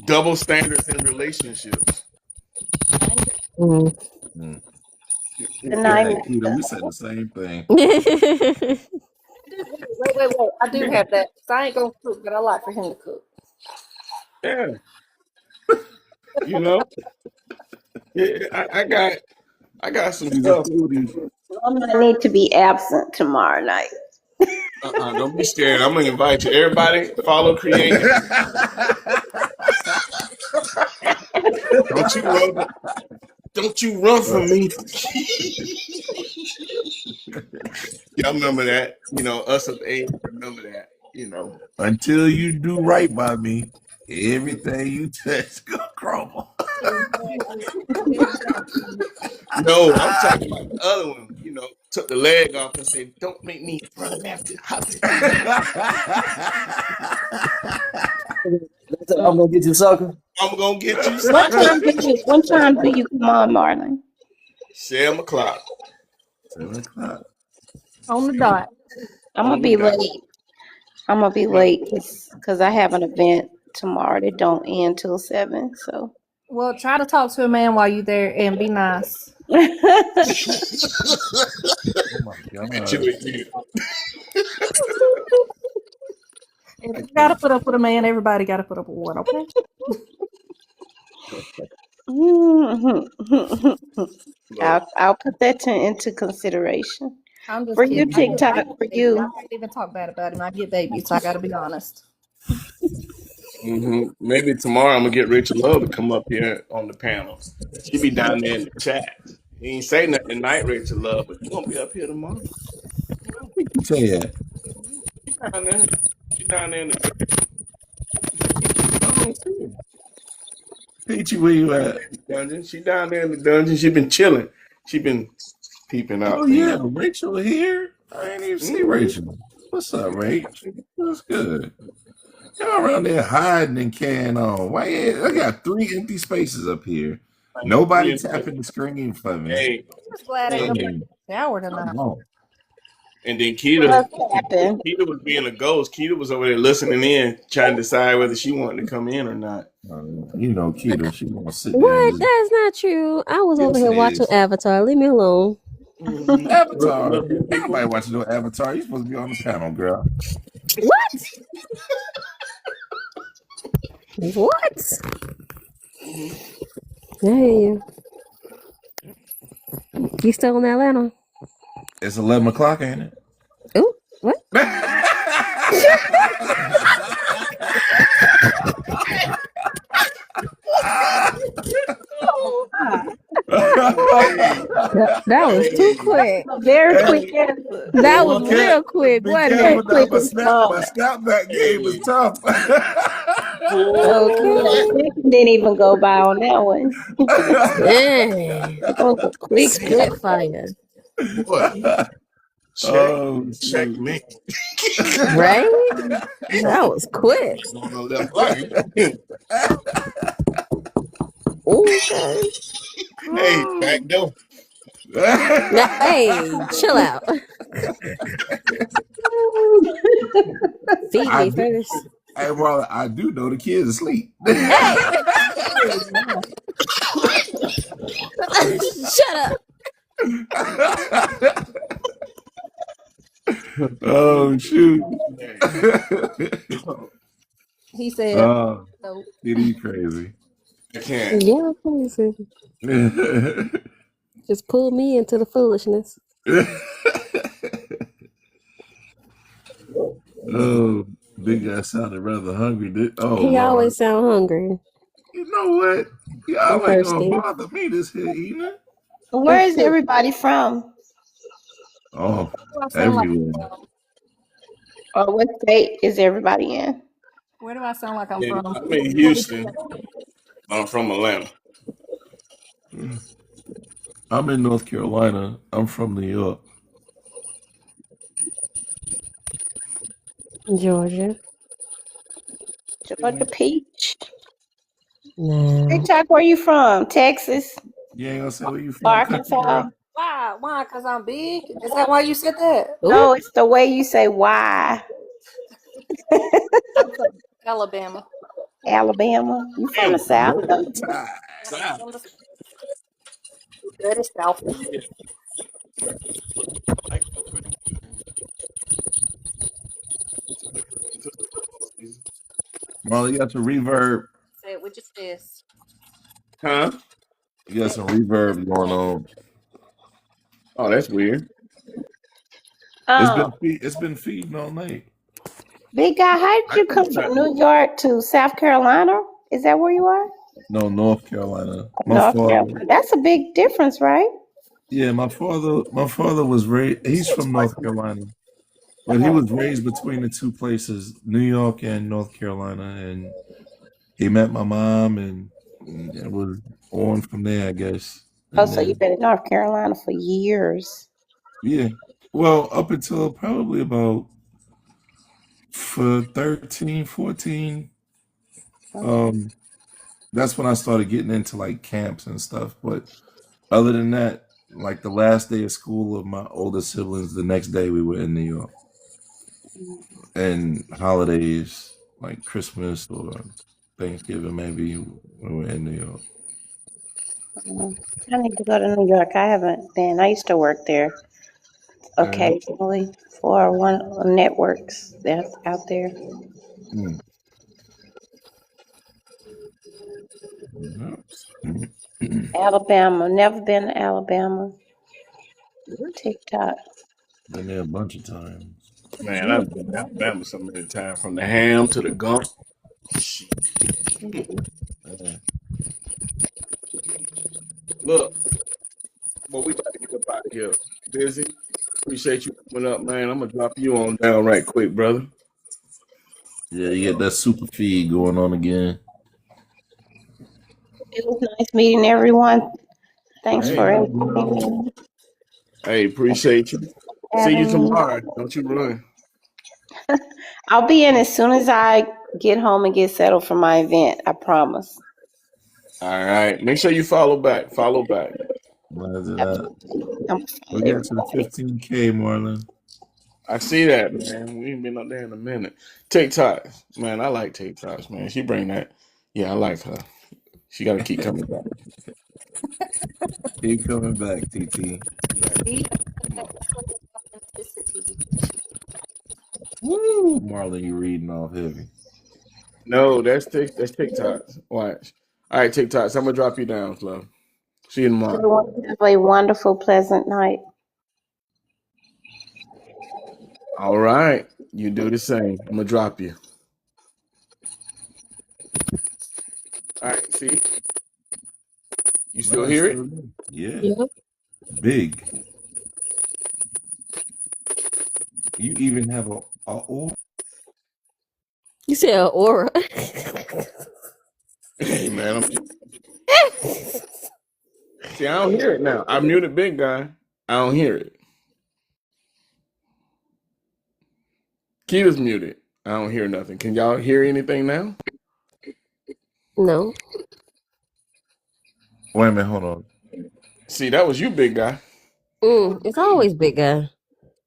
Double standards in relationships. Yeah, Keto, we said the same thing. Wait. I do have that. I ain't gonna cook, but I like for him to cook. Yeah. You know? Yeah, I got some stuff. I'm gonna need to be absent tomorrow night. Don't be scared. I'm gonna invite you. Everybody, follow Create. Don't you run from me. Y'all remember that? You know, us of age remember that. You know, until you do right by me, everything you touch gonna crumble. No, I'm talking about the other one. You know, took the leg off and said, "Don't make me run after." I'm gonna get you, sucker. I'm gonna get you. What time do you come on, Marlon? 7 o'clock. 7 o'clock. On the dot. I'm gonna be late. I'm gonna be late because I have an event tomorrow that don't end till 7. So. Well, try to talk to a man while you're there and be nice. Oh my God. If you gotta put up with a man, everybody gotta put up with one, okay? I'll put that into consideration. I'm just for kidding. you, TikTok, for you. I can't even talk bad about him. I get babies, so I gotta be honest. Maybe tomorrow I'm gonna get Rachel Love to come up here on the panel. She be down there in the chat. He ain't say nothing tonight, Rachel Love, but you gonna be up here tomorrow. Tell you. She down there in the Peachy, where you at? dungeon. She down there in the dungeon. She been chilling. She been peeping out. Oh yeah, Rachel here. I ain't even see Rachel. What's up, Rachel? What's good? Y'all around there hiding and carrying on. Why? I got 3 empty spaces up here. Nobody tapping the screen for me. Hey, I'm just glad I ain't gonna shower tonight. and then Keita was being a ghost. Keita was over there listening in, trying to decide whether she wanted to come in or not. You know, Keita, she gonna sit there. What? That's not true. I was over here watching Avatar. Leave me alone. Avatar. Nobody watching no Avatar. You supposed to be on the panel, girl. What? What? I hear you. You still in Atlanta? It's 11 o'clock, ain't it? Ooh, what? That was too quick. Very Hey, quick answer. That was well, Cat, real quick, be wasn't Very careful it? now. quick My response. snapback game is tough. Yeah, Okay. second didn't even go by on that one. Dang. That was a quick Spitfire. Boy, check, Oh shoot. checkmate. Right? That was quick. On the left line. Okay. Hey, back door. Now, hey, chill out. Feed I me do, first. hey, Marlon, I do know the kids asleep. Hey! Shut up. Oh shoot. He said, Oh, no. it is crazy. I can't. Yeah, please. Just pull me into the foolishness. Oh, big guy sounded rather hungry. Oh He Lord. always sound hungry. You know what? Y'all I'm ain't gonna thirsty. bother me this here evening. Where is everybody from? Oh, Where do I sound like, everywhere. Or what state is everybody in? where do I sound like I'm Yeah, from? I'm in Houston. I'm from Atlanta. I'm in North Carolina. I'm from New York. Georgia. Georgia Peach. No. TikTok, where you from? Texas? You ain't gonna say where you from, country Arkansas? girl? Why? Why? Because I'm big? Is that why you said that? No, it's the way you say why. I'm from Alabama. Alabama. You from the South? Roll Tide. I'm from the dirty South. Marley, you got some reverb. Say it with your chest. Huh? You got some reverb going on. Oh, that's weird. It's been feeding all night. Big guy, how did you come from New York to South Carolina? Is that where you are? No, North Carolina. North Carolina. That's a big difference, right? Yeah, my father was raised. He's from North Carolina, but he was raised between the two places, New York and North Carolina, and he met my mom, and it was on from there, I guess. Oh, And so then, you've been in North Carolina for years. yeah, well, up until probably about for 13, 14. That's when I started getting into like camps and stuff. But other than that, like the last day of school of my older siblings, the next day we were in New York. And holidays like Christmas or Thanksgiving, maybe we were in New York. I need to go to New York. I haven't been. I used to work there occasionally for one of the networks that's out there. Mm. Alabama. Never been to Alabama. TikTok. Been there a bunch of times. Man, I've been to Alabama so many times, from the ham to the gump. Yeah. Look, well, we about to get up out of here. Busy. Appreciate you coming up, man. I'm gonna drop you on down right quick, brother. Yeah, you get that super feed going on again. It was nice meeting everyone. Thanks Hey, for everything. hey, appreciate you. See you tomorrow. Don't you run. I'll be in as soon as I get home and get settled for my event. I promise. All right. Make sure you follow back. Follow back. Glad to that. I'm We'll get to the 15K, Marlon. I see that, man. We ain't been up there in a minute. TikTok, man. I like TikToks, man. She bring that. Yeah, I like her. She got to keep coming back. Keep coming back, TT. Woo! Marlon, you reading off heavy. No, that's TikTok. Watch. All right, TikToks. I'm gonna drop you down, love. See you tomorrow. Everyone have a wonderful, pleasant night. All right, you do the same. I'm gonna drop you. All right, see. You still hear it? Yeah, Yep. big. You even have a aura. You said an aura. Hey man, see, I don't hear it now. I muted Big Guy. I don't hear it. Kita's muted. I don't hear nothing. Can y'all hear anything now? No. Wait a minute, hold on. See, that was you, Big Guy. It's always big guy.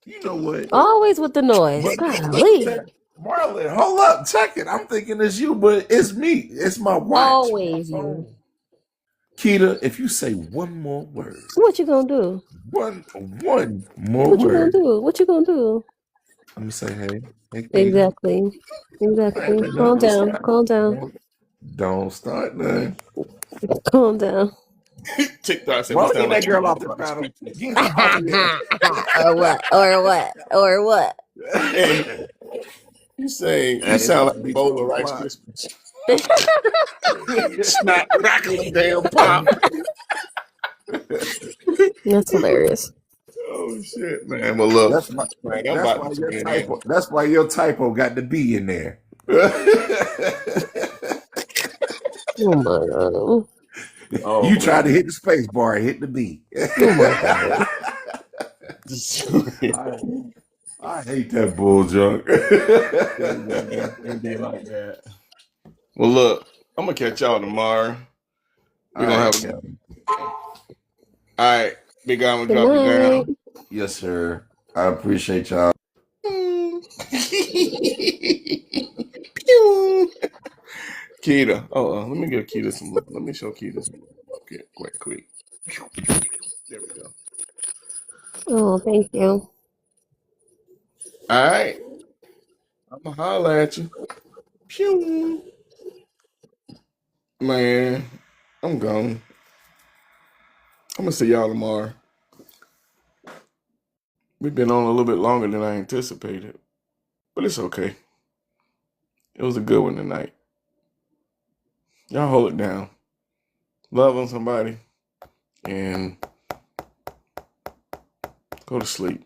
You know what? Always with the noise. But Golly. Marlon, hold up, check it. I'm thinking it's you, but it's me. It's my watch. Always you. Kita, if you say one more word, What you gonna do? one more What you gonna word, do? What you gonna do? I'm gonna say, hey, Kita. Exactly. Exactly. Calm down. Calm down. Don't start nothing. Calm down. TikTok said we Marlon, sound get like that girl off two the different panel. speakers. Get her off of here. Or what? Or what? Or what? Hey, you say And you it's sound about like to a be bowl 12 of Rice o'clock. Krispies. Snap, crackle, and damn pop. That's hilarious. Oh shit, man! Well, look, That's why. man, I'm That's about why to your turn typo. in. That's why your typo got the B in there. Oh my god. Oh You tried to man. hit the space bar and hit the B. Oh my god. I hate that bull junk. It'd be like that. Well, look, I'm gonna catch y'all tomorrow. We're All gonna right, have. Kevin. All right, Big Guy, I'm gonna Good drop you night. down. Yes, sir. I appreciate y'all. Pew. Keita. Oh, let me give Keita some love. Let me show Keita some love. Okay, quick. There we go. Oh, thank you. All right, I'm gonna holler at you. Pew. Man, I'm gone. I'm gonna see y'all tomorrow. We've been on a little bit longer than I anticipated, but it's okay. It was a good one tonight. Y'all hold it down. Love on somebody and go to sleep.